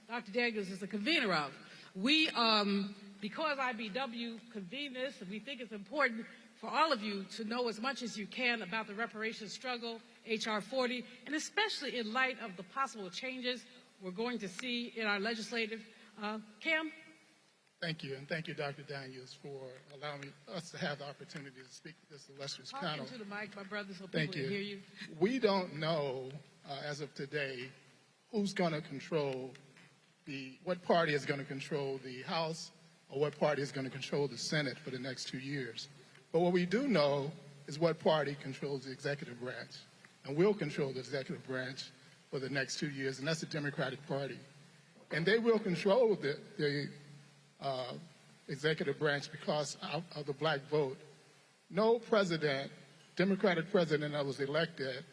Dr. Daniels is the convener of. We, because IBW convened this, and we think it's important for all of you to know as much as you can about the reparations struggle, H.R. 40, and especially in light of the possible changes we're going to see in our legislative. Cam? Thank you, and thank you, Dr. Daniels, for allowing us to have the opportunity to speak to this illustrious panel. Talk into the mic, my brother, so Thank people can hear you. We don't know, as of today, who's going to control what party is going to control the House or what party is going to control the Senate for the next 2 years. But what we do know is what party controls the executive branch, and will control the executive branch for the next 2 years, and that's the Democratic Party. And they will control the executive branch because of the black vote. No president, Democratic president that was elected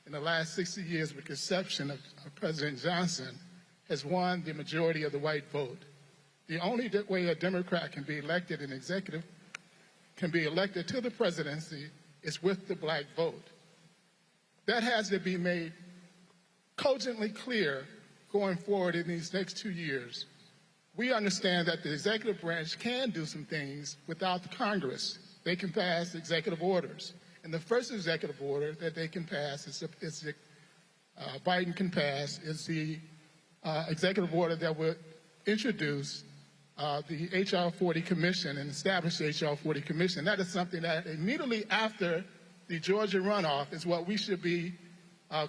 in the last 60 years, with the exception of President Johnson, has won the majority of the white vote. The only way a Democrat can be elected in executive, can be elected to the presidency, is with the black vote. That has to be made cogently clear going forward in these next 2 years. We understand that the executive branch can do some things without the Congress. They can pass executive orders. And the first executive order that they can pass, Biden can pass, is the executive order that would introduce the H.R. 40 Commission and establish the H.R. 40 Commission. That is something that immediately after the Georgia runoff is what we should be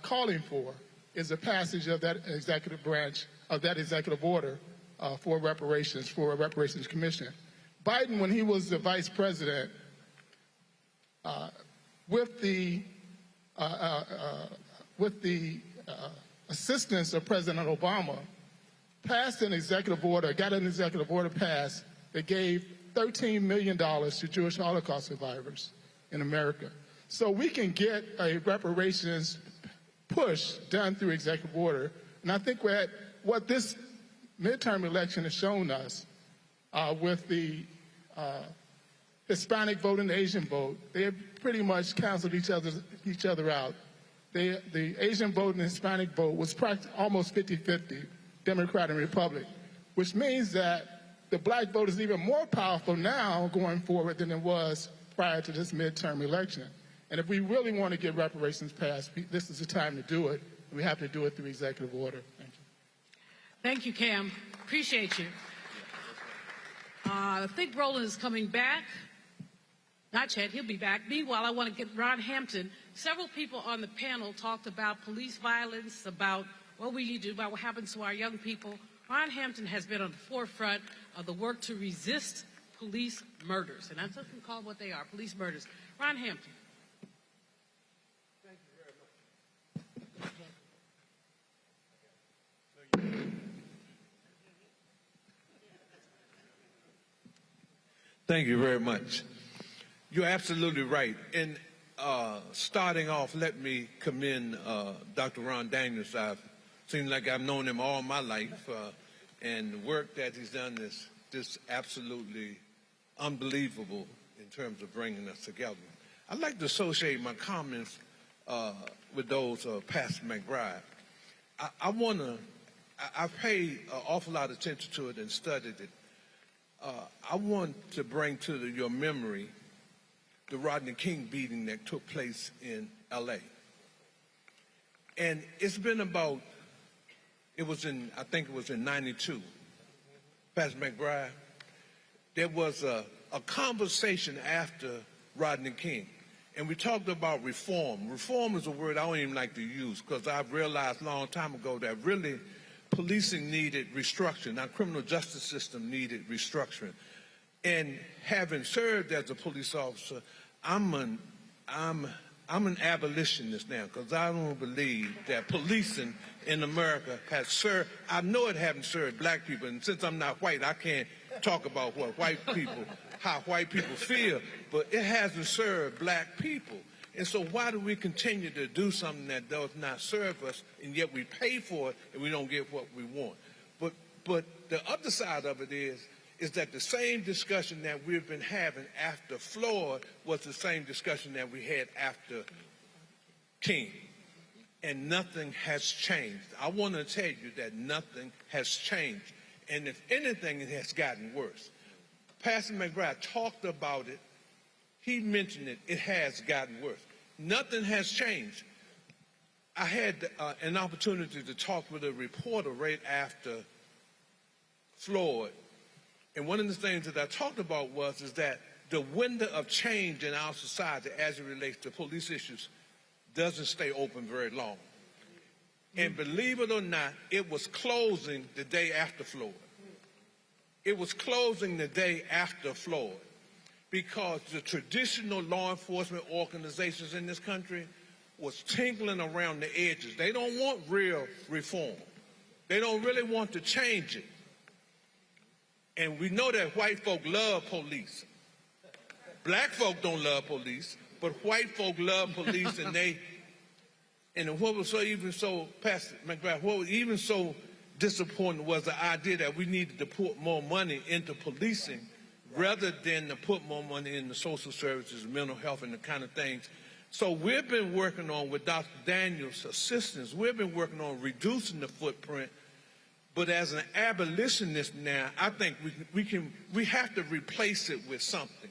calling for, is the passage of that executive branch, of that executive order for a reparations commission. Biden, when he was the vice president, with the assistance of President Obama, passed an executive order, got an executive order passed that gave $13 million to Jewish Holocaust survivors in America. So we can get a reparations push done through executive order. And I think what this midterm election has shown us with the Hispanic vote and the Asian vote, they have pretty much canceled each other out. The Asian vote and the Hispanic vote was almost 50-50, Democrat and Republican, which means that the black vote is even more powerful now going forward than it was prior to this midterm election. And if we really want to get reparations passed, this is the time to do it, and we have to do it through executive order. Thank you. Thank you, Cam. Appreciate you. I think Roland is coming back. Not yet. He'll be back. Meanwhile, I want to get Ron Hampton. Several people on the panel talked about police violence, about what we need to do, about what happens to our young people. Ron Hampton has been on the forefront of the work to resist police murders. And that's what we call what they are, police murders. Ron Hampton. Thank you very much. Thank you very much. You're absolutely right. And starting off, let me commend Dr. Ron Daniels. Seems like I've known him all my life, and the work that he's done is just absolutely unbelievable in terms of bringing us together. I'd like to associate my comments with those of Pastor McBride. I paid an awful lot of attention to it and studied it. I want to bring to your memory the Rodney King beating that took place in L.A. And it's been about, I think it was in 92, Pastor McBride, there was a conversation after Rodney King, and we talked about reform. Reform is a word I don't even like to use because I've realized a long time ago that really policing needed restructuring. Our criminal justice system needed restructuring. And having served as a police officer, I'm an abolitionist now because I don't believe that policing in America has served. I know it hasn't served black people, and since I'm not white, I can't talk about how white people feel, but it hasn't served black people. And so why do we continue to do something that does not serve us, and yet we pay for it and we don't get what we want? But the other side of it is that the same discussion that we've been having after Floyd was the same discussion that we had after King. And nothing has changed. I want to tell you that nothing has changed. And if anything, it has gotten worse. Pastor McBride talked about it. He mentioned it. It has gotten worse. Nothing has changed. I had an opportunity to talk with a reporter right after Floyd. And one of the things that I talked about is that the window of change in our society as it relates to police issues doesn't stay open very long. And believe it or not, it was closing the day after Floyd. It was closing the day after Floyd because the traditional law enforcement organizations in this country was tinkling around the edges. They don't want real reform. They don't really want to change it. And we know that white folk love police. Black folk don't love police, but white folk love police, and what was Pastor McBride, what was even so disappointing was the idea that we needed to put more money into policing rather than to put more money into social services, mental health, and the kind of things. So we've been working on, with Dr. Daniels' assistance, we've been working on reducing the footprint. But as an abolitionist now, I think we have to replace it with something.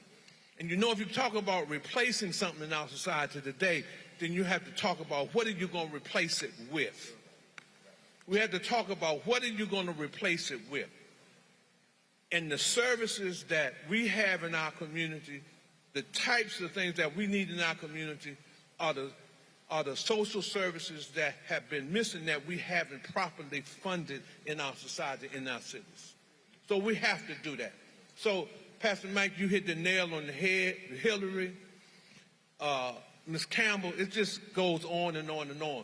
And you know, if you talk about replacing something in our society today, then you have to talk about what are you going to replace it with. We have to talk about what are you going to replace it with. And the services that we have in our community, the types of things that we need in our community are the social services that have been missing that we haven't properly funded in our society, in our cities. So we have to do that. So, Pastor Mike, you hit the nail on the head. Hillary, Ms. Campbell, it just goes on and on and on.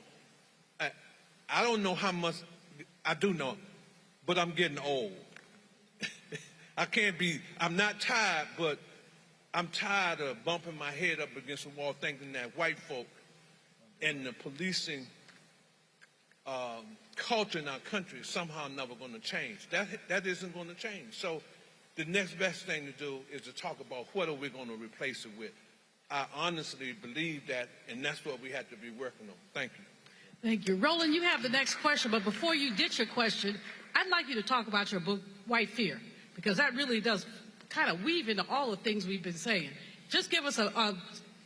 I don't know how much, I do know, but I'm getting old. I'm not tired, but I'm tired of bumping my head up against the wall thinking that white folk and the policing culture in our country is somehow never going to change. That isn't going to change. So the next best thing to do is to talk about what are we going to replace it with. I honestly believe that, and that's what we have to be working on. Thank you. Thank you. Roland, you have the next question, but before you get your question, I'd like you to talk about your book, White Fear, because that really does kind of weave into all the things we've been saying. Just give us a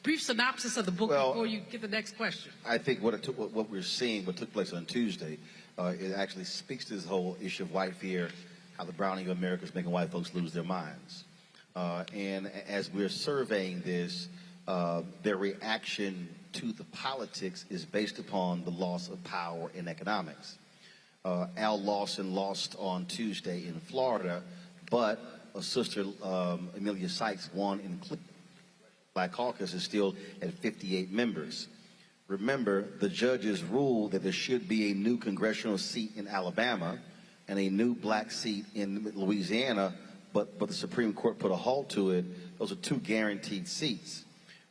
brief synopsis of the book before you get the next question. I think what we're seeing, what took place on Tuesday, it actually speaks to this whole issue of white fear, how the browning of America is making white folks lose their minds. And as we're surveying this, their reaction to the politics is based upon the loss of power in economics. Al Lawson lost on Tuesday in Florida, but a sister, Amelia Sykes, won in Cleveland. Black Caucus is still at 58 members. Remember, the judges ruled that there should be a new congressional seat in Alabama and a new black seat in Louisiana but the Supreme Court put a halt to it. Those are 2 guaranteed seats.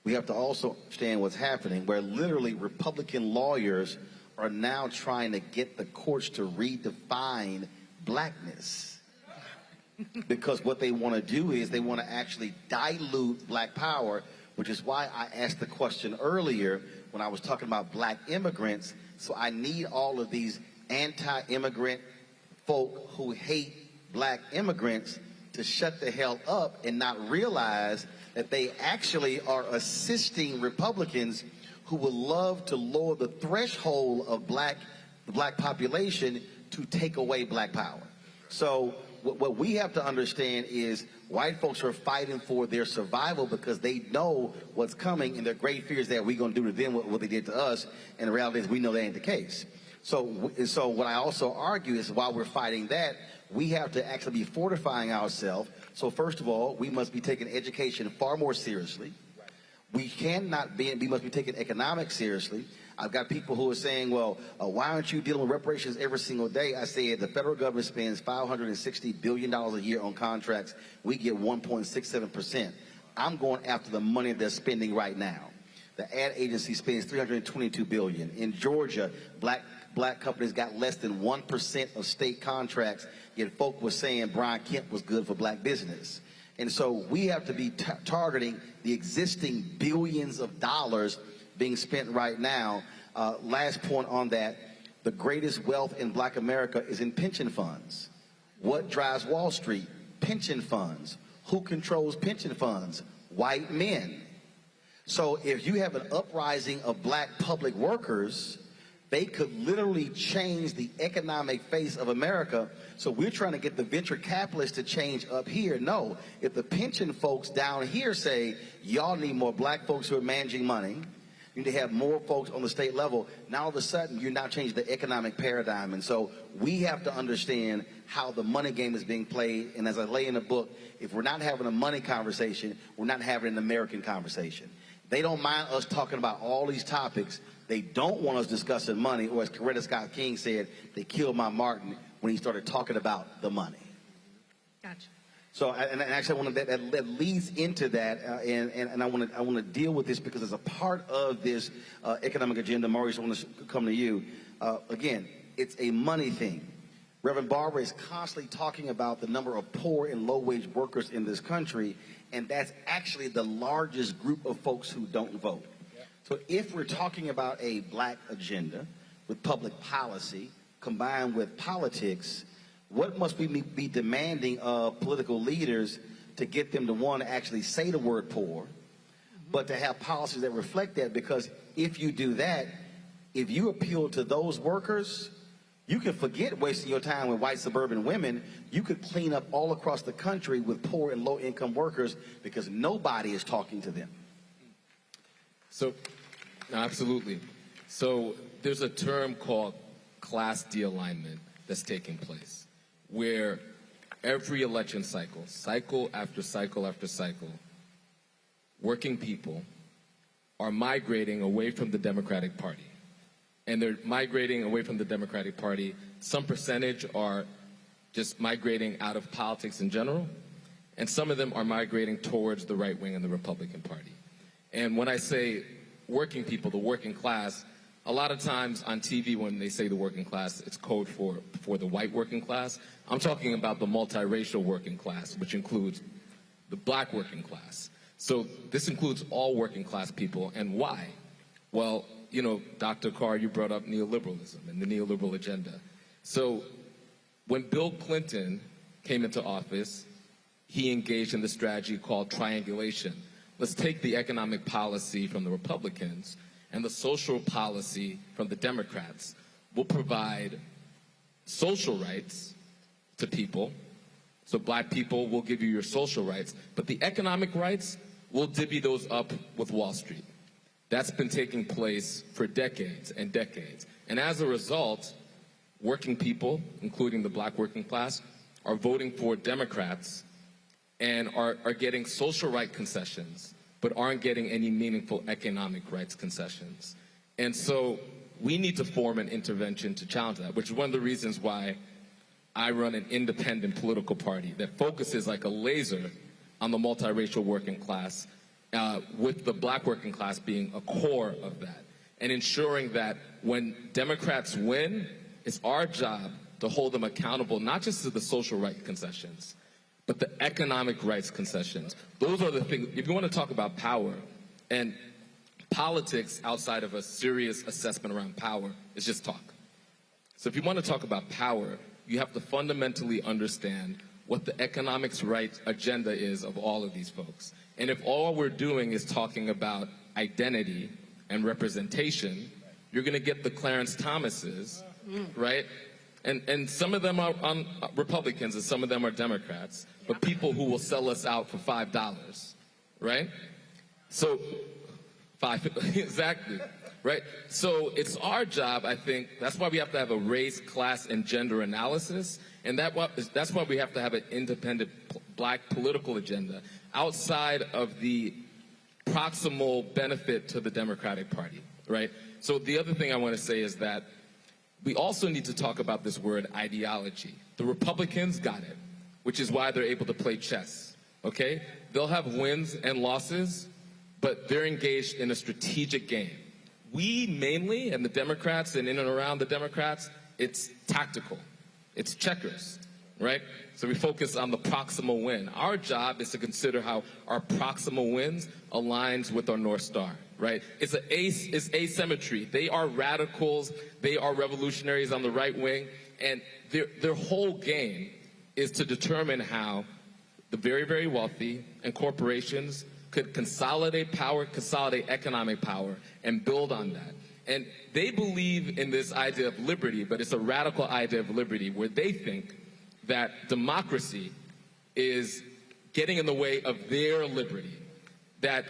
We have to also understand what's happening, where literally Republican lawyers are now trying to get the courts to redefine blackness. Because what they want to do is they want to actually dilute black power, which is why I asked the question earlier when I was talking about black immigrants. So I need all of these anti-immigrant folk who hate black immigrants to shut the hell up and not realize that they actually are assisting Republicans who would love to lower the threshold of the black population to take away black power. So what we have to understand is white folks are fighting for their survival because they know what's coming, and their great fear is that we're going to do to them what they did to us, and the reality is we know that ain't the case. So what I also argue is while we're fighting that, we have to actually be fortifying ourselves. So first of all, we must be taking education far more seriously. We must be taking economics seriously. I've got people who are saying, well, why aren't you dealing with reparations every single day? I say the federal government spends $560 billion a year on contracts. We get 1.67%. I'm going after the money they're spending right now. The ad agency spends $322 billion. In Georgia, black companies got less than 1% of state contracts, yet folk were saying Brian Kemp was good for black business. And so we have to be targeting the existing billions of dollars being spent right now. Last point on that, the greatest wealth in black America is in pension funds. What drives Wall Street? Pension funds. Who controls pension funds? White men. So if you have an uprising of black public workers, they could literally change the economic face of America. So we're trying to get the venture capitalists to change up here. No, if the pension folks down here say, y'all need more black folks who are managing money, you need to have more folks on the state level, now all of a sudden you're now changing the economic paradigm. And so we have to understand how the money game is being played. And as I lay in the book, if we're not having a money conversation, we're not having an American conversation. They don't mind us talking about all these topics. They don't want us discussing money, or as Coretta Scott King said, they killed my Martin when he started talking about the money. Gotcha. So, and actually, I want to, that leads into that, and I want to deal with this because as a part of this economic agenda. Maurice, I want to come to you. Again, it's a money thing. Reverend Barber is constantly talking about the number of poor and low-wage workers in this country, and that's actually the largest group of folks who don't vote. So if we're talking about a black agenda with public policy combined with politics, what must we be demanding of political leaders to get them to, one, actually say the word poor, but to have policies that reflect that? Because if you do that, if you appeal to those workers, you can forget wasting your time with white suburban women. You could clean up all across the country with poor and low-income workers because nobody is talking to them. So, absolutely. So there's a term called class de-alignment that's taking place, where every election cycle, cycle after cycle after cycle, working people are migrating away from the Democratic Party. And they're migrating away from the Democratic Party. Some percentage are just migrating out of politics in general, and some of them are migrating towards the right wing and the Republican Party. And when I say working people, the working class, a lot of times on TV when they say the working class, it's code for the white working class. I'm talking about the multiracial working class, which includes the black working class. So this includes all working class people. And why? Well, you know, Dr. Carr, you brought up neoliberalism and the neoliberal agenda. So when Bill Clinton came into office, he engaged in the strategy called triangulation. Let's take the economic policy from the Republicans and the social policy from the Democrats. We'll provide social rights to people. So black people will give you your social rights, but the economic rights, we'll divvy those up with Wall Street. That's been taking place for decades and decades. And as a result, working people, including the black working class, are voting for Democrats and are getting social right concessions, but aren't getting any meaningful economic rights concessions. And so we need to form an intervention to challenge that, which is one of the reasons why I run an independent political party that focuses like a laser on the multiracial working class, with the black working class being a core of that, and ensuring that when Democrats win, it's our job to hold them accountable, not just to the social right concessions, but the economic rights concessions. Those are the things, if you want to talk about power, and politics outside of a serious assessment around power is just talk. So if you want to talk about power, you have to fundamentally understand what the economics rights agenda is of all of these folks. And if all we're doing is talking about identity and representation, you're going to get the Clarence Thomases, right? And some of them are Republicans and some of them are Democrats, but people who will sell us out for $5, right? So, exactly, right? So it's our job, I think, that's why we have to have a race, class, and gender analysis, and that's why we have to have an independent black political agenda outside of the proximal benefit to the Democratic Party, right? So the other thing I want to say is that we also need to talk about this word ideology. The Republicans got it, which is why they're able to play chess, okay? They'll have wins and losses, but they're engaged in a strategic game. We mainly, and the Democrats and in and around the Democrats, it's tactical. It's checkers, right? So we focus on the proximal win. Our job is to consider how our proximal wins aligns with our North Star, right? It's asymmetry. They are radicals. They are revolutionaries on the right wing. And their whole game is to determine how the very, very wealthy and corporations could consolidate power, consolidate economic power, and build on that. And they believe in this idea of liberty, but it's a radical idea of liberty where they think that democracy is getting in the way of their liberty, that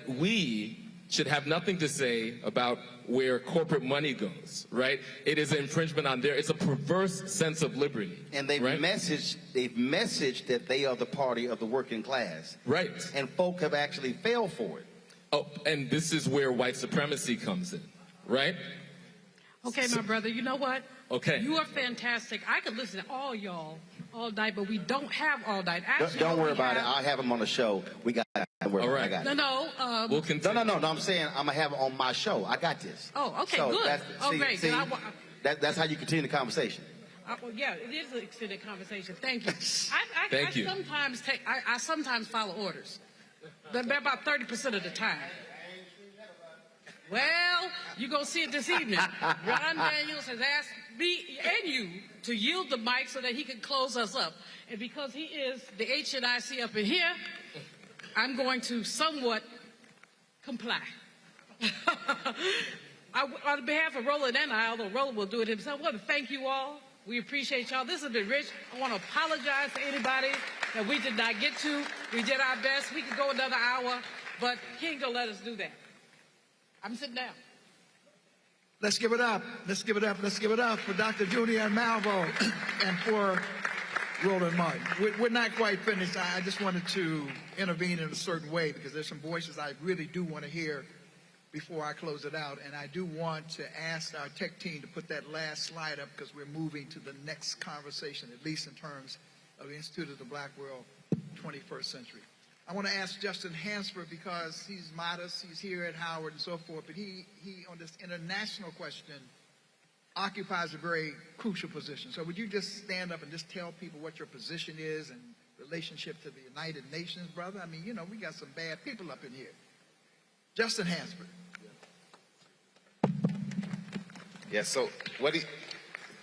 we should have nothing to say about where corporate money goes, right? It is an infringement on it's a perverse sense of liberty. And they've messaged that they are the party of the working class. Right. And folk have actually fell for it. Oh, and this is where white supremacy comes in, right? Okay, my brother, you know what? Okay. You are fantastic. I could listen to all y'all all night, but we don't have all night. Actually, Don't worry about it. I'll have them on the show. We got it. Don't worry. All right. I got it. We'll continue. No, I'm saying I'm going to have it on my show. I got this. Oh, okay, So good. great. See, That's how you continue the conversation. well, yeah, it is an extended conversation. Thank you. Thank you. I sometimes follow orders, but about 30% of the time. Well, you're going to see it this evening. Ron Daniels has asked me and you to yield the mic so that he can close us up. And because he is the HNIC up in here, I'm going to somewhat comply. On behalf of Roland and I, although Roland will do it himself, I want to thank you all. We appreciate y'all. This has been rich. I want to apologize to anybody that we did not get to. We did our best. We could go another hour, but he ain't going to let us do that. I'm sitting down. Let's give it up. Let's give it up. Let's give it up for Dr. Julianne Malveaux and for Roland Martin. We're not quite finished. I just wanted to intervene in a certain way because there's some voices I really do want to hear before I close it out. And I do want to ask our tech team to put that last slide up because we're moving to the next conversation, at least in terms of the Institute of the Black World 21st Century. I want to ask Justin Hansford because he's modest, he's here at Howard and so forth, but he on this international question occupies a very crucial position. So would you just stand up and just tell people what your position is in relationship to the United Nations, brother? I mean, you know, we got some bad people up in here. Justin Hansford. Yeah, so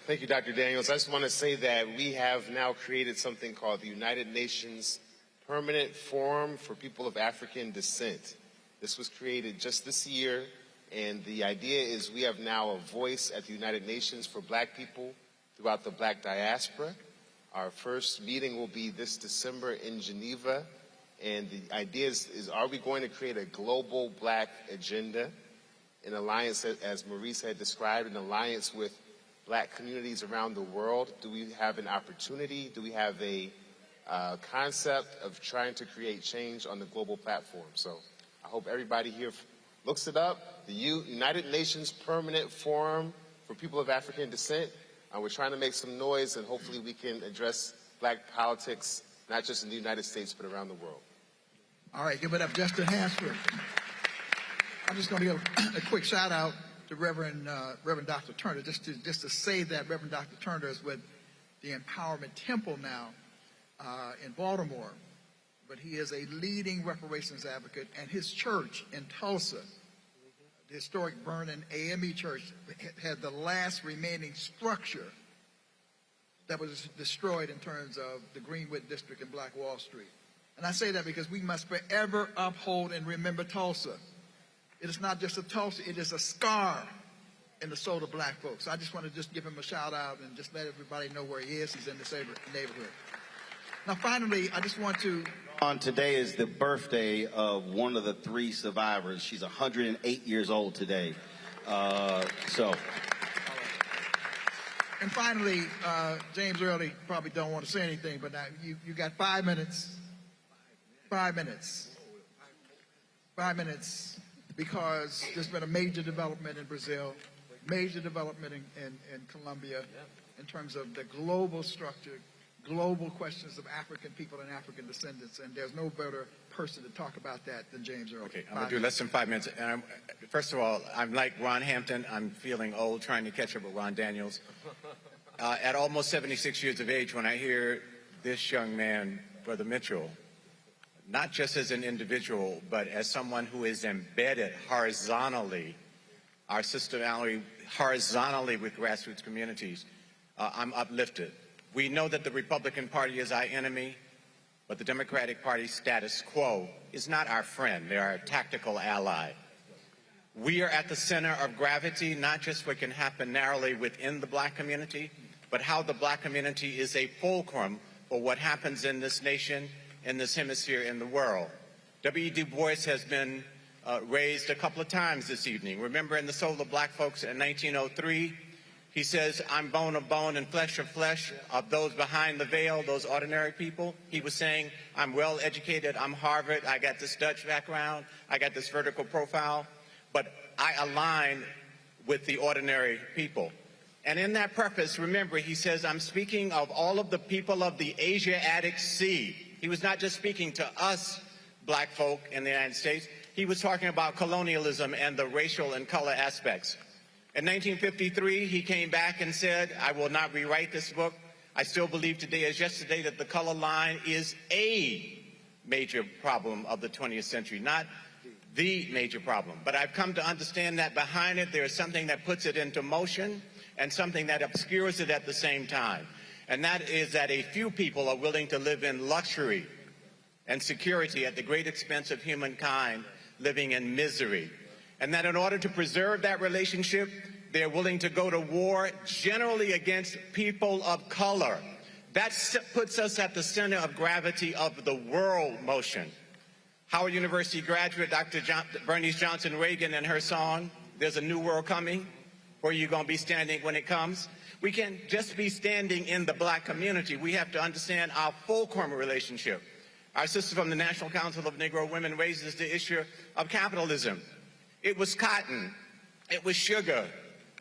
thank you, Dr. Daniels. I just want to say that we have now created something called the United Nations Permanent Forum for People of African Descent. This was created just this year, and the idea is we have now a voice at the United Nations for black people throughout the black diaspora. Our first meeting will be this December in Geneva, and the idea is are we going to create a global black agenda, an alliance, as Maurice had described, an alliance with black communities around the world? Do we have an opportunity? Do we have a concept of trying to create change on the global platform? So I hope everybody here looks it up. The United Nations Permanent Forum for People of African Descent. We're trying to make some noise, and hopefully we can address black politics, not just in the United States, but around the world. All right, give it up, Justin Hansford. I'm just going to give a quick shout out to Reverend Dr. Turner, just to say that Reverend Dr. Turner is with the Empowerment Temple now in Baltimore, but he is a leading reparations advocate, and his church in Tulsa, the historic Vernon AME Church, had the last remaining structure that was destroyed in terms of the Greenwood District and Black Wall Street. And I say that because we must forever uphold and remember Tulsa. It is not just a Tulsa, it is a scar in the soul of black folks. So I just want to just give him a shout out and just let everybody know where he is. He's in this neighborhood. Now finally, I just want to... Today is the birthday of one of the 3 survivors. She's 108 years old today. And finally, James Early probably don't want to say anything, but now you got 5 minutes. 5 minutes. 5 minutes, because there's been a major development in Brazil, major development in Colombia in terms of the global structure, global questions of African people and African descendants, and there's no better person to talk about that than James Early. Okay, I'm going to do less than 5 minutes. And first of all, I'm like Ron Hampton. I'm feeling old trying to catch up with Ron Daniels. At almost 76 years of age, when I hear this young man, Brother Mitchell, not just as an individual, but as someone who is embedded horizontally, our systematically, horizontally with grassroots communities, I'm uplifted. We know that the Republican Party is our enemy, but the Democratic Party status quo is not our friend. They are a tactical ally. We are at the center of gravity, not just what can happen narrowly within the black community, but how the black community is a fulcrum for what happens in this nation, in this hemisphere, in the world. W.E. Du Bois has been raised a couple of times this evening. Remember in The Soul of Black Folks in 1903, he says, I'm bone of bone and flesh of flesh of those behind the veil, those ordinary people. He was saying, I'm well educated, I'm Harvard, I got this Dutch background, I got this vertical profile, but I align with the ordinary people. And in that preface, remember, he says, I'm speaking of all of the people of the Asiatic Sea. He was not just speaking to us black folk in the United States. He was talking about colonialism and the racial and color aspects. In 1953, he came back and said, I will not rewrite this book. I still believe today as yesterday that the color line is a major problem of the 20th century, not the major problem. But I've come to understand that behind it, there is something that puts it into motion and something that obscures it at the same time. And that is that a few people are willing to live in luxury and security at the great expense of humankind living in misery. And that in order to preserve that relationship, they're willing to go to war generally against people of color. That puts us at the center of gravity of the world motion. Howard University graduate Dr. Bernice Johnson Reagan and her song, There's a New World Coming, where you're going to be standing when it comes. We can't just be standing in the black community. We have to understand our fulcrum relationship. Our sister from the National Council of Negro Women raises the issue of capitalism. It was cotton, it was sugar,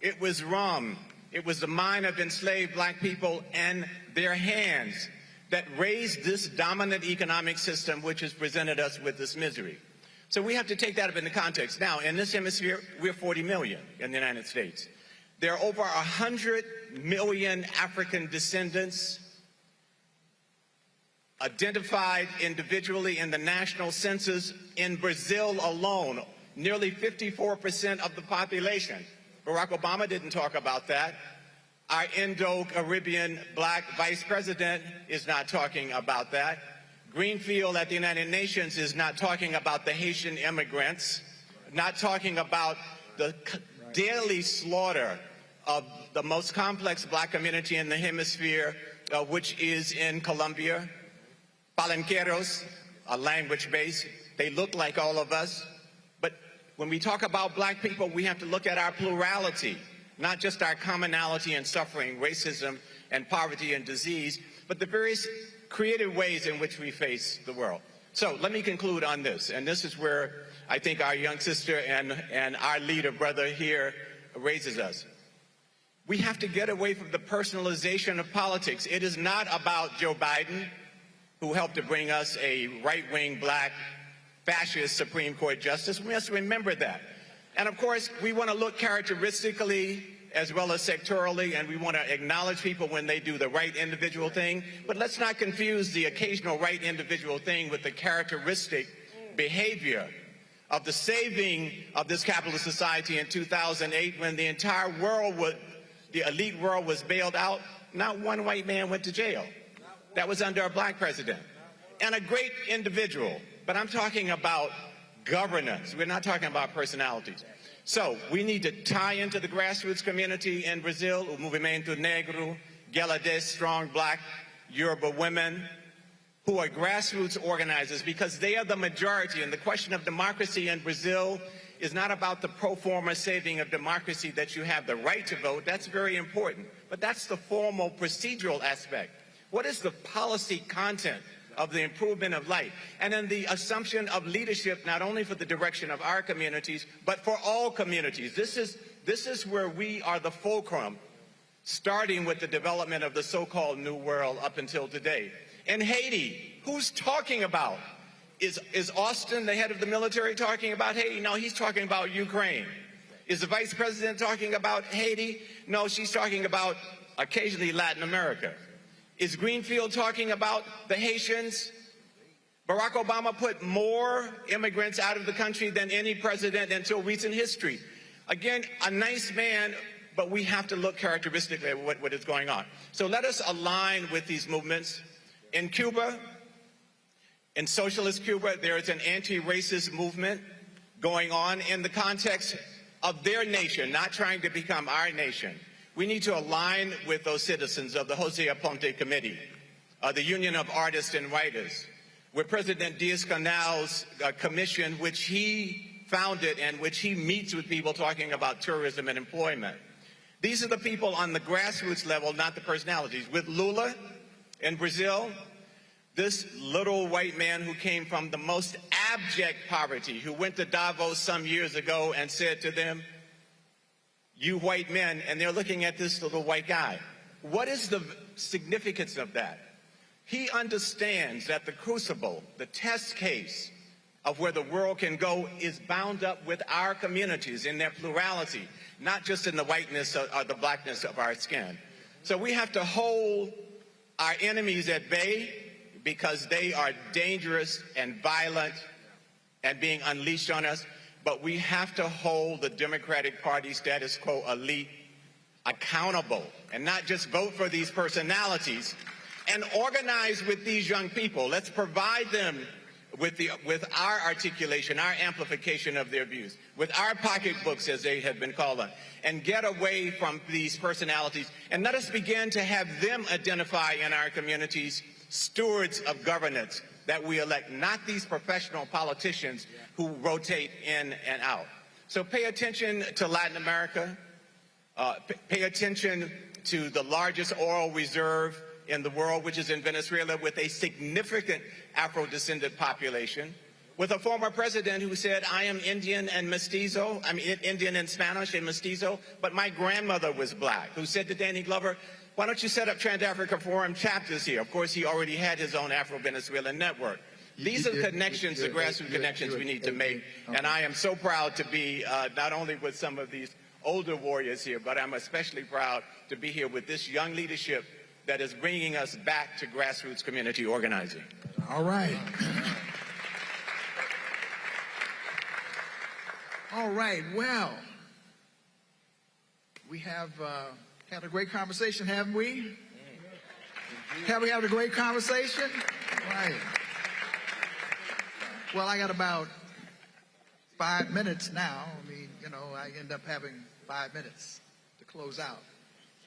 it was rum, it was the mind of enslaved black people and their hands that raised this dominant economic system which has presented us with this misery. So we have to take that up into context. Now, in this hemisphere, we're 40 million in the United States. There are over 100 million African descendants identified individually in the national census in Brazil alone. Nearly 54% of the population. Barack Obama didn't talk about that. Our Indo-Caribbean black vice president is not talking about that. Greenfield at the United Nations is not talking about the Haitian immigrants, not talking about the daily slaughter of the most complex black community in the hemisphere, which is in Colombia. Palenqueros, a language base. They look like all of us. When we talk about black people, we have to look at our plurality, not just our commonality and suffering, racism and poverty and disease, but the various creative ways in which we face the world. So let me conclude on this, and this is where I think our young sister and our leader brother here raises us. We have to get away from the personalization of politics. It is not about Joe Biden, who helped to bring us a right-wing, black, fascist Supreme Court justice. We must remember that. And of course, we want to look characteristically as well as sectorally, and we want to acknowledge people when they do the right individual thing. But let's not confuse the occasional right individual thing with the characteristic behavior of the saving of this capitalist society in 2008 when the entire world, the elite world, was bailed out. Not one white man went to jail. That was under a black president. And a great individual. But I'm talking about governance. We're not talking about personalities. So we need to tie into the grassroots community in Brazil, o Movimento Negro, Gueladés, strong black Yoruba women, who are grassroots organizers, because they are the majority. And the question of democracy in Brazil is not about the pro forma saving of democracy, that you have the right to vote. That's very important. But that's the formal procedural aspect. What is the policy content of the improvement of life? And then the assumption of leadership, not only for the direction of our communities, but for all communities. This is where we are the fulcrum, starting with the development of the so-called New World up until today. In Haiti, who's talking about? Is Austin, the head of the military, talking about Haiti? No, he's talking about Ukraine. Is the vice president talking about Haiti? No, she's talking about occasionally Latin America. Is Greenfield talking about the Haitians? Barack Obama put more immigrants out of the country than any president until recent history. Again, a nice man, but we have to look characteristically at what is going on. So let us align with these movements. In Cuba, in socialist Cuba, there is an anti-racist movement going on in the context of their nation, not trying to become our nation. We need to align with those citizens of the Jose Aponte Committee, the Union of Artists and Writers, with President Diaz-Canal's commission, which he founded and which he meets with people talking about tourism and employment. These are the people on the grassroots level, not the personalities. With Lula in Brazil, this little white man who came from the most abject poverty, who went to Davos some years ago and said to them, "You white men," and they're looking at this little white guy. What is the significance of that? He understands that the crucible, the test case of where the world can go, is bound up with our communities in their plurality, not just in the whiteness or the blackness of our skin. So we have to hold our enemies at bay, because they are dangerous and violent and being unleashed on us. But we have to hold the Democratic Party status quo elite accountable and not just vote for these personalities, and organize with these young people. Let's provide them with our articulation, our amplification of their views, with our pocketbooks, as they have been called on, and get away from these personalities. And let us begin to have them identify in our communities stewards of governance that we elect, not these professional politicians who rotate in and out. So pay attention to Latin America. Pay attention to the largest oil reserve in the world, which is in Venezuela, with a significant Afro-descendant population, with a former president who said, "I am Indian and mestizo, Indian and Spanish and mestizo, but my grandmother was black," who said to Danny Glover, "Why don't you set up Trans-Africa Forum chapters here?" Of course, he already had his own Afro-Venezuelan network. These are the connections, the grassroots connections we need to make, and I am so proud to be not only with some of these older warriors here, but I'm especially proud to be here with this young leadership that is bringing us back to grassroots community organizing. All right. All right, well, we have had a great conversation, haven't we? Have we had a great conversation? Right. Well, I got about 5 minutes now. I mean, you know, I end up having 5 minutes to close out.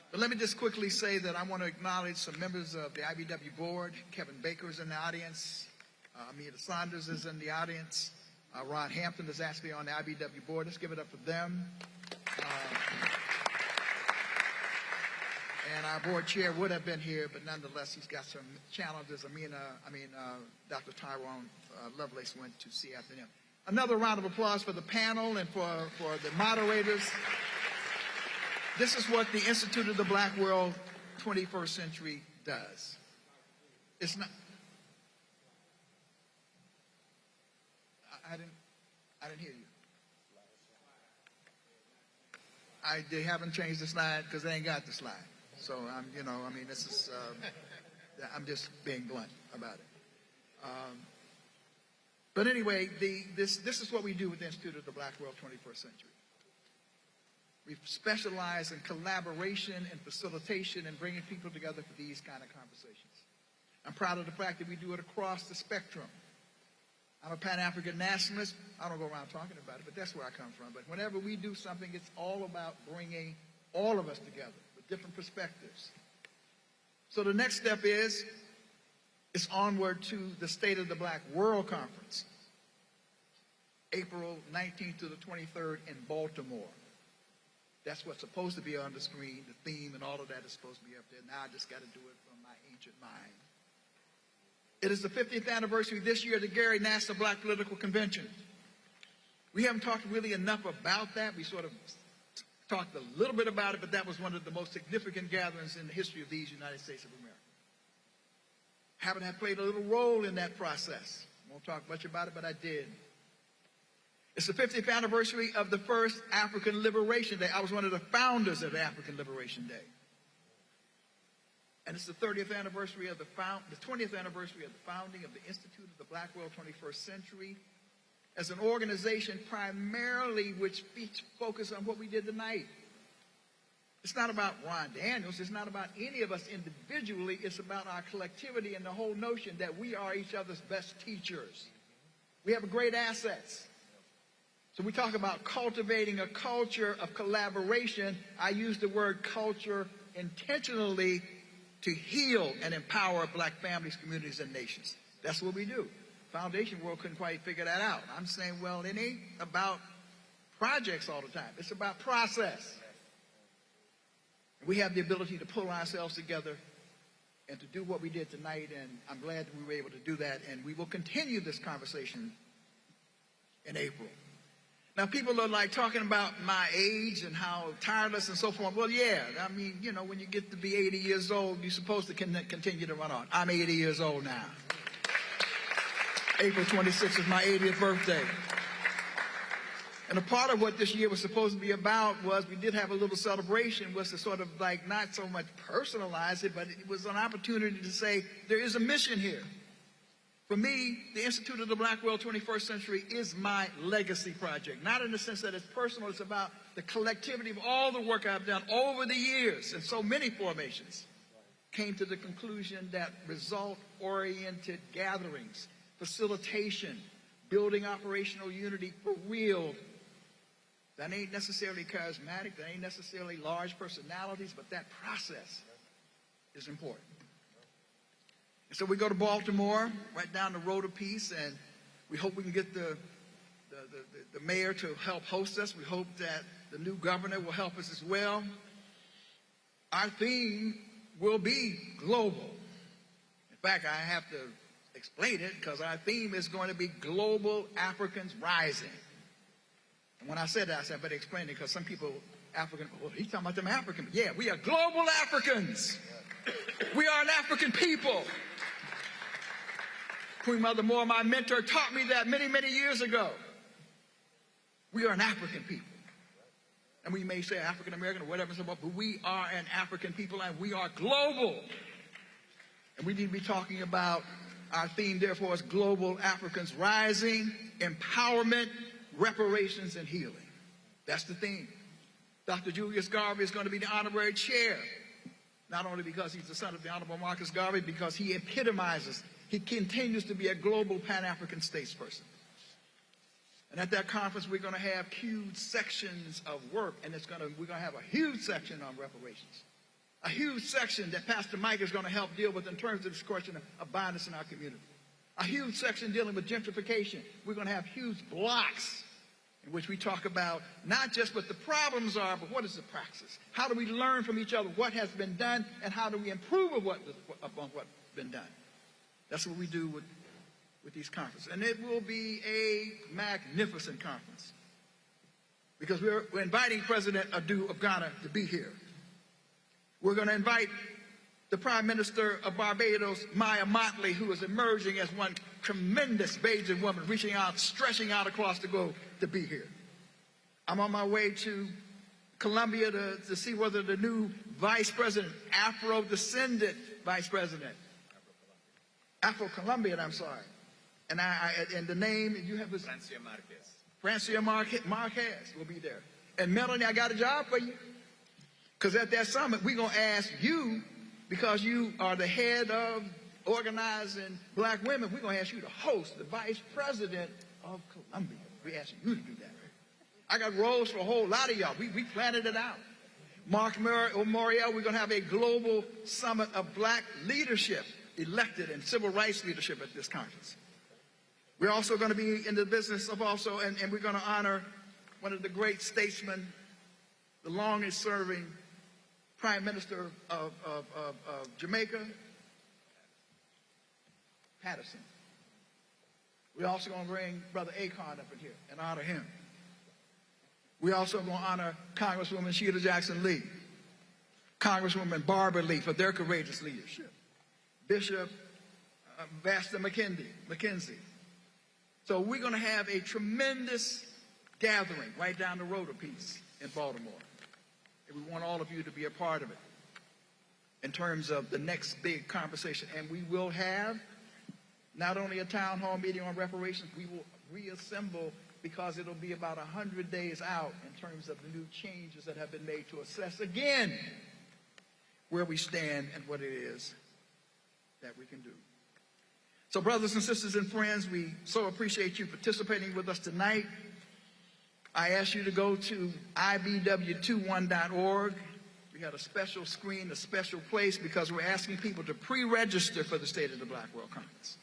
But let me just quickly say that I want to acknowledge some members of the IBW board. Kevin Baker's in the audience. Amita Saunders is in the audience. Ron Hampton is actually on the IBW board. Let's give it up for them. And our board chair would have been here, but nonetheless, he's got some challenges. Dr. Tyrone Lovelace went to see after him. Another round of applause for the panel and for the moderators. This is what the Institute of the Black World 21st Century does. It's not. I didn't hear you. They haven't changed the slide because they ain't got the slide. So this is. I'm just being blunt about it. But anyway, this is what we do with the Institute of the Black World 21st Century. We specialize in collaboration and facilitation and bringing people together for these kind of conversations. I'm proud of the fact that we do it across the spectrum. I'm a Pan-African nationalist. I don't go around talking about it, but that's where I come from. But whenever we do something, it's all about bringing all of us together with different perspectives. So the next step is it's onward to the State of the Black World Conference, April 19th to the 23rd in Baltimore. That's what's supposed to be on the screen. The theme and all of that is supposed to be up there. Now I just got to do it from my ancient mind. It is the 50th anniversary this year of the Gary National Black Political Convention. We haven't talked really enough about that. We sort of talked a little bit about it, but that was one of the most significant gatherings in the history of these United States of America. Haven't had played a little role in that process. Won't talk much about it, but I did. It's the 50th anniversary of the first African Liberation Day. I was one of the founders of African Liberation Day. And it's the 20th anniversary of the founding of the Institute of the Black World 21st Century as an organization primarily which focused on what we did tonight. It's not about Ron Daniels. It's not about any of us individually. It's about our collectivity and the whole notion that we are each other's best teachers. We have great assets. So we talk about cultivating a culture of collaboration. I use the word culture intentionally to heal and empower Black families, communities, and nations. That's what we do. Foundation world couldn't quite figure that out. I'm saying, well, it ain't about projects all the time. It's about process. We have the ability to pull ourselves together and to do what we did tonight, and I'm glad that we were able to do that, and we will continue this conversation in April. Now, people are like talking about my age and how tireless and so forth. Well, yeah, I mean, when you get to be 80 years old, you're supposed to continue to run on. I'm 80 years old now. April 26th is my 80th birthday. And a part of what this year was supposed to be about was we did have a little celebration, was to sort of like not so much personalize it, but it was an opportunity to say there is a mission here. For me, the Institute of the Black World 21st Century is my legacy project. Not in the sense that it's personal, it's about the collectivity of all the work I've done over the years, and so many formations came to the conclusion that result-oriented gatherings, facilitation, building operational unity for real, that ain't necessarily charismatic, that ain't necessarily large personalities, but that process is important. And so we go to Baltimore, right down the road a piece, and we hope we can get the mayor to help host us. We hope that the new governor will help us as well. Our theme will be global. In fact, I have to explain it because our theme is going to be Global Africans Rising. And when I said that, I said I better explain it because some people, he's talking about them Africans. Yeah, we are global Africans. We are an African people. Queen Mother Moore, my mentor, taught me that many, many years ago. We are an African people. And we may say African American or whatever, but we are an African people and we are global. And we need to be talking about our theme, therefore, is Global Africans Rising, Empowerment, Reparations, and Healing. That's the theme. Dr. Julius Garvey is going to be the honorary chair, not only because he's the son of the Honorable Marcus Garvey, because he epitomizes, he continues to be a global Pan-African statesperson. And at that conference, we're going to have huge sections of work, and we're going to have a huge section on reparations. A huge section that Pastor Mike is going to help deal with in terms of this question of violence in our community. A huge section dealing with gentrification. We're going to have huge blocks in which we talk about not just what the problems are, but what is the praxis? How do we learn from each other what has been done, and how do we improve upon what's been done? That's what we do with these conferences. And it will be a magnificent conference. because we're inviting President Adu of Ghana to be here. We're going to invite the Prime Minister of Barbados, Maya Motley, who is emerging as one tremendous Bajan woman, reaching out, stretching out across the globe, to be here. I'm on my way to Colombia to see whether the new vice president, Afro-descended vice president, Afro-Colombian, I'm sorry. And the name, you have this? Francia Marquez will be there. And Melanie, I got a job for you. Because at that summit, we're going to ask you, because you are the head of organizing black women, we're going to ask you to host the vice president of Colombia. We're asking you to do that. I got roles for a whole lot of y'all. We planted it out. Mark Morial, we're going to have a global summit of black leadership, elected and civil rights leadership at this conference. We're also going to be in the business of and we're going to honor one of the great statesmen, the longest serving Prime Minister of Jamaica, Patterson. We're also going to bring Brother Akon up in here and honor him. We're also going to honor Congresswoman Sheila Jackson-Lee, Congresswoman Barbara Lee for their courageous leadership, Bishop Vasta McKenzie. So we're going to have a tremendous gathering right down the road a piece in Baltimore. And we want all of you to be a part of it in terms of the next big conversation. And we will have not only a town hall meeting on reparations, we will reassemble, because it'll be about 100 days out in terms of the new changes that have been made to assess again where we stand and what it is that we can do. So brothers and sisters and friends, we so appreciate you participating with us tonight. I ask you to go to ibw21.org. We got a special screen, a special place, because we're asking people to pre-register for the State of the Black World Conference.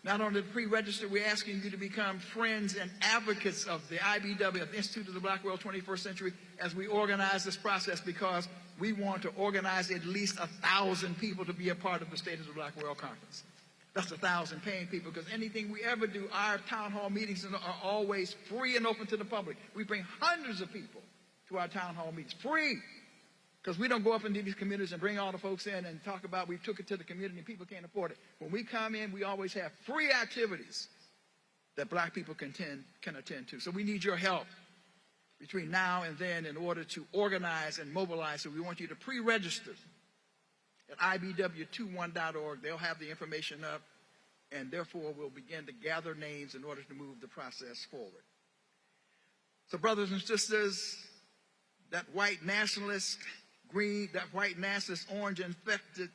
Not only to pre-register, we're asking you to become friends and advocates of the IBW, of the Institute of the Black World 21st Century, as we organize this process, because we want to organize at least 1,000 people to be a part of the State of the Black World Conference. That's 1,000 paying people, because anything we ever do, our town hall meetings are always free and open to the public. We bring hundreds of people to our town hall meetings, free. Because we don't go up into these communities and bring all the folks in and talk about we took it to the community and people can't afford it. When we come in, we always have free activities that black people can attend to. So we need your help between now and then in order to organize and mobilize. So we want you to pre-register at ibw21.org. They'll have the information up, and therefore we'll begin to gather names in order to move the process forward. So brothers and sisters, that white nationalist orange infected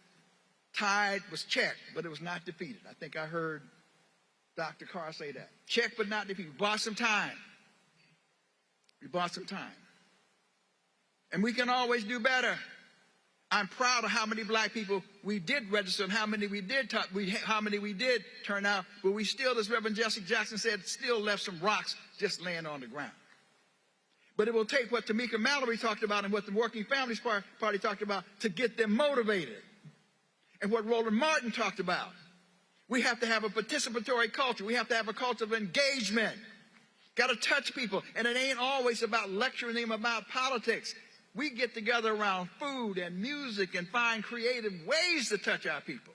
tide was checked, but it was not defeated. I think I heard Dr. Carr say that. Checked but not defeated. We bought some time. And we can always do better. I'm proud of how many black people we did register and how many we did turn out, but we still, as Reverend Jesse Jackson said, still left some rocks just laying on the ground. But it will take what Tamika Mallory talked about and what the Working Families Party talked about to get them motivated. And what Roland Martin talked about. We have to have a participatory culture. We have to have a culture of engagement. Got to touch people. And it ain't always about lecturing them about politics. We get together around food and music and find creative ways to touch our people.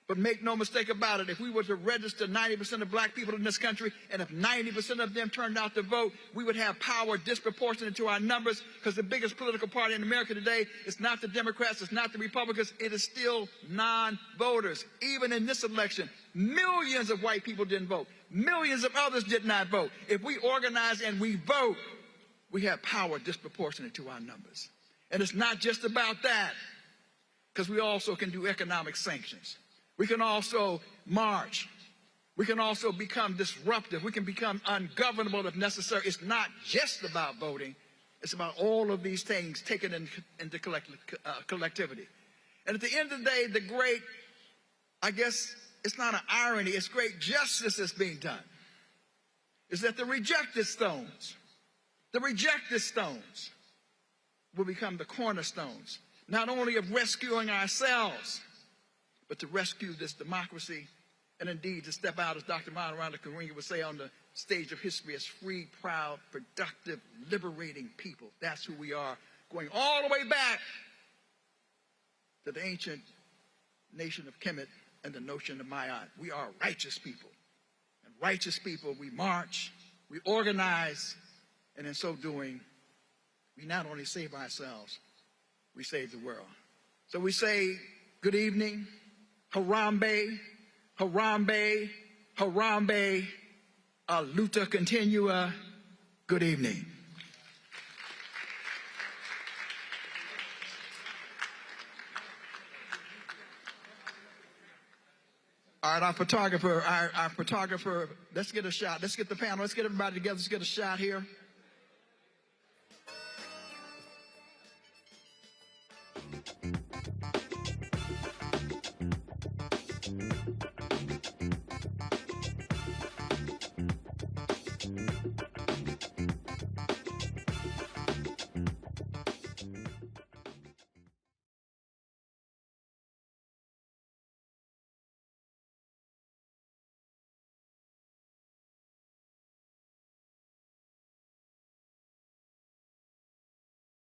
But make no mistake about it, if we were to register 90% of black people in this country, and if 90% of them turned out to vote, we would have power disproportionate to our numbers, because the biggest political party in America today is not the Democrats, it's not the Republicans, it is still non-voters. Even in this election, millions of white people didn't vote. Millions of others did not vote. If we organize and we vote, we have power disproportionate to our numbers. And it's not just about that, because we also can do economic sanctions. We can also march. We can also become disruptive. We can become ungovernable if necessary. It's not just about voting. It's about all of these things taken into collectivity. And at the end of the day, the great, I guess it's not an irony, it's great justice that's being done, is that the rejected stones will become the cornerstones, not only of rescuing ourselves, but to rescue this democracy, and indeed to step out, as Dr. Miranda Karinga would say, on the stage of history as free, proud, productive, liberating people. That's who we are, going all the way back to the ancient nation of Kemet and the notion of Ma'at. We are righteous people. And righteous people, we march, we organize, and in so doing, we not only save ourselves, we save the world. So we say, good evening, Harambe, Harambe, Harambe, Luta Continua, good evening. All right, our photographer, let's get a shot. Let's get the panel, let's get everybody together, let's get a shot here.